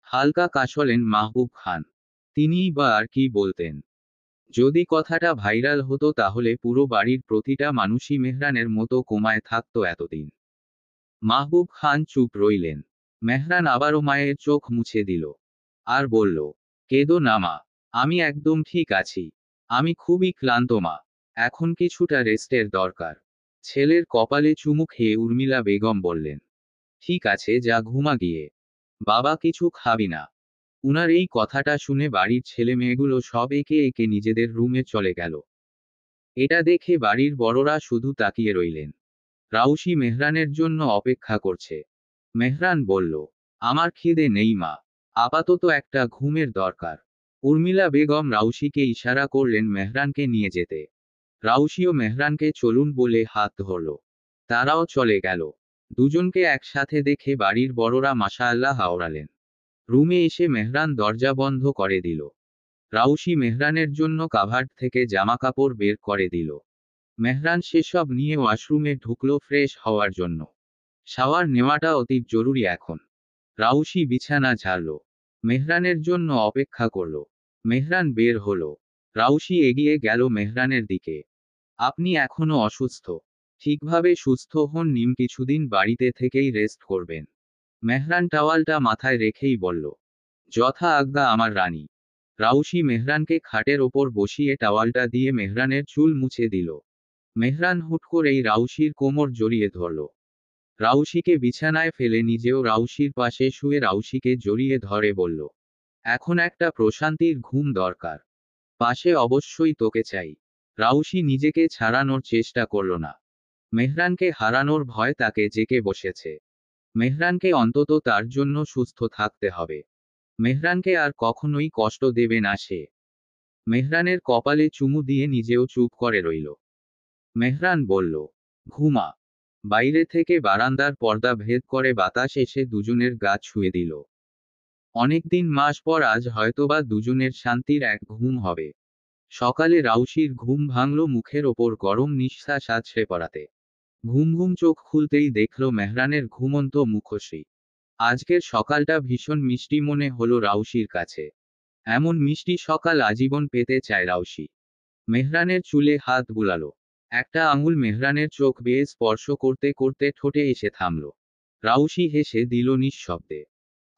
হালকা কাশলেন মাহবুব খান। তিনিই বা আর কি বলতেন? যদি কথাটা ভাইরাল হতো তাহলে পুরো বাড়ির প্রতিটা মানুষই মেহরানের মতো কোমায় থাকতো এতদিন। মাহবুব খান চুপ রইলেন। মেহরান আবারও মায়ের চোখ মুছে দিল। আর বলল, কেঁদো না মা। আমি একদম ঠিক আছি। আমি খুবই ক্লান্ত মা। এখন কিছুটা রেস্টের দরকার। ছেলের কপালে চুমু খেয়ে উর্মিলা বেগম বললেন, ঠিক আছে, যা ঘুমা গিয়ে। বাবা কিছু খাবি না? উনার এই কথাটা শুনে বাড়ির ছেলে মেয়েগুলো সব একে একে নিজেদের রুমে চলে গেল। এটা দেখে বাড়ির বড়রা শুধু তাকিয়ে রইলেন। রাউশি মেহরানের জন্য অপেক্ষা করছে। মেহরান বলল, আমার খিদে নেই মা, আপাতত একটা ঘুমের দরকার। উর্মিলা বেগম রাউশিকে ইশারা করলেন মেহরানকে নিয়ে যেতে। রাউশিও মেহরানকে চলুন বলে হাত ধরল। তারাও চলে গেল। দুজনকে একসাথে দেখে বাড়ির বড়রা মাশাআল্লাহ আওড়ালেন। রুমে এসে মেহরান দরজা বন্ধ করে দিল। রাউশি মেহরানের জন্য কাভার্ড থেকে জামাকাপড় বের করে দিল। মেহরান সেসব নিয়ে ওয়াশরুমে ঢুকলো ফ্রেশ হওয়ার জন্য। শাওয়ার নেওয়াটা অতি জরুরি এখন। রাউশি বিছানা ঝাড়ল। মেহরানের জন্য অপেক্ষা করল। মেহরান বের হলো। রাউশি এগিয়ে গেল মেহরানের দিকে। আপনি এখনো অসুস্থ। ঠিকভাবে সুস্থ হন নিম, কিছুদিন বাড়িতে থেকেই রেস্ট করবেন। মেহরান টাওয়ালটা মাথায় রেখেই বলল, যথা আজ্ঞা আমার রানী। রাউশি মেহরানকে খাটের ওপর বসিয়ে টাওয়ালটা দিয়ে মেহরানের চুল মুছে দিল। মেহরান হুট করেই রাউশির কোমর জড়িয়ে ধরল। রাউশিকে বিছানায় ফেলে নিজেও রাউশির পাশে শুয়ে রাউশিকে জড়িয়ে ধরে বলল, এখন একটা প্রশান্তির ঘুম দরকার। পাশে অবশ্যই তোকে চাই। রাউশি নিজেকে ছাড়ানোর চেষ্টা করল না। মেহরানকে হারানোর ভয় তাকে জেঁকে বসেছে। মেহরানকে অন্তত তার জন্য সুস্থ থাকতে হবে। মেহরানকে আর কখনোই কষ্ট দেবে না সে। মেহরানের কপালে চুমু দিয়ে নিজেও চুপ করে রইল। মেহরান বলল, ঘুমা। বাইরে থেকে বারান্দার পর্দা ভেদ করে বাতাস এসে দুজনের গা ছুঁয়ে দিল। অনেকদিন মাস পর আজ হয়তোবা দুজনের শান্তির এক ঘুম হবে। সকালে রাউশির ঘুম ভাঙল মুখের ওপর গরম নিঃশ্বাস আছড়ে পড়াতে। ঘুম ঘুম চোখ খুলতেই দেখল মেহরানের ঘুমন্ত মুখশ্রী। আজকের সকালটা ভীষণ মিষ্টি মনে হলো রাউশির কাছে। এমন মিষ্টি সকাল আজীবন পেতে চায় রাউশি। মেহরানের চুলে হাত বুলালো। একটা আঙুল মেহরানের চোখ বেয়ে স্পর্শ করতে করতে ঠোঁটে এসে থামল। রাউশি হেসে দিল নিঃশব্দে।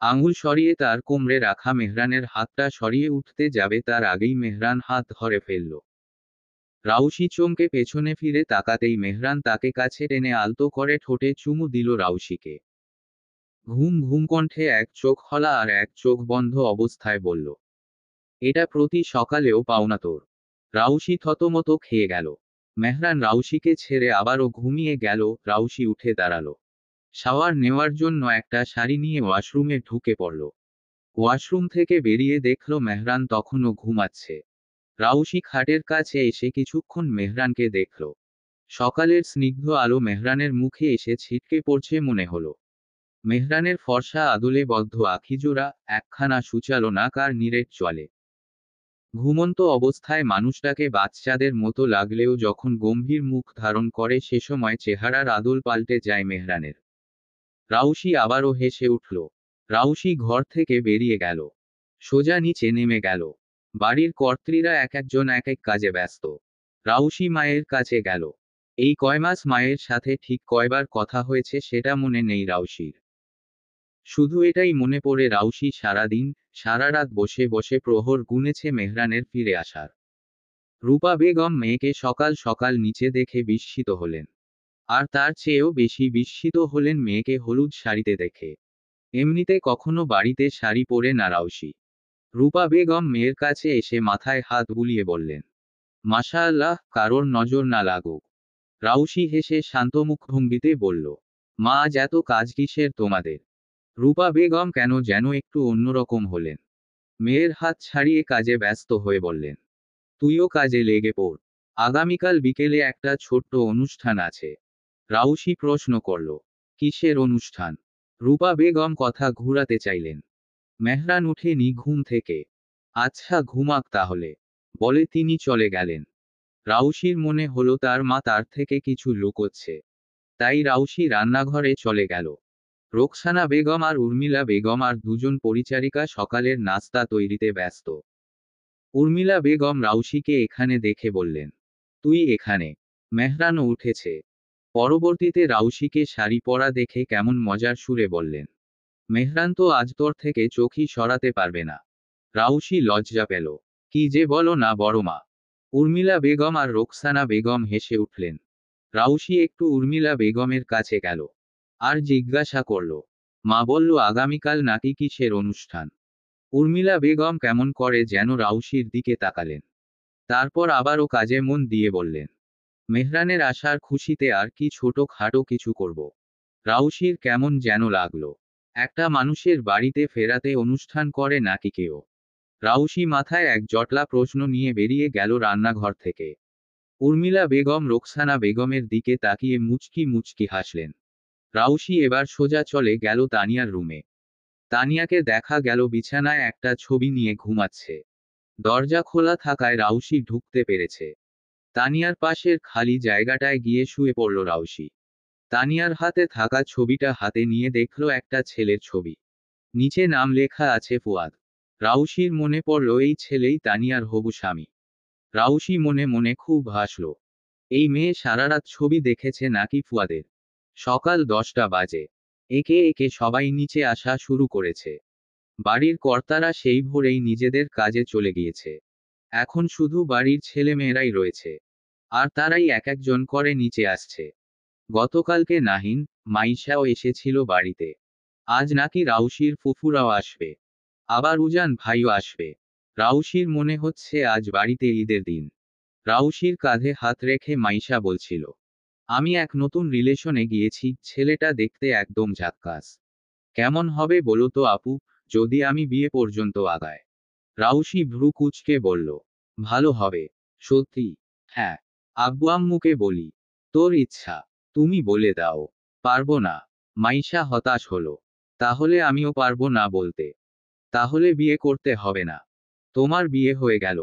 আঙুল সরিয়ে তার কোমরে রাখা মেহরানের হাতটা সরিয়ে উঠতে যাবে তার আগেই মেহরান হাত ধরে ফেলল। রাউশি চমকে পেছনে ফিরে তাকাতেই মেহরান তাকে কাছে টেনে আলতো করে ঠোঁটে চুমু দিল রাউশিকে। ঘুম ঘুম কণ্ঠে এক চোখ খোলা আর এক চোখ বন্ধ অবস্থায় বলল, এটা প্রতি সকালেও পাওনা তোর। রাউশি থতমত খেয়ে গেল। মেহরান রাউশিকে ছেড়ে আবারও ঘুমিয়ে গেল। রাউশি উঠে দাঁড়ালো। শাওয়ার নেওয়ার জন্য একটা শাড়ি নিয়ে ওয়াশরুমে ঢুকে পড়ল। ওয়াশরুম থেকে বেরিয়ে দেখল মেহরান তখনও ঘুমাচ্ছে। রাউশি খাটের কাছে এসে কিছুক্ষণ মেহরানকে দেখল। সকালের স্নিগ্ধ আলো মেহরানের মুখে এসে ছিটকে পড়ছে মনে হলো। মেহরানের ফর্সা আদলে বদ্ধ আখিজোড়া, একখানা সুচালো নাক আর নিরেট চলে। ঘুমন্ত অবস্থায় মানুষটাকে বাচ্চাদের মতো লাগলেও যখন গম্ভীর মুখ ধারণ করে সে সময় চেহারার আদল পাল্টে যায় মেহরানের। রাউশি আবারও হেসে উঠল। রাউশি ঘর থেকে বেরিয়ে গেল। সোজা নিচে নেমে গেল। বাড়ির কর্ত্রীরা এক একজন এক এক কাজে ব্যস্ত। রাউশি মায়ের কাছে গেল। এই কয় মাস মায়ের সাথে ঠিক কয়বার কথা হয়েছে সেটা মনে নেই রাউশির। শুধু এটাই মনে পড়ে রাউশি সারাদিন, সারা রাত বসে বসে প্রহর গুনেছে মেহরানের ফিরে আসার। রূপা বেগম মেয়েকে সকাল সকাল নিচে দেখে বিস্মিত হলেন। আর তার চেয়েও বেশি বিস্মিত হলেন মেয়েকে হলুদ শাড়িতে দেখে। এমনিতে কখনো বাড়িতে শাড়ি পরে না রাউশি। রূপা বেগম মেয়ের কাছে এসে মাথায় হাত বুলিয়ে বললেন, মাশাআল্লাহ, কারোর নজর না লাগুক। রাউশি হেসে শান্তমুখ ভঙ্গিতে বলল, মা আজ এত কাজ কিসের তোমাদের? রূপা বেগম কেন যেন একটু অন্যরকম হলেন। মেয়ের হাত ছাড়িয়ে কাজে ব্যস্ত হয়ে বললেন, তুইও কাজে লেগে পড়। আগামীকাল বিকেলে একটা ছোট্ট অনুষ্ঠান আছে। রাউশি প্রশ্ন করল, কিসের অনুষ্ঠান? রূপা বেগম কথা ঘুরাতে চাইলেন। মেহরান উঠেনি ঘুম থেকে। আচ্ছা ঘুমাক তাহলে, বলে তিনি চলে গেলেন। রাউশির মনে হলো তার মা তার থেকে কিছু লুকোচ্ছে। তাই রাউশি রান্নাঘরে চলে গেল। রোকসানা বেগম আর উর্মিলা বেগম আর দুজন পরিচারিকা সকালের নাস্তা তৈরিতে ব্যস্ত। উর্মিলা বেগম রাউশিকে এখানে দেখে বললেন, তুই এখানে? মেহরানও উঠেছে। পরবর্তীতে রাউশিকে শাড়ি পরা দেখে কেমন মজার সুরে বললেন, মেহরান তো আজ তোর থেকে চোখই সরাতে পারবে না। রাউশি লজ্জা পেল। কি যে বলো না বড় মা। উর্মিলা বেগম আর রোকসানা বেগম হেসে উঠলেন। রাউশি একটু উর্মিলা বেগমের কাছে গেল। আর জিজ্ঞাসা করল, মা বলল আগামীকাল নাকি কিসের অনুষ্ঠান? উর্মিলা বেগম কেমন করে যেন রাউশির দিকে তাকালেন। তারপর আবারও কাজে মন দিয়ে বললেন, মেহরানের আসার খুশিতে আর কি ছোট খাটো কিছু করব। রাউশির কেমন যেন লাগলো। একটা মানুষের বাড়িতে ফেরাতে অনুষ্ঠান করে নাকি কেউ? রাউশি মাথায় এক জটলা প্রশ্ন নিয়ে বেরিয়ে গেল রান্নাঘর থেকে। উর্মিলা বেগম রোকসানা বেগমের দিকে তাকিয়ে মুচকি মুচকি হাসলেন। রাউশি এবার সোজা চলে গেল তানিয়ার রুমে। তানিয়াকে দেখা গেল বিছানায় একটা ছবি নিয়ে ঘুমাচ্ছে। দরজা খোলা থাকায় রাউশি ঢুকতে পেরেছে। তানিয়ার পাশের খালি জায়গাটায় গিয়ে শুয়ে পড়ল রাউশি। তানিয়ার হাতে থাকা ছবিটা হাতে নিয়ে দেখল একটা ছেলের ছবি। নিচে নাম লেখা আছে ফুয়াদ। রাউশির মনে পড়ল এই ছেলেই তানিয়ার হবু স্বামী। রাউশি মনে মনে খুব হাসল। এই মেয়ে সারারাত ছবি দেখেছে নাকি ফুয়াদের। সকাল 10টা বাজে। একে একে সবাই নিচে আসা শুরু করেছে। বাড়ির কর্তারা সেই ভোরেই নিজেদের কাজে চলে গিয়েছে। এখন শুধু বাড়ির ছেলেমেয়েরাই রয়েছে। আর তারাই এক একজন করে নিচে আসছে। গতকালকে নাহিন, মাইশাও এসেছিল বাড়িতে। আজ নাকি রাউশির ফুফুরাও আসবে। আবার উজান ভাইও আসবে। রাউশির মনে হচ্ছে আজ বাড়িতে ঈদের দিন। রাউশির কাঁধে হাত রেখে মাইশা বলছিল, আমি এক নতুন রিলেশনে গিয়েছি, ছেলেটা দেখতে একদম ঝাক্কাস। কেমন হবে বলো তো আপু, যদি আমি বিয়ে পর্যন্ত আগায়? রাউশি ভ্রু কুঁচকে বলল, ভালো হবে। সত্যি? হ্যাঁ। আব্বু আম্মুকে বলি? তোর ইচ্ছা। তুমি বলে দাও। পারবো না। মাইশা হতাশ হলো। তাহলে আমিও পারবো না বলতে। তাহলে বিয়ে করতে হবে না। তোমার বিয়ে হয়ে গেল।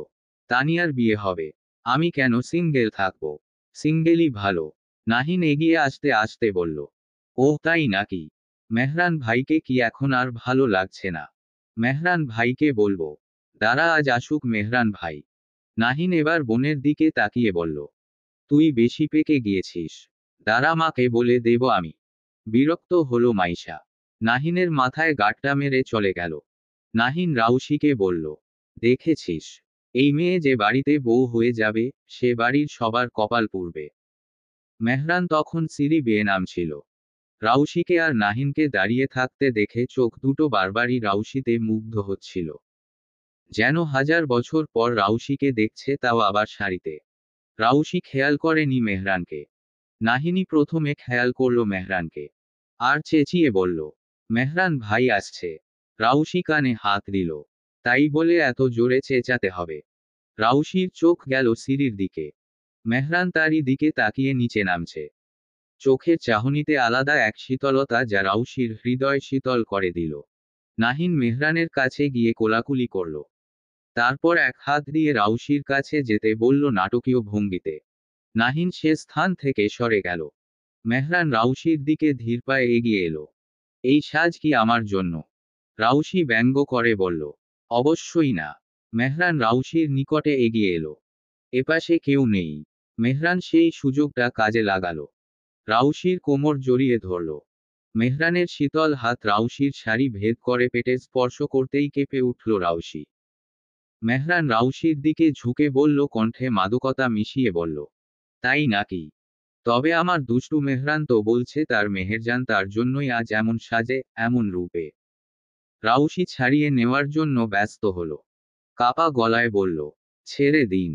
তানিয়ার বিয়ে হবে। আমি কেন সিঙ্গেল থাকবো? সিঙ্গেলই ভালো। নাহিন এগিয়ে আসতে আসতে বলল, ওহ তাই নাকি? মেহরান ভাইকে কি এখন আর ভালো লাগছে না? মেহরান ভাইকে বলবো। দাঁড়া আজ আসুক মেহরান ভাই। নাহিন এবার বোনের দিকে তাকিয়ে বলল, তুই বেশি পেকে গিয়েছিস। দাঁড়া মাকে বলে দেব আমি। বিরক্ত হলো মাইশা। নাহিনের মাথায় গাঁটটা মেরে চলে গেল। নাহিন রাউশিকে বলল, দেখেছিস? এই মেয়ে যে বাড়িতে বউ হয়ে যাবে, সে বাড়ির সবার কপাল পুড়বে। মেহরান তখন সিঁড়ি বেয়ে নামছিল। রাউশিকে আর নাহিনকে দাঁড়িয়ে থাকতে দেখে চোখ দুটো বারবারই রাউশিতে মুগ্ধ হচ্ছিল। যেন হাজার বছর পর রাউশিকে দেখছে, তাও আবার শাড়িতে। রাউশি খেয়াল করেনি মেহরানকে। নাহিনী প্রথমে খেয়াল করল মেহরানকে। আর চেঁচিয়ে বলল, মেহরান ভাই আসছে। রাউশি কানে হাত দিল। তাই বলে এত জোরে চেঁচাতে হবে? রাউশির চোখ গেল সিঁড়ির দিকে। মেহরান তারই দিকে তাকিয়ে নিচে নামছে। চোখের চাহনিতে আলাদা এক শীতলতা যা রাউশির হৃদয় শীতল করে দিল। নাহিন মেহরানের কাছে গিয়ে কোলাকুলি করল। তারপর এক হাত দিয়ে রাউশির কাছে যেতে বলল নাটকীয় ভঙ্গিতে। নাহিন সে স্থান থেকে সরে গেল। মেহরান রাউশির দিকে ধীর পায়ে এগিয়ে এলো। এই সাজ কি আমার জন্য? রাউশি ব্যঙ্গ করে বলল, অবশ্যই না। মেহরান রাউশির নিকটে এগিয়ে এলো। এপাশে কেউ নেই। মেহরান সেই সুযোগটা কাজে লাগালো। রাউশির কোমর জড়িয়ে ধরল। মেহরানের শীতল হাত রাউশির শাড়ি ভেদ করে পেটে স্পর্শ করতেই কেঁপে উঠল রাউশি। মেহরান রাউশির দিকে ঝুঁকে বলল, কণ্ঠে মাদকতা মিশিয়ে বলল, তাই নাকি? তবে আমার দুষ্টু মেহরান তো বলছে তার মেহেরজান তার জন্যই আজ এমন সাজে, এমন রূপে। রাউশি ছাড়িয়ে নেওয়ার জন্য ব্যস্ত হলো। কাপা গলায় বলল, ছেড়ে দিন।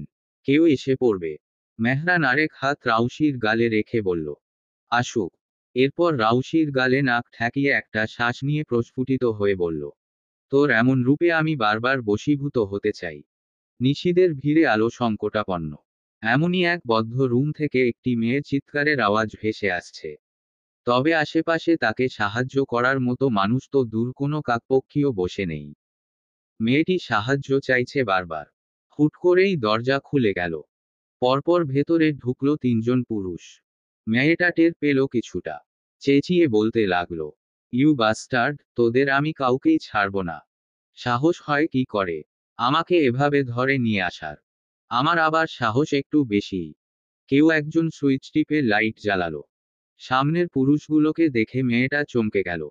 কেউ এসে পড়বে। মেহরান আরেক হাত রাউশির গালে রেখে বলল, আসুক। এরপর রাউশির গালে নাক ঠেকিয়ে একটা শ্বাস নিয়ে প্রস্ফুটিত হয়ে বলল, তোর এমন রূপে আমি বারবার বশীভূত হতে চাই। নিশীদের ভিড়ে আলো সংকটাপন্ন। এমনই এক বদ্ধ রুম থেকে একটি মেয়ের চিৎকারের আওয়াজ ভেসে আসছে। তবে আশেপাশে তাকে সাহায্য করার মতো মানুষ তো দূর, কোনো কাকপক্ষীও বসে নেই। মেয়েটি সাহায্য চাইছে বারবার। হুট করেই দরজা খুলে গেল। পরপর ভেতরে ঢুকলো 3জন পুরুষ। মেয়েটা টের পেল কিছুটা। চেঁচিয়ে বলতে লাগলো, ইউ বাস্টার্ড, তোদের আমি কাউকেই ছাড়ব না। সাহস হয় কি করে আমাকে এভাবে ধরে নিয়ে আসার? আমার আবার সাহস একটু বেশি। কেউ একজন সুইচ টিপে লাইট জ্বালালো। সামনের পুরুষগুলোকে দেখে মেয়েটা চমকে গেল।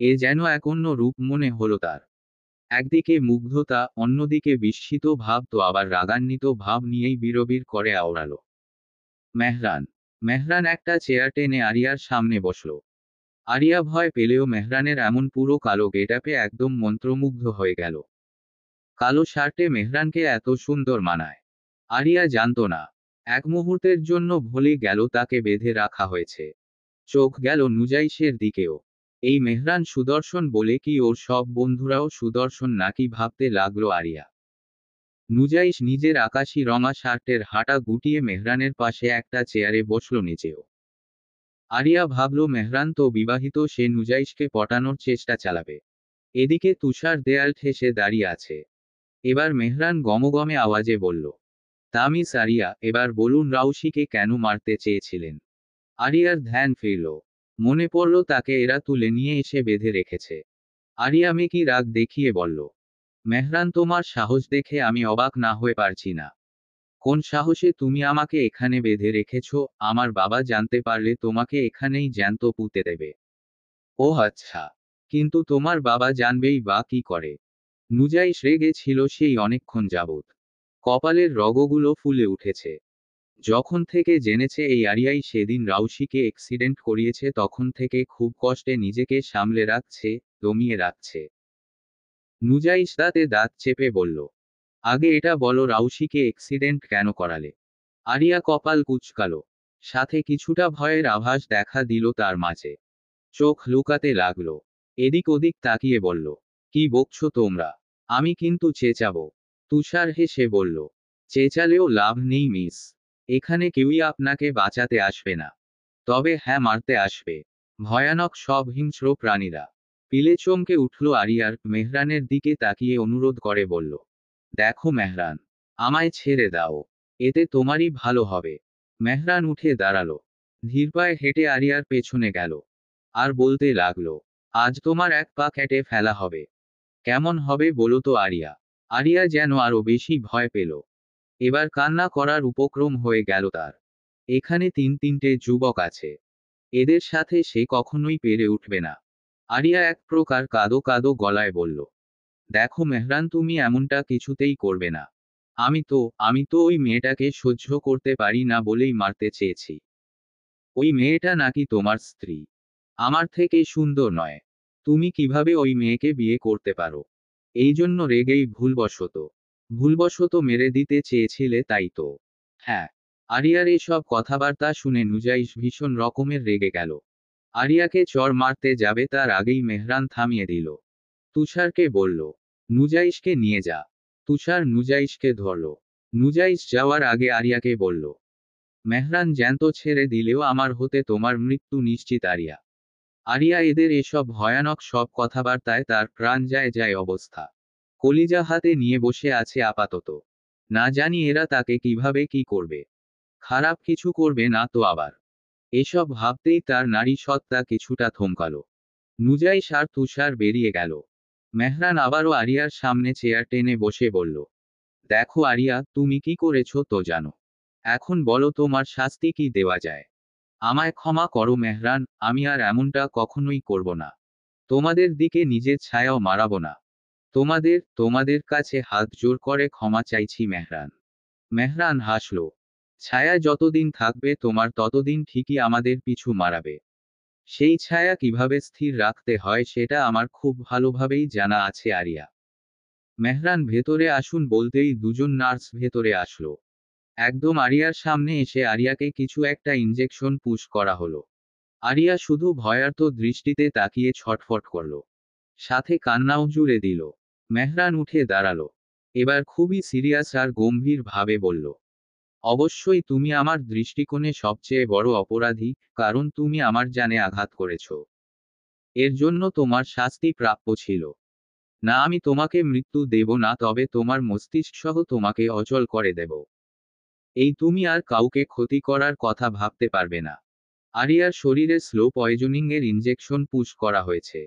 এ যেন এক অন্য রূপ মনে হলো তার। একদিকে মুগ্ধতা, অন্যদিকে বিস্মিত ভাব, তো আবার রাগান্বিত ভাব নিয়েই বিড়বিড় করে আওড়ালো, মেহরান। মেহরান একটা চেয়ার টেনে আরিয়ার সামনে বসল। আরিয়া ভয় পেলেও মেহরানের এমন পুরো কালো গেটআপে একদম মন্ত্রমুগ্ধ হয়ে গেল। কালো শার্টে মেহরানকে এত সুন্দর মানায়। আরিয়া জানতো না। এক মুহূর্তের জন্য ভুলে গেল তাকে বেঁধে রাখা হয়েছে। চোখ গেল নুজাইশের দিকেও। এই মেহরান সুদর্শন বলে কি ওর সব বন্ধুরাও সুদর্শন নাকি ভাবতে লাগলো আরিয়া। নুজাইশ নিজের আকাশি রঙা শার্টের হাঁটা গুটিয়ে মেহরানের পাশে একটা চেয়ারে বসল নিজেও। আরিয়া ভাবল মেহরান তো বিবাহিত, সে নুজাইশকে পটানোর চেষ্টা চালাবে। এদিকে তুষার দেয়াল ঠেসে দাঁড়িয়ে আছে। এবার মেহরান গমগমে আওয়াজে বলল, তামিস আরিয়া, এবার বলুন রাউশিকে কেন মারতে চেয়েছিলেন? আরিয়ার ধ্যান ফিরল। মনে পড়ল তাকে এরা তুলে নিয়ে এসে বেঁধে রেখেছে। আরিয়া মেকি রাগ দেখিয়ে বলল, মেহরান তোমার সাহস দেখে আমি অবাক না হয়ে পারছি না। কোন সাহসে তুমি আমাকে এখানে বেঁধে রেখেছ? আমার বাবা জানতে পারলে তোমাকে এখানেই জ্যান্ত পুঁতে দেবে। ও আচ্ছা, কিন্তু তোমার বাবা জানবেই বা কি করে? নুজাইশ রেগে ছিল সেই অনেকক্ষণ যাবৎ। কপালের রগগুলো ফুলে উঠেছে। যখন থেকে জেনেছে এই আরিয়াই সেদিন রাউশিকে অ্যাক্সিডেন্ট করিয়েছে তখন থেকে খুব কষ্টে নিজেকে সামলে রাখছে, দমিয়ে রাখছে। নুজাইশ দাঁতে দাঁত চেপে বলল, আগে এটা বলো রাউশিকে অ্যাক্সিডেন্ট কেন করালে? আরিয়া কপাল কুঁচকালো। সাথে কিছুটা ভয়ের আভাস দেখা দিল তার মাঝে। চোখ লুকাতে লাগলো। এদিক ওদিক তাকিয়ে বলল, কি বকছো তোমরা? আমি কিন্তু চেঁচাবো। তুষার হেসে বলল, চেঁচালেও লাভ নেই মিস। এখানে কেউই আপনাকে বাঁচাতে আসবে না। তবে হ্যাঁ, মারতে আসবে ভয়ানক সব হিংস্র প্রাণীরা। পিলে চমকে উঠল আরিয়ার, মেহরানের দিকে তাকিয়ে অনুরোধ করে বলল, দেখো মেহরান, আমায় ছেড়ে দাও। এতে তোমারই ভালো হবে। মেহরান উঠে দাঁড়ালো। ধীর পায়ে হেঁটে আরিয়ার পেছনে গেল। আর বলতে লাগলো, আজ তোমার এক পা কেটে ফেলা হবে। কেমন হবে বলো তো আরিয়া? আরিয়া যেন আরো বেশি ভয় পেল। এবার কান্না করার উপক্রম হয়ে গেল তার। এখানে তিনটে যুবক আছে। এদের সাথে সে কখনোই পেরে উঠবে না। আরিয়া এক প্রকার কাঁদো কাঁদো গলায় বলল, দেখো মেহরান, তুমি এমনটা কিছুতেই করবে না। আমি তো ওই মেয়েটাকে সহ্য করতে পারি না বলেই মারতে চেয়েছি। ওই মেয়েটা নাকি তোমার স্ত্রী। আমার থেকে সুন্দর নয়। তুমি কিভাবে ওই মেয়েকে বিয়ে করতে পারো? এই জন্য রেগেই ভুলবশত মেরে দিতে চেয়েছিলে, তাই তো? হ্যাঁ। আরিয়ার এসব কথাবার্তা শুনে নুজাইশ ভীষণ রকমের রেগে গেল। আরিয়াকে চড় মারতে যাবে তার আগেই মেহরান থামিয়ে দিল। তুষারকে বলল, নুজাইশকে নিয়ে যা। তুষার নুজাইশকে ধরল। নুজাইশ যাওয়ার আগে আরিয়াকে বলল, মেহরান জ্যান্ত ছেড়ে দিলেও আমার হতে তোমার মৃত্যু নিশ্চিত আরিয়া। আরিয়া এদের এসব ভয়ানক সব কথাবার্তায় তার প্রাণ যায় যায় অবস্থা। কলিজা হাতে নিয়ে বসে আছে আপাতত। না জানি এরা তাকে কিভাবে কি করবে। খারাপ কিছু করবে না তো আবার? এসব ভাবতেই তার নারী সত্তা কিছুটা থমকালো। নুজাইশ আর তুষার বেরিয়ে গেল। মেহরান আবারও আরিয়ার সামনে চেয়ার টেনে বসে বলল, দেখো আরিয়া, তুমি কি করেছো তো জানো। এখন বলো তোমার শাস্তি কি দেওয়া যায়। আমায় ক্ষমা করো মেহরান, আমি আর এমনটা কখনোই করব না। তোমাদের দিকে নিজের ছায়াও মারাবো না। তোমাদের কাছে হাত জোর করে ক্ষমা চাইছি মেহরান। মেহরান হাসল। ছায়া যতদিন থাকবে তোমার ততদিন ঠিকই আমাদের পিছু মারাবে। সেই ছায়া কিভাবে স্থির রাখতে হয় সেটা আমার খুব ভালোভাবেই জানা আছে আরিয়া। মেহরান ভেতরে আসুন বলতেই দুজন নার্স ভেতরে আসলো। একদম আরিয়ার সামনে এসে আরিয়াকে কিছু একটা ইনজেকশন পুশ করা হলো। আরিয়া শুধু ভয়ার্ত দৃষ্টিতে তাকিয়ে ছটফট করল। সাথে কান্নাও জুড়ে দিল। মেহরান উঠে দাঁড়ালো। এবার খুবই সিরিয়াস আর গম্ভীর ভাবে বলল, অবশ্যই তুমি আমার দৃষ্টিকোণে সবচেয়ে বড় অপরাধী, কারণ তুমি আমার জানে আঘাত করেছ। এর জন্য তোমার শাস্তি প্রাপ্য ছিল। না, আমি তোমাকে মৃত্যু দেব না, তবে তোমার মস্তিষ্ক সহ তোমাকে অচল করে দেব। এই তুমি আর কাউকে ক্ষতি করার কথা ভাবতে পারবে না। আরিয়ার শরীরে স্লো পয়জনিং এর ইনজেকশন পুশ করা হয়েছে।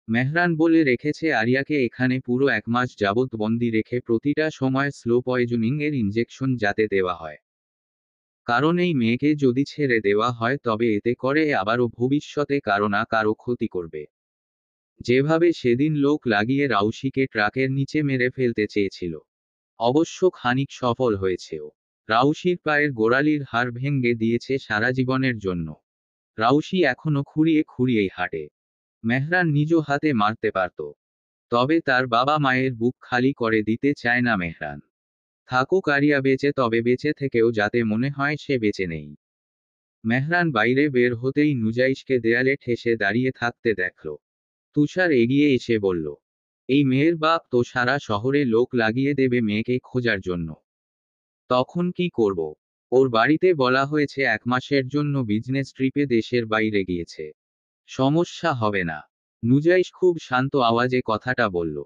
মেহরান বলে রেখেছে আরিয়াকে এখানে পুরো 1 মাস যাবৎ বন্দি রেখে প্রতিটা সময় স্লো পয়জনিং এর ইনজেকশন যাতে দেওয়া হয়। কারণ এই মেয়েকে যদি ছেড়ে দেওয়া হয় তবে এতে করে আবারও ভবিষ্যতে কারো না কারো ক্ষতি করবে। যেভাবে সেদিন লোক লাগিয়ে রাউশিকে ট্রাকের নিচে মেরে ফেলতে চেয়েছিল। অবশ্য খানিক সফল হয়েছেও। রাউশির পায়ের গোড়ালির হাড় ভেঙে দিয়েছে সারা জীবনের জন্য। রাউশি এখনো খুঁড়িয়ে খুঁড়িয়েই হাঁটে। মেহরান নিজ হাতে মারতে পারত। তবে তার বাবা মায়ের বুক খালি করে দিতে চায় না মেহরান। থাকুক আরিয়া বেঁচে, তবে বেঁচে থেকেও যাতে মনে হয় সে বেঁচে নেই। মেহরান বাইরে বের হতেই নুজাইশকে দেয়ালে ঠেসে দাঁড়িয়ে থাকতে দেখল। তুষার এগিয়ে এসে বলল, এই মেয়ের বাপ তো সারা শহরে লোক লাগিয়ে দেবে মেয়েকে খোঁজার জন্য। তখন কি করব? ওর বাড়িতে বলা হয়েছে 1 মাসের জন্য বিজনেস ট্রিপে দেশের বাইরে গিয়েছে। সমস্যা হবে না। নুজাইশ খুব শান্ত আওয়াজে কথাটা বলল।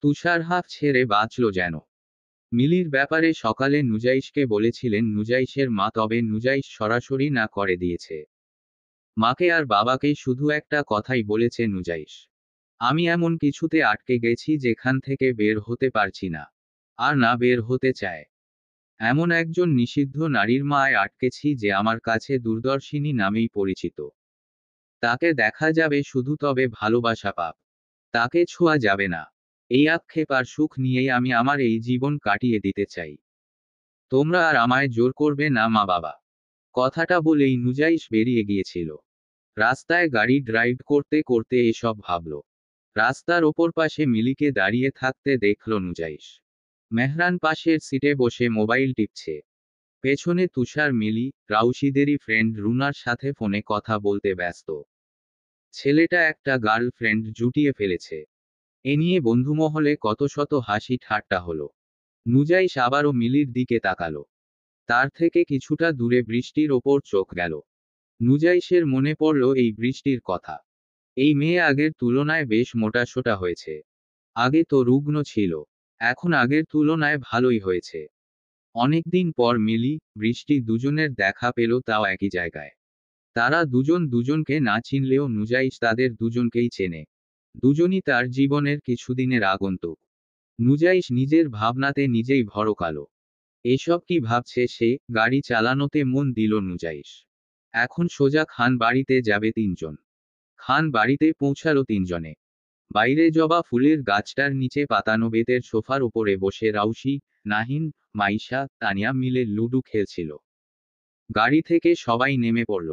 তুষার হাঁফ ছেড়ে বাঁচল যেন। মিলির ব্যাপারে সকালে নুজাইশকে বলেছিলেন নুজাইশের মা, তবে নুজাইশ সরাসরি না করে দিয়েছে। মাকে আর বাবাকে শুধু একটা কথাই বলেছে নুজাইশ, আমি এমন কিছুতে আটকে গেছি যেখান থেকে বের হতে পারছি না, আর না বের হতে চায়। এমন একজন নিষিদ্ধ নারীর মায় আটকেছি যে আমার কাছে দূরদর্শিনী নামেই পরিচিত। তাকে দেখা যাবে শুধু, তবে ভালোবাসা পাপ। তাকে ছোঁয়া যাবে না। এই আক্ষেপ আর সুখ নিয়েই আমি আমার এই জীবন কাটিয়ে দিতে চাই। তোমরা আর আমায় জোর করবে না মা বাবা। কথাটা বলেই নুজাইশ বেরিয়ে গিয়েছিল। রাস্তায় গাড়ি ড্রাইভ করতে করতে এসব ভাবল। রাস্তার ওপর পাশে মিলিকে দাঁড়িয়ে থাকতে দেখল নুজাইশ। মেহরান পাশের সিটে বসে মোবাইল টিপছে। পেছনে তুষার, মিলি, রাউশিদেরই ফ্রেন্ড রুনার সাথে ফোনে কথা বলতে ব্যস্ত। ছেলেটা একটা গার্লফ্রেন্ড জুটিয়ে ফেলেছে। এ নিয়ে বন্ধুমহলে কত শত হাসি ঠাট্টা হলো। নুজাইশ আবারও মিলির দিকে তাকালো। তার থেকে কিছুটা দূরে বৃষ্টির ওপর চোখ গেল। নুজাইশের মনে পড়ল এই বৃষ্টির কথা। এই মেয়ে আগের তুলনায় বেশ মোটাসোটা হয়েছে। আগে তো রুগ্ন ছিল, এখন আগের তুলনায় ভালোই হয়েছে। অনেকদিন পর মিলি, বৃষ্টি দুজনের দেখা পেল, তাও একই জায়গায়। তারা দুজন দুজনকে না চিনলেও নুজাইশ তাদের দুজনকেই চেনে। দুজনই তার জীবনের কিছুদিনের আগন্তুক। নুজাইশ নিজের ভাবনাতে নিজেই ভরকালো। এসব কি ভাবছে সে? গাড়ি চালানোতে মন দিল নুজাইশ। এখন সোজা খান বাড়িতে যাবে তিনজন। খান বাড়িতে পৌঁছালো তিনজনে। বাইরে জবা ফুলের গাছটার নিচে পাতানো বেতের সোফার উপরে বসে রাউশি, নাহিন, মাইশা, তানিয়া মিলে লুডু খেলছিল। গাড়ি থেকে সবাই নেমে পড়ল।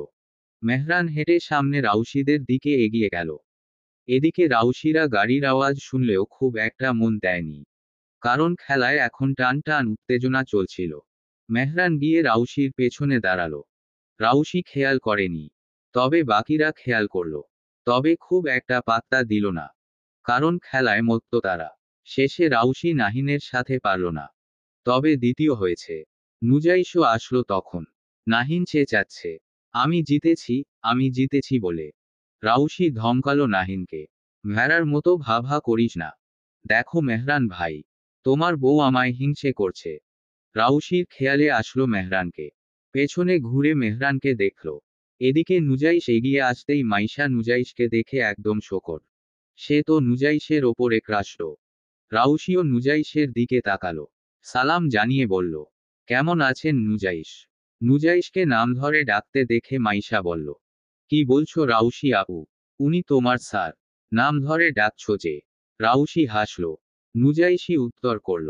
মেহরান হেঁটে সামনে রাউশিদের দিকে এগিয়ে গেল। এদিকে রাউশিরা গাড়ির আওয়াজ শুনলেও খুব একটা মন দেয়নি, কারণ খেলায় এখন টান টান উত্তেজনা চলছিল। মেহরান গিয়ে রাউশির পেছনে দাঁড়ালো। রাউশি খেয়াল করেনি, তবে বাকিরা খেয়াল করল। তবে খুব একটা পাত্তা দিল না, কারণ খেলায় মত্ত তারা। শেষে রাউশি নাহিনের সাথে পারল না, তবে দ্বিতীয় হয়েছে। নুজাইশও আসলো তখন। নাহিন চেঁচাচ্ছে, আমি জিতেছি, আমি জিতেছি বলে। রাউশি ধমকালো নাহিনকে, ভেড়ার মতো ভা ভা করিস না। দেখো মেহরান ভাই, তোমার বউ আমায় হিংসে করছে। রাউশির খেয়ালে আসলো মেহরানকে। পেছনে ঘুরে মেহরানকে দেখল। এদিকে নুজাইশ এগিয়ে আসতেই মাইশা নুজাইশকে দেখে একদম শোকর। সে তো নুজাইশের ওপরে ক্রাষ্ট। রাউশিও নুজাইশের দিকে তাকালো। সালাম জানিয়ে বলল, কেমন আছেন নুজাইশ? নুজাইশকে নাম ধরে ডাকতে দেখে মাইশা বলল, কি বলছো রাউশি আপু? উনি তোমার স্যার। নাম ধরে ডাকছো যে? রাউশি হাসল। নুজাইশই উত্তর করল,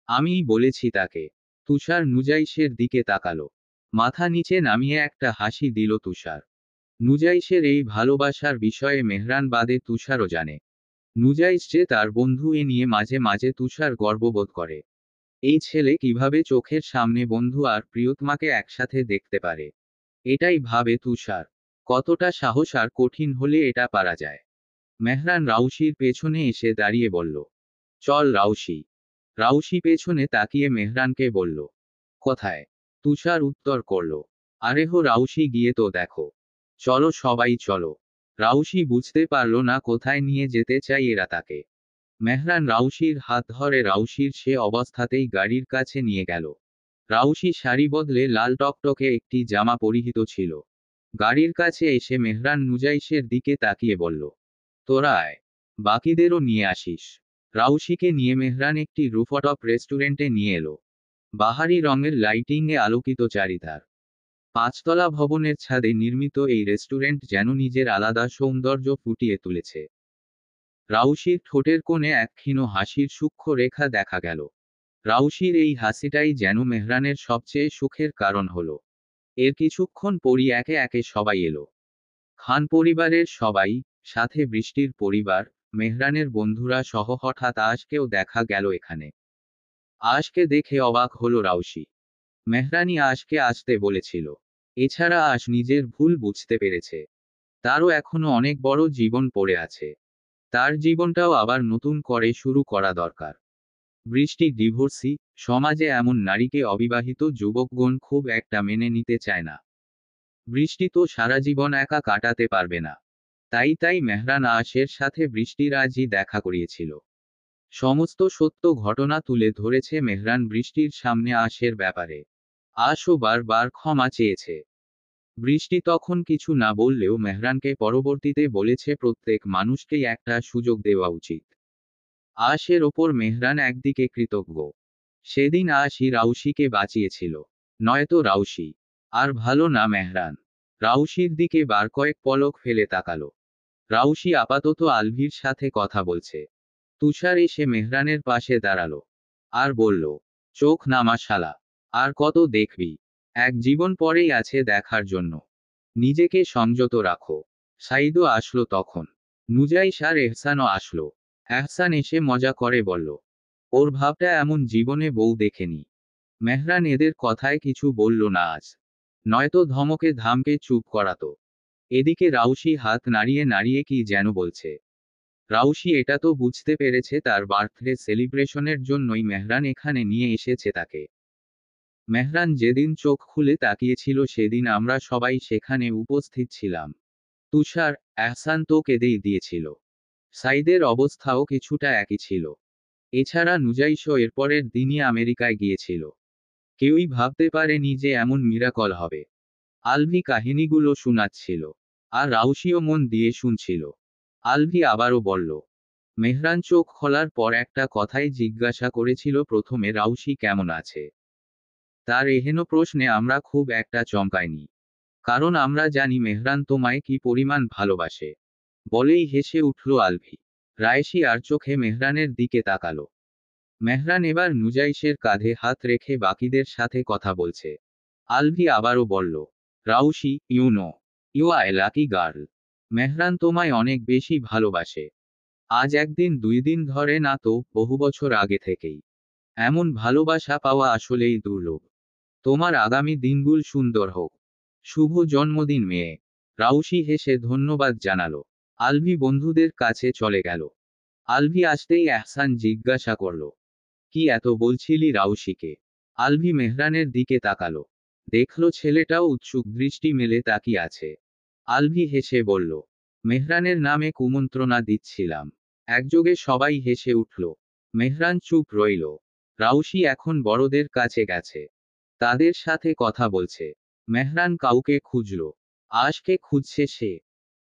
আমিই বলেছি তাকে। তুষার নুজাইশের দিকে তাকালো। মাথা নিচে নামিয়ে একটা হাসি দিল তুষার। নুজাইশের এই ভালোবাসার বিষয়ে মেহরান বাদে তুষারও জানে। নুজাইশ যে তার বন্ধু, এ নিয়ে মাঝে মাঝে তুষার গর্ববোধ করে। এই ছেলে কিভাবে চোখের সামনে বন্ধু আর প্রিয়তমাকে একসাথে দেখতে পারে, এটাই ভাবে তুষার। কতটা সাহস আর কঠিন হলে এটা পারা যায়। মেহরান রাউশির পেছনে এসে দাঁড়িয়ে বলল, চল রাউশি। রাউশি পেছনে তাকিয়ে মেহরানকে বলল, কোথায়? তুষার উত্তর করল, আরে হো রাউশি, গিয়ে তো দেখো। চলো সবাই চলো। রাউশি বুঝতে পারল না কোথায় নিয়ে যেতে চাই এরা তাকে। মেহরান রাউশির হাত ধরে রাউশির সে অবস্থাতেই গাড়ির কাছে নিয়ে গেল। রাউশি শাড়ি বদলে লাল টকটকে একটি জামা পরিহিত ছিল। গাড়ির কাছে এসে মেহরান নুজাইশের দিকে তাকিয়ে বলল, তোরা আয়, বাকিদেরও নিয়ে আসিস। রাউশিকে নিয়ে মেহরান একটি রুফটপ রেস্টুরেন্টে নিয়ে এলো। বাহারি রঙের লাইটিংয়ে আলোকিত চারিধার। 5 তলা ভবনের ছাদে নির্মিত এই রেস্টুরেন্ট যেন নিজের আলাদা সৌন্দর্য ফুটিয়ে তুলেছে। রাউশির ঠোঁটের কোণে এক ক্ষীণ হাসির সূক্ষ্ম রেখা দেখা গেল। রাউশির এই হাসিটাই যেন মেহরানের সবচেয়ে সুখের কারণ হলো। এর কিছুক্ষণ পরই একে একে সবাই এলো। খান পরিবারের সবাই, সাথে বৃষ্টির পরিবার, মেহরানের বন্ধুরা সহ। হঠাৎ আশকেও দেখা গেল এখানে। আশকে দেখে অবাক হলো রাউশি। মেহরানি আশকে আসতে বলেছিল। এছাড়া আশ নিজের ভুল বুঝতে পেরেছে। তারও এখনো অনেক বড় জীবন পড়ে আছে। তার জীবনটাও আবার নতুন করে শুরু করা দরকার। বৃষ্টি ডিভোর্সি, সমাজে এমন নারীকে অবিবাহিত যুবকগণ খুব একটা মেনে নিতে চায় না। বৃষ্টি তো সারা জীবন একা কাটাতে পারবে না। তাই মেহরান আশের সাথে বৃষ্টির আজই দেখা করিয়েছিল। সমস্ত সত্য ঘটনা তুলে ধরেছে মেহরান বৃষ্টির সামনে আশের ব্যাপারে। আশও বারবার ক্ষমা চেয়েছে। বৃষ্টি তখন কিছু না বললেও মেহরানকে পরবর্তীতে বলেছে প্রত্যেক মানুষকেই একটা সুযোগ দেওয়া উচিত। আশের ওপর মেহরান একদিকে কৃতজ্ঞ। সেদিন আশই রাউশিকে বাঁচিয়েছিল। নয়তো রাউশি আর ভালো না মেহরান। রাউশির দিকে বার কয়েক পলক ফেলে তাকালো। রাউশি আপাতত আলভির সাথে কথা বলছে। তুষার এসে মেহরানের পাশে দাঁড়ালো। আর বলল, চোখ নামা শালা। আর কত দেখবি? এক জীবন পরেই আছে দেখার জন্য। নিজেকে সংযত রাখো। সাইদও আসলো তখন। নুজাইশ আর এহসানও আসলো। এহসান এসে মজা করে বলল, ওর ভাবটা এমন জীবনে বউ দেখেনি। মেহরান এদের কথায় কিছু বলল না আজ। নয়তো ধমকে ধামকে চুপ করাতো। এদিকে রাউশি হাত নাড়িয়ে নাড়িয়ে কি যেন বলছে। রাউশি এটা তো বুঝতে পেরেছে তার বার্থডে সেলিব্রেশনের জন্যই মেহরান এখানে নিয়ে এসেছে তাকে। মেহরান যেদিন চোখ খুলে তাকিয়েছিল সেদিন আমরা সবাই সেখানে উপস্থিত ছিলাম। তুষার, এহসান তো কেঁদেই দিয়েছিল। সাইদের অবস্থাও কিছুটা একই ছিল। এছাড়া নুজাইশও এরপরের দিনই আমেরিকায় গিয়েছিল। কেউই ভাবতে পারেনি যে এমন মিরাকল হবে। আলভি কাহিনীগুলো শোনাচ্ছিল। আর রাউশিও মন দিয়ে শুনছিল। আলভি আবারও বলল, মেহরান চোখ খোলার পর একটা কথাই জিজ্ঞাসা করেছিল প্রথমে, রাউশি কেমন আছে? তার এহেন প্রশ্নে আমরা খুব একটা চমকাইনি। কারণ আমরা জানি মেহরান তোমায় কি পরিমাণ ভালোবাসে। বলেই হেসে উঠল আলভি। রায়েশি আর চোখে মেহরানের দিকে তাকালো। মেহরান এবার নুজাইশের কাঁধে হাত রেখে বাকিদের সাথে কথা বলছে। আলভি আবারও বলল, Raushi, you are lucky girl. Mehran তোমায় অনেক বেশি ভালোবাসে। আজ একদিন দুই দিন ধরে না তো, বহু বছর আগে থেকেই। এমন ভালোবাসা পাওয়া আসলেই দুর্লভ। তোমার আগামী দিনগুলো সুন্দর হোক। শুভ জন্মদিন মেয়ে। রাউশি হেসে ধন্যবাদ জানালো। আলভি বন্ধুদের কাছে চলে গেল। আলভি আসতেই এহসান জিজ্ঞাসা করল, কি এত বলছিলি রাউশিকে? আলভি মেহরানের দিকে তাকালো। দেখলো ছেলেটাও উৎসুক দৃষ্টি মেলে তাকিয়ে আছে। আলভি হেসে বলল, মেহরানের নামে কুমন্ত্রণা দিচ্ছিলাম। একযোগে সবাই হেসে উঠল। মেহরান চুপ রইল। রাউশি এখন বড়দের কাছে গেছে। তাদের সাথে কথা বলছে। মেহরান কাউকে খুঁজল। আশকে খুঁজছে সে।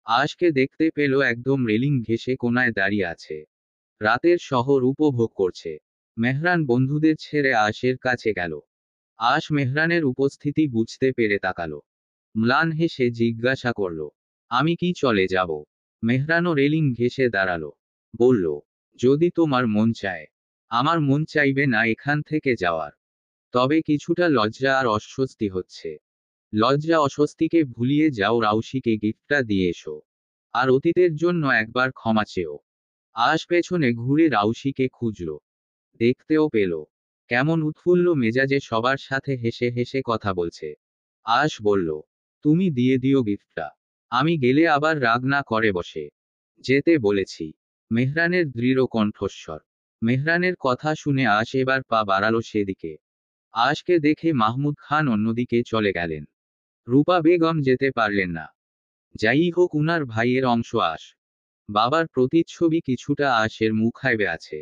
আশকে দেখতে পেল একদম রেলিং ঘেঁষে কোনায় দাঁড়িয়ে আছে। রাতের শহর উপভোগ করছে। মেহরান বন্ধুদের ছেড়ে আশের কাছে গেল। আশ মেহরানের উপস্থিতি বুঝতে পেরে তাকালো। ম্লান হেসে জিজ্ঞাসা করল, আমি কি চলে যাব? মেহরানও রেলিং ঘেঁষে দাঁড়ালো। বলল, যদি তোমার মন চায়। আমার মন চাইবে না এখান থেকে যাওয়ার। তবে কিছুটা লজ্জা আর অস্বস্তি হচ্ছে। লজ্জা অস্বস্তিকে ভুলিয়ে যাও, রাউশিকে গিফটটা দিয়ে এসো। আর অতীতের জন্য একবার ক্ষমা চেও। আশ পেছনে ঘুরে রাউশিকে খুঁজল। দেখতেও পেল কেমন উৎফুল্ল মেজাজে সবার সাথে হেসে হেসে কথা বলছে। আশ বলল, তুমি দিয়ে দিও গিফটটা। আমি গেলে আবার রাগ না করে বসে যেতে বলেছি। মেহরানের দৃঢ় কণ্ঠস্বর। মেহরানের কথা শুনে আশ এবার পা বাড়ালো সেদিকে। আশকে দেখে মাহমুদ খান অন্যদিকে চলে গেলেন। রূপা বেগম যেতে পারলেন না। যাই হোক, উনার ভাইয়ের অংশ আশ। বাবার প্রতিচ্ছবি কিছুটা আশের মুখাইবে আছে।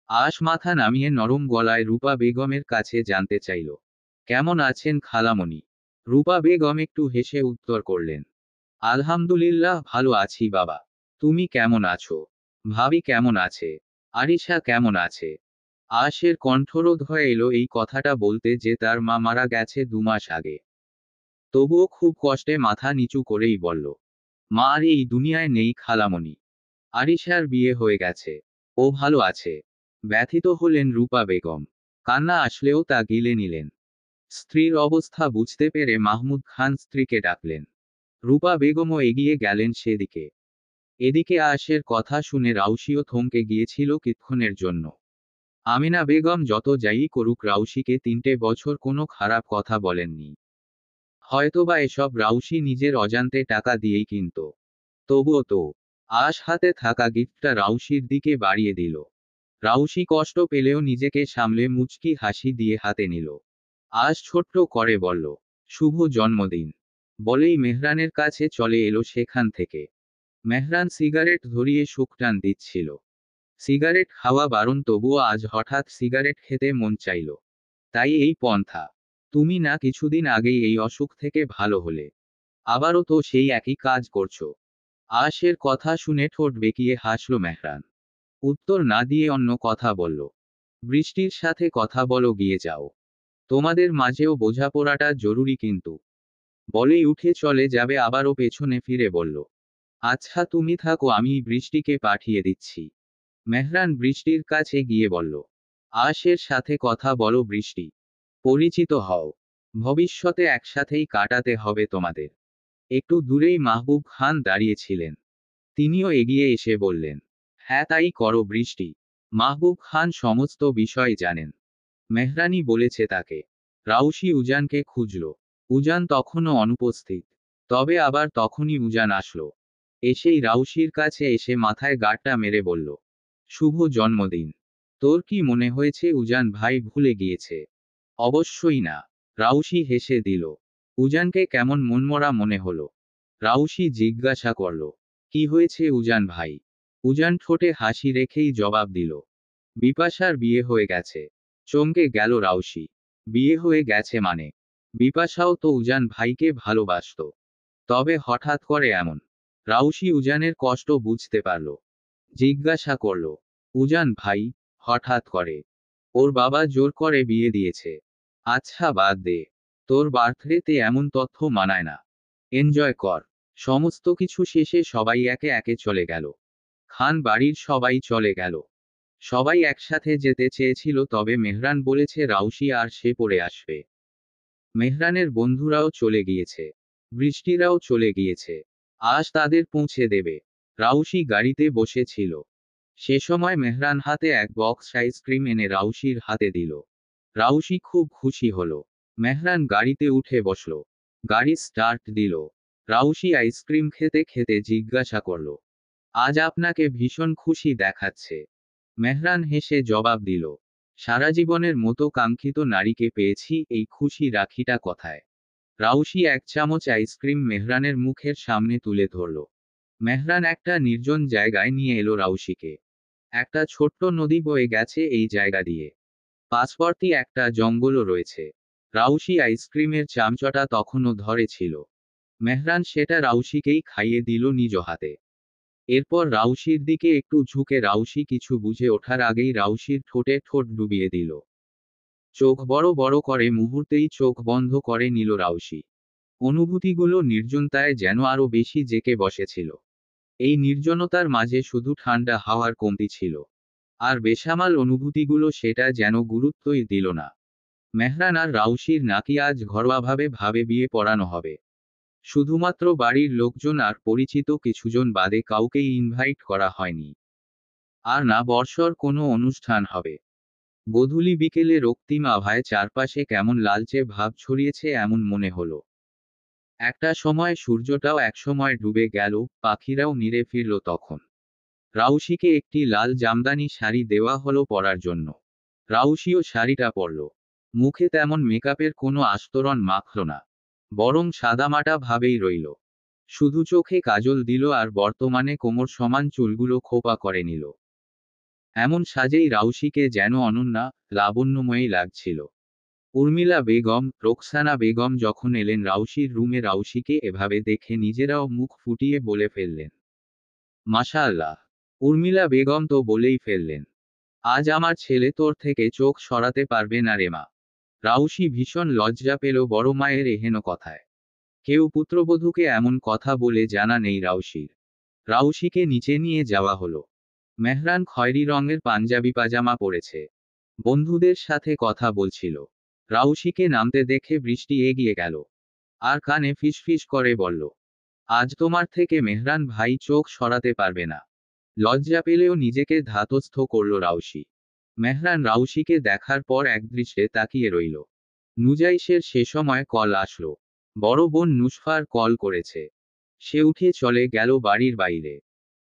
আশ মাথা নামিয়ে নরম গলায় রূপা বেগমের কাছে জানতে চাইল, কেমন আছেন খালামণি? রূপা বেগম একটু হেসে উত্তর করলেন, আলহামদুলিল্লাহ ভালো আছি বাবা। তুমি কেমন আছো? ভাবি কেমন আছে? আরিশা কেমন আছে? আশের কণ্ঠরোধ হয়ে এলো এই কথাটা বলতে যে তার মা মারা গেছে 2 মাস আগে। তবুও খুব কষ্টে মাথা নিচু করেই বলল, মা আর এই দুনিয়ায় নেই খালামণি। আরিশার বিয়ে হয়ে গেছে। ও ভালো আছে। ব্যথিত হলেন রূপা বেগম। কান্না আসলেও তা গিলে নিলেন। স্ত্রীর অবস্থা বুঝতে পেরে মাহমুদ খান স্ত্রীকে ডাকলেন। রূপা বেগমও এগিয়ে গেলেন সেদিকে। এদিকে আশের কথা শুনে রাউশিও থমকে গিয়েছিল কিছুক্ষণের জন্য। আমিনা বেগম যত যাই করুক রাউশিকে 3টে বছর কোনো খারাপ কথা বলেননি। হয়তোবা এসব রাউশি নিজের অজান্তে টাকা দিয়েই কিনত। তবুও তো। আশ হাতে থাকা গিফটটা রাউশির দিকে বাড়িয়ে দিল। রাউশি কষ্ট পেলেও নিজেকে সামলে মুচকি হাসি দিয়ে হাতে নিল। আজ ছোট্ট করে বলল, শুভ জন্মদিন। বলেই মেহরানের কাছে চলে এলো সেখান থেকে। মেহরান সিগারেট ধরিয়ে শুকটান দিচ্ছিল। সিগারেট খাওয়া বারণ, তবুও আজ হঠাৎ সিগারেট খেতে মন চাইল। তাই এই পন্থা। তুমি না কিছুদিন আগেই এই অসুখ থেকে ভালো হলে, আবারও তো সেই একই কাজ করছো। আশের কথা শুনে ঠোঁট বেঁকিয়ে হাসল মেহরান। উত্তর না দিয়ে অন্য কথা বলল, বৃষ্টির সাথে কথা বলো, গিয়ে যাও। তোমাদের মাঝেও বোঝাপড়াটা জরুরি কিন্তু। বলেই উঠে চলে যাবে, আবারও পেছনে ফিরে বলল, আচ্ছা তুমি থাকো, আমি বৃষ্টিকে পাঠিয়ে দিচ্ছি। মেহরান বৃষ্টির কাছে গিয়ে বলল, আশের সাথে কথা বলো বৃষ্টি, পরিচিত হও। ভবিষ্যতে একসাথেই কাটাতে হবে তোমাদের। একটু দূরেই মাহবুব খান দাঁড়িয়েছিলেন। তিনিও এগিয়ে এসে বললেন, হ্যাঁ তাই করো বৃষ্টি। মাহবুব খান সমস্ত বিষয় জানেন। মেহরানি বলেছে তাকে। রাউশি উজানকে খুঁজল। উজান তখনও অনুপস্থিত। তবে আবার তখনই উজান আসলো। এসেই রাউশির কাছে এসে মাথায় গাঁটটা মেরে বলল, শুভ জন্মদিন। তোর কি মনে হয়েছে উজান ভাই ভুলে গিয়েছে? অবশ্যই না। রাউশি হেসে দিল। উজানকে কেমন মনমরা মনে হলো। রাউশি জিজ্ঞাসা করল, কি হয়েছে উজান ভাই? উজান ঠোঁটে হাসি রেখেই জবাব দিল, বিপাশার বিয়ে হয়ে গেছে। চমকে গেল রাউশি। বিয়ে হয়ে গেছে মানে? বিপাশাও তো উজান ভাইকে ভালোবাসত। তবে হঠাৎ করে এমন? রাউশি উজানের কষ্ট বুঝতে পারল। জিজ্ঞাসা করল, উজান ভাই, হঠাৎ করে? ওর বাবা জোর করে বিয়ে দিয়েছে। আচ্ছা বাদ দে। তোর বার্থডেতে এমন তথ্য মানায় না। এনজয় কর। সমস্ত কিছু শেষে সবাই একে একে চলে গেল। খান বাড়ির সবাই চলে গেল। সবাই একসাথে যেতে চেয়েছিল, তবে মেহরান বলেছে রাউশি আর সে পরে আসবে। মেহরানের বন্ধুরাও চলে গিয়েছে। বৃষ্টিরাও চলে গিয়েছে। আজ তাদের পৌঁছে দেবে। রাউশি গাড়িতে বসেছিল। সে সময় মেহরান হাতে এক বক্স আইসক্রিম এনে রাউশির হাতে দিল। রাউশি খুব খুশি হলো। মেহরান গাড়িতে উঠে বসল। গাড়ি স্টার্ট দিল। রাউশি আইসক্রিম খেতে খেতে জিজ্ঞাসা করল, আজ আপনাকে ভীষণ খুশি দেখাচ্ছে। মেহরান হেসে জবাব দিল, সারা জীবনের মতো কাঙ্ক্ষিত নারীকে পেয়েছি, এই খুশি রাখিটা কথায়। রাউশি এক চামচ আইসক্রিম মেহরানের মুখের সামনে তুলে ধরল। মেহরান একটা নির্জন জায়গায় নিয়ে এলো রাউশিকে। একটা ছোট্ট নদী বয়ে গেছে এই জায়গা দিয়ে। পাশবর্তী একটা জঙ্গলও রয়েছে। রাউশি আইসক্রিমের চামচটা তখনও ধরে ছিল। মেহরান সেটা রাউশিকেই খাইয়ে দিল নিজ হাতে। এরপর রাউশির দিকে একটু ঝুঁকে রাউশি কিছু বুঝে ওঠার আগেই রাউশির ঠোঁটে ঠোঁট ডুবিয়ে দিল। চোখ বড় বড় করে মুহূর্তেই চোখ বন্ধ করে নিল রাউশি। অনুভূতিগুলো নির্জনতায় যেন আরো বেশি জেঁকে বসেছিল। এই নির্জনতার মাঝে শুধু ঠান্ডা হাওয়ার কমতি ছিল। আর বেসামাল অনুভূতিগুলো সেটা যেন গুরুত্বই দিল না। মেহরান আর রাউশির নাকি আজ ঘরোয়াভাবে ভাবে বিয়ে পড়ানো হবে। শুধুমাত্র বাড়ির লোকজন আর পরিচিত কিছুজন বাদে কাউকেই ইনভাইট করা হয়নি। আর না বর্ষর কোনো অনুষ্ঠান হবে। গোধূলি বিকেলে রক্তিম আভায় চারপাশে কেমন লালচে ভাব ছড়িয়েছে এমন মনে হলো। একটা সময় সূর্যটাও একসময় ডুবে গেল, পাখিরাও নিরে ফিরল তখন। রাউশিকে একটি লাল জামদানি শাড়ি দেওয়া হলো পরার জন্য। রাউশিও শাড়িটা পরল। মুখে তেমন মেকআপের কোনো আস্তরণ মাখল না। বরং সাদামাটা ভাবেই রইল। শুধু চোখে কাজল দিল আর বর্তমানে কোমর সমান চুলগুলো খোপা করে নিল। এমন সাজেই রাউশিকে যেন অনন্যা, লাবণ্যময়ী লাগছিল। উর্মিলা বেগম, রোকসানা বেগম যখন এলেন রাউশির রুমে, রাউশিকে এভাবে দেখে নিজেরাও মুখ ফুটিয়ে বলে ফেললেন, মাশাআল্লাহ। উর্মিলা বেগম তো বলেই ফেললেন, আজ আমার ছেলে তোর থেকে চোখ সরাতে পারবে না রে মা। রাউশি ভীষণ লজ্জা পেল বড় মায়ের এহেন কথায়। কেউ পুত্রবধূকে এমন কথা বলে জানা নেই রাউশির। রাউশিকে নিচে নিয়ে যাওয়া হলো। মেহরান খয়েরি রঙের পাঞ্জাবি পাজামা পরেছে। বন্ধুদের সাথে কথা বলছিল। রাউশিকে নামতে দেখে বৃষ্টি এগিয়ে গেল। আর কানে ফিসফিস করে বলল, আজ তোমার থেকে মেহরান ভাই চোখ সরাতে পারবে না। লজ্জা পেলেও নিজেকে ধাতস্থ করল রাউশি। মেহরান রাউশিকে দেখার পর একদৃষ্টে তাকিয়ে রইল। নুজাইশের সে সময় কল আসলো। বড় বোন নুসফার কল করেছে। সে উঠে চলে গেল বাড়ির বাইরে।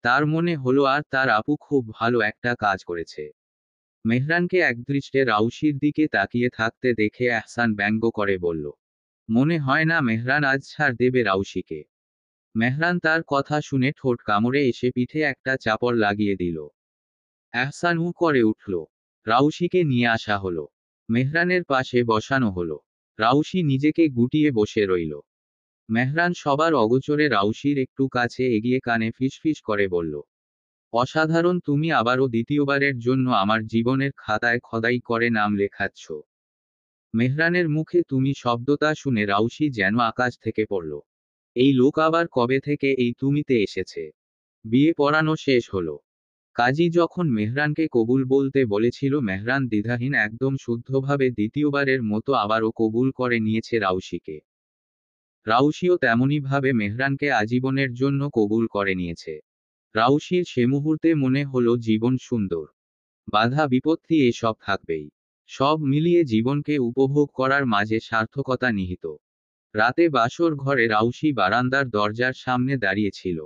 তার মনে হলো আর তার আপু খুব ভালো একটা কাজ করেছে। মেহরানকে একদৃষ্টে রাউশির দিকে তাকিয়ে থাকতে দেখে এহসান ব্যঙ্গ করে বলল, মনে হয় না মেহরান আজ ছাড় দেবে রাউশিকে। মেহরান তার কথা শুনে ঠোঁট কামড়ে এসে পিঠে একটা চাপড় লাগিয়ে দিল। এহসান উ করে উঠল। রাউশিকে নিয়ে আসা হলো। মেহরানের পাশে বসানো হলো। রাউশি নিজেকে গুটিয়ে বসে রইল। মেহরান সবার অগোচরে রাউশির একটু কাছে এগিয়ে কানে ফিসফিস করে বলল, অসাধারণ, তুমি আবারও দ্বিতীয়বারের জন্য আমার জীবনের খাতায় খোদাই করে নাম লেখাচ্ছ। মেহরানের মুখে তুমি শব্দটা শুনে রাউশি যেন আকাশ থেকে পড়ল। এই লোক আবার কবে থেকে এই তুমিতে এসেছে? বিয়ে পড়ানো শেষ হলো। কাজী যখন মেহরানকে কবুল বলতে বলেছিল, মেহরান দ্বিধাহীন একদম শুদ্ধভাবে দ্বিতীয়বারের মতো আবারও কবুল করে নিয়েছে রাউশিকে। রাউশিও তেমনইভাবে মেহরানকে আজীবনের জন্য কবুল করে নিয়েছে। রাউশির সে মুহূর্তে মনে হলো জীবন সুন্দর। বাধা বিপত্তি এসব থাকবেই। সব মিলিয়ে জীবনকে উপভোগ করার মাঝে সার্থকতা নিহিত। রাতে বাসর ঘরে রাউশি বারান্দার দরজার সামনে দাঁড়িয়েছিল।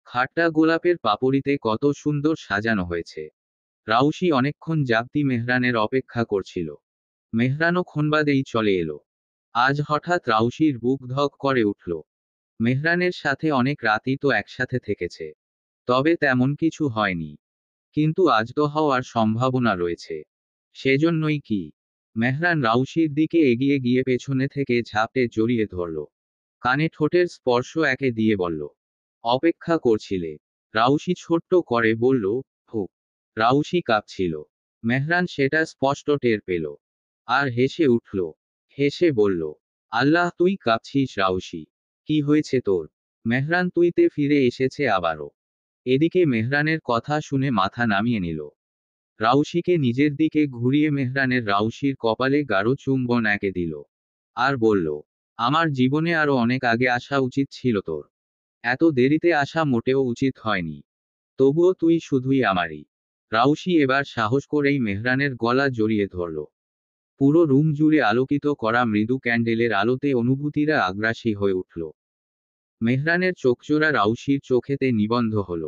খাটটা গোলাপের পাপড়িতে কত সুন্দর সাজানো হয়েছে। রাউশি অনেকক্ষণ যাবতি মেহরানের অপেক্ষা করছিল। মেহরানও ক্ষণবাদেই চলে এলো। আজ হঠাৎ রাউশির বুক ধক করে উঠল। মেহরানের সাথে অনেক রাতই তো একসাথে থেকেছে। তবে তেমন কিছু হয়নি। কিন্তু আজ তো হওয়ার সম্ভাবনা রয়েছে। সেজন্যই কি? মেহরান রাউশির দিকে এগিয়ে গিয়ে পেছনে থেকে ঝাপটে জড়িয়ে ধরল। কানে ঠোঁটের স্পর্শ একে দিয়ে বলল, অপেক্ষা করছিলে? রাউশি ছোট্ট করে বলল, হুক। রাউশি কাঁপছিল। মেহরান সেটা স্পষ্ট টের পেল। আর হেসে উঠল। হেসে বলল, আল্লাহ, তুই কাঁপছিস রাউশি? কি হয়েছে তোর? মেহরান তুইতে ফিরে এসেছে আবারও। এদিকে মেহরানের কথা শুনে মাথা নামিয়ে নিল। রাউশিকে নিজের দিকে ঘুরিয়ে মেহরানের রাউশির কপালে গাঢ় চুম্বন এঁকে দিল। আর বলল, আমার জীবনে আরো অনেক আগে আসা উচিত ছিল তোর। এত দেরিতে আসা মোটেও উচিত হয়নি। তবুও তুই শুধুই আমারই। রাউশি এবার সাহস করেই মেহরানের গলা জড়িয়ে ধরল। পুরো রুম জুড়ে আলোকিত করা মৃদু ক্যান্ডেলের আলোতে অনুভূতিরা আগ্রাসী হয়ে উঠল। মেহরানের চোখজোড়া রাউশির চোখেতে নিবন্ধ হল।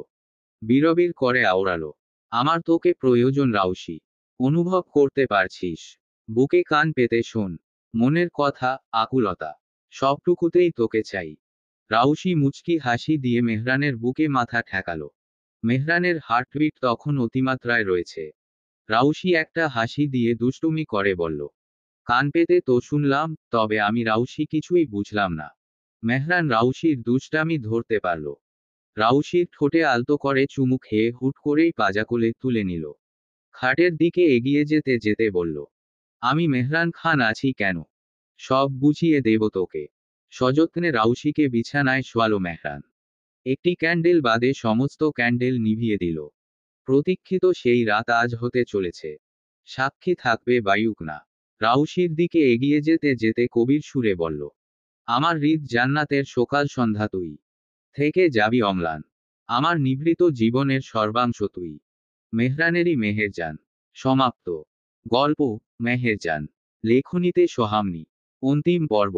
বিড়বিড় করে আওড়ালো, আমার তোকে প্রয়োজন রাউশি। অনুভব করতে পারছিস? বুকে কান পেতে শোন। মনের কথা, আকুলতা, সবটুকুতেই তোকে চাই। রাউশি মুচকি হাসি দিয়ে মেহরানের বুকে মাথা ঠেকালো। মেহরানের হার্টবিট তখন অতিমাত্রায় রয়েছে। রাউশি একটা হাসি দিয়ে দুষ্টুমি করে বলল, কান পেতে তো শুনলাম, তবে আমি রাউশি কিছুই বুঝলাম না। মেহরান রাউশির দুষ্টামি ধরতে পারল। রাউশির ঠোঁটে আলতো করে চুমু খেয়ে হুট করেই পাজাকোলে তুলে নিল। খাটের দিকে এগিয়ে যেতে যেতে বলল, আমি মেহরান খান আছি কেন? সব বুঝিয়ে দেব তোকে। সযত্নে রাউশিকে বিছানায় শোয়ালো মেহরান। একটি ক্যান্ডেল বাদে সমস্ত ক্যান্ডেল নিভিয়ে দিল। প্রতীক্ষিত সেই রাত আজ হতে চলেছে। সাক্ষী থাকবে বায়ুক না। রাউশির দিকে এগিয়ে যেতে যেতে কবির সুরে বলল, আমার হৃদ জান্নাতের সকাল সন্ধ্যা তুই। থেকে যাবি অম্লান। আমার নিভৃত জীবনের সর্বাংশ তুই। মেহরানেরই মেহেরজান। সমাপ্ত। গল্প, মেহেরজান। লেখনীতে সোহামনি। অন্তিম পর্ব।